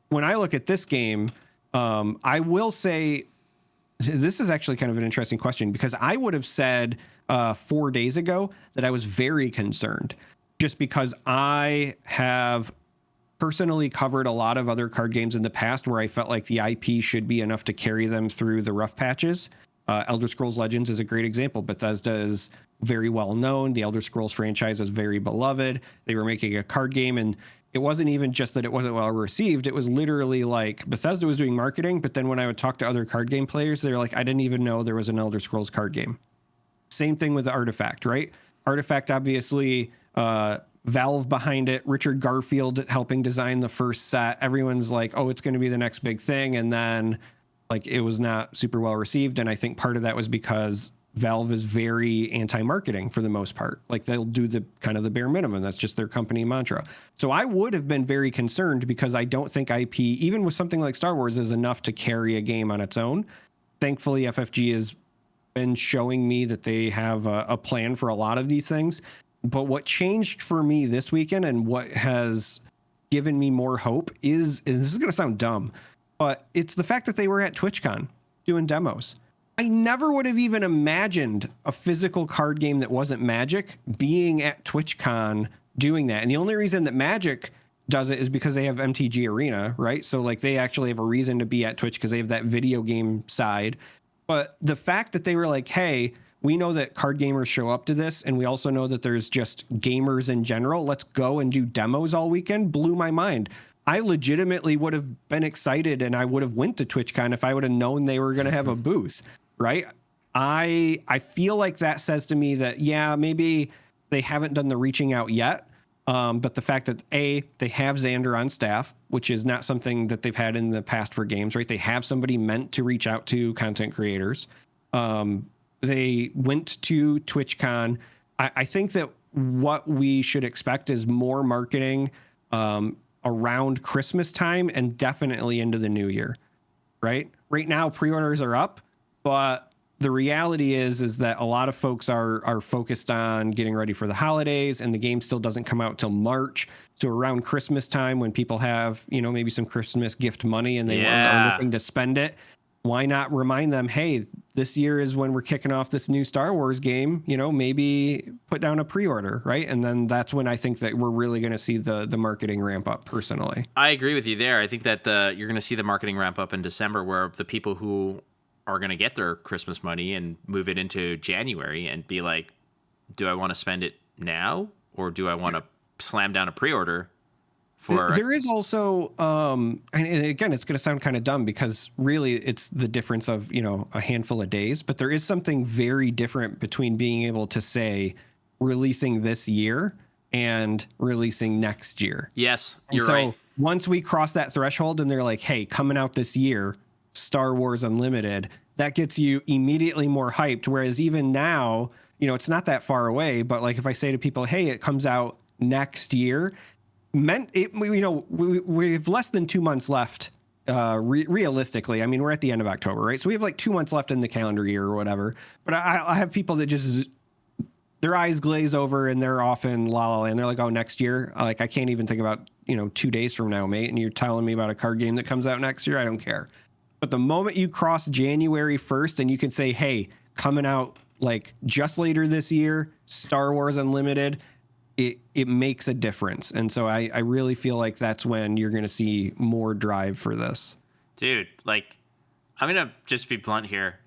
when I look at this game, I will say, this is actually kind of an interesting question, because I would have said 4 days ago that I was very concerned, just because I have personally covered a lot of other card games in the past where I felt like the IP should be enough to carry them through the rough patches. Elder Scrolls Legends is a great example. Bethesda is very well known. The Elder Scrolls franchise is very beloved. They were making a card game, and it wasn't even just that it wasn't well received. It was literally like Bethesda was doing marketing, but then when I would talk to other card game players, they're like, I didn't even know there was an Elder Scrolls card game. Same thing with the Artifact, right? Artifact, obviously, Valve behind it, Richard Garfield helping design the first set. Everyone's like, oh, it's going to be the next big thing. And then like it was not super well received. And I think part of that was because Valve is very anti-marketing for the most part. Like they'll do the kind of the bare minimum. That's just their company mantra. So I would have been very concerned because I don't think IP, even with something like Star Wars, is enough to carry a game on its own. Thankfully, FFG has been showing me that they have a plan for a lot of these things. But what changed for me this weekend and what has given me more hope is, and this is going to sound dumb, but it's the fact that they were at TwitchCon doing demos. I never would have even imagined a physical card game that wasn't Magic being at TwitchCon doing that. And the only reason that Magic does it is because they have MTG Arena, right? So like they actually have a reason to be at Twitch because they have that video game side. But the fact that they were like, hey, we know that card gamers show up to this, and we also know that there's just gamers in general. Let's go and do demos all weekend. Blew my mind. I legitimately would have been excited, and I would have went to TwitchCon if I would have known they were going to have a booth, right? I feel like that says to me that, yeah, maybe they haven't done the reaching out yet, but the fact that, A, they have Xander on staff, which is not something that they've had in the past for games, right? They have somebody meant to reach out to content creators. They went to TwitchCon. I think that what we should expect is more marketing around Christmas time and definitely into the new year, right? Right now, pre-orders are up, but the reality is that a lot of folks are focused on getting ready for the holidays, and the game still doesn't come out till March. So around Christmas time, when people have, you know, maybe some Christmas gift money and they are looking to spend it, why not remind them, hey, this year is when we're kicking off this new Star Wars game, you know, maybe put down a pre-order, right? And then that's when I think that we're really going to see the marketing ramp up personally. I agree with you there. I think that you're going to see the marketing ramp up in December, where the people who are going to get their Christmas money and move it into January and be like, do I want to spend it now, or do I want to slam down a pre-order? There is also, and again, it's going to sound kind of dumb because really it's the difference of, you know, a handful of days, but there is something very different between being able to say releasing this year and releasing next year. Yes, you're right. So once we cross that threshold and they're like, hey, coming out this year, Star Wars Unlimited, that gets you immediately more hyped. Whereas even now, you know, it's not that far away, but like if I say to people, hey, it comes out next year, we have less than 2 months left. Realistically, I mean, we're at the end of October, right? So we have like 2 months left in the calendar year or whatever. But I have people that just their eyes glaze over and they're off in La La Land. They're like, oh, next year. Like I can't even think about, you know, 2 days from now, mate. And you're telling me about a card game that comes out next year. I don't care. But the moment you cross January 1st and you can say, hey, coming out like just later this year, Star Wars Unlimited, it makes a difference. And so I really feel like that's when you're going to see more drive for this. Dude, like, I'm going to just be blunt here.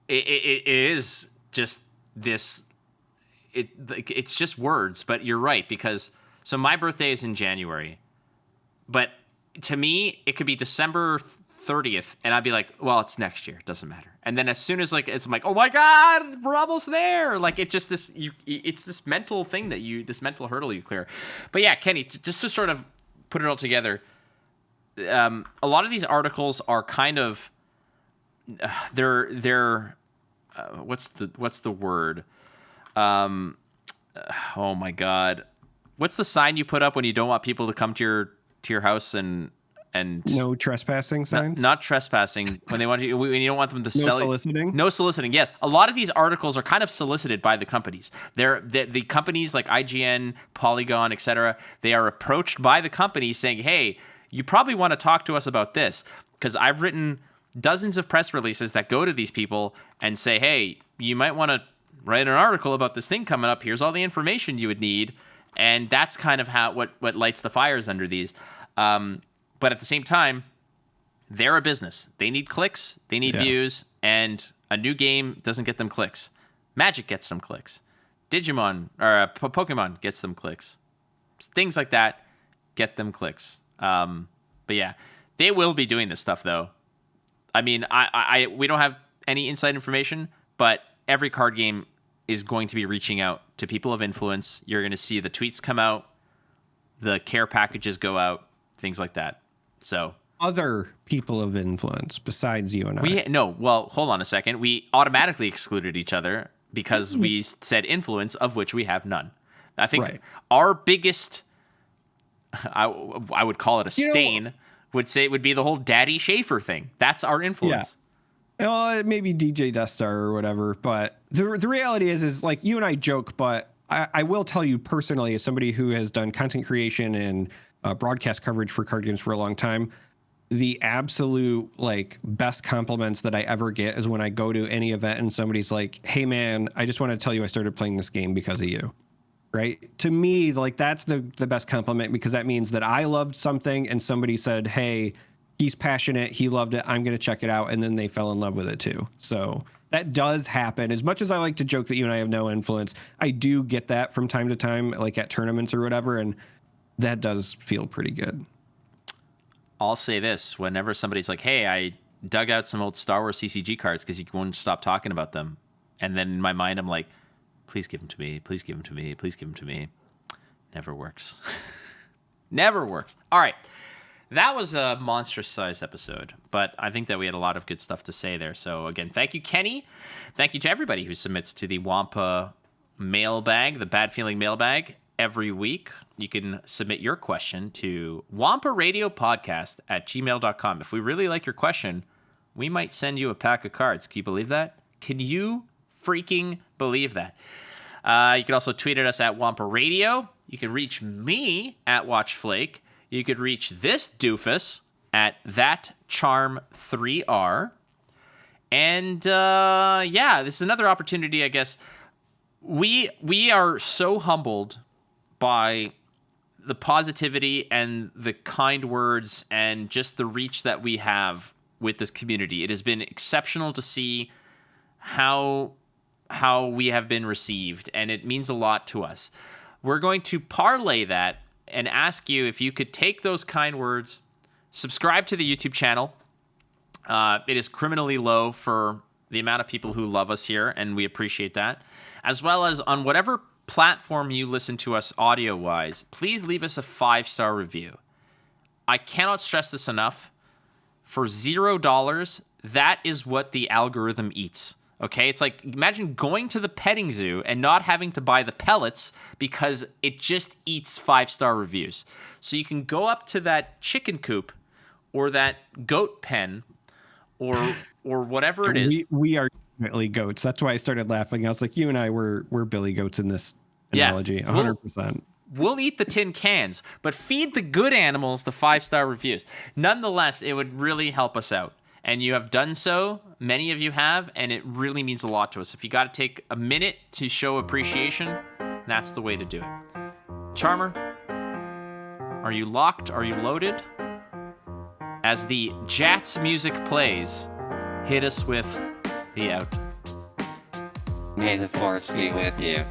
It is just this, it's just words, but you're right, because so my birthday is in January, but to me, it could be December 30th, and I'd be like, well, it's next year. It doesn't matter. And then as soon as like I'm like, oh my God, we're almost there. Like it's just this, it's this mental thing this mental hurdle you clear. But yeah, Kenny, just to sort of put it all together, a lot of these articles are kind of, they're what's the word? Oh my God, what's the sign you put up when you don't want people to come to your house and no trespassing signs? Not trespassing. When you don't want them to sell. Soliciting? No soliciting. Yes. A lot of these articles are kind of solicited by the companies. The companies like IGN, Polygon, etc. They are approached by the companies saying, hey, you probably want to talk to us about this, because I've written dozens of press releases that go to these people and say, hey, you might want to write an article about this thing coming up. Here's all the information you would need. And that's kind of what lights the fires under these. But at the same time, they're a business. They need clicks, they need views, and a new game doesn't get them clicks. Magic gets some clicks. Digimon or Pokemon gets them clicks. Things like that get them clicks. But yeah, they will be doing this stuff though. I mean, we don't have any inside information, but every card game is going to be reaching out to people of influence. You're going to see the tweets come out, the care packages go out, things like that. So other people of influence besides you and I. Well, hold on a second. We automatically excluded each other because we said influence, of which we have none. I think our biggest, I would call it a stain, would be the whole Daddy Schaefer thing. That's our influence. Yeah. Well, maybe DJ Death Star or whatever. But the reality is like you and I joke, but I will tell you personally, as somebody who has done content creation and broadcast coverage for card games for a long time, the absolute like best compliments that I ever get is when I go to any event and somebody's like, "Hey man, I just want to tell you I started playing this game because of you." Right? To me, like that's the best compliment, because that means that I loved something and somebody said, "Hey, he's passionate, he loved it, I'm going to check it out," and then they fell in love with it too. So that does happen. As much as I like to joke that you and I have no influence, I do get that from time to time, like at tournaments or whatever, and that does feel pretty good. I'll say this. Whenever somebody's like, "Hey, I dug out some old Star Wars CCG cards because you won't stop talking about them," and then in my mind I'm like, "Please give them to me. Please give them to me. Please give them to me." Never works. Never works. All right. That was a monstrous-sized episode, but I think that we had a lot of good stuff to say there. So, again, thank you, Kenny. Thank you to everybody who submits to the Wampa mailbag, the Bad Feeling Mailbag, every week. You can submit your question to wamparadiopodcast@gmail.com. If we really like your question, we might send you a pack of cards. Can you believe that? Can you freaking believe that? You can also tweet at us at Wampa Radio. You can reach me at Watch Flake. You could reach this doofus at that Charm3r. And this is another opportunity, I guess. We are so humbled by the positivity and the kind words and just the reach that we have with this community. It has been exceptional to see how we have been received, and it means a lot to us. We're going to parlay that and ask you if you could take those kind words, subscribe to the YouTube channel. It is criminally low for the amount of people who love us here, and we appreciate that. As well as on whatever platform you listen to us audio-wise, please leave us a 5-star review. I cannot stress this enough. For $0, that is what the algorithm eats. Okay, it's like, imagine going to the petting zoo and not having to buy the pellets because it just eats 5-star reviews. So you can go up to that chicken coop or that goat pen or whatever it is. We are definitely goats. That's why I started laughing. I was like, you and I we're Billy Goats in this analogy, 100%. We'll eat the tin cans, but feed the good animals the 5-star reviews. Nonetheless, it would really help us out. And you have done so. Many of you have, and it really means a lot to us. If you got to take a minute to show appreciation, that's the way to do it. Charmer, are you locked? Are you loaded? As the Jats music plays, hit us with the out. May the force be with you.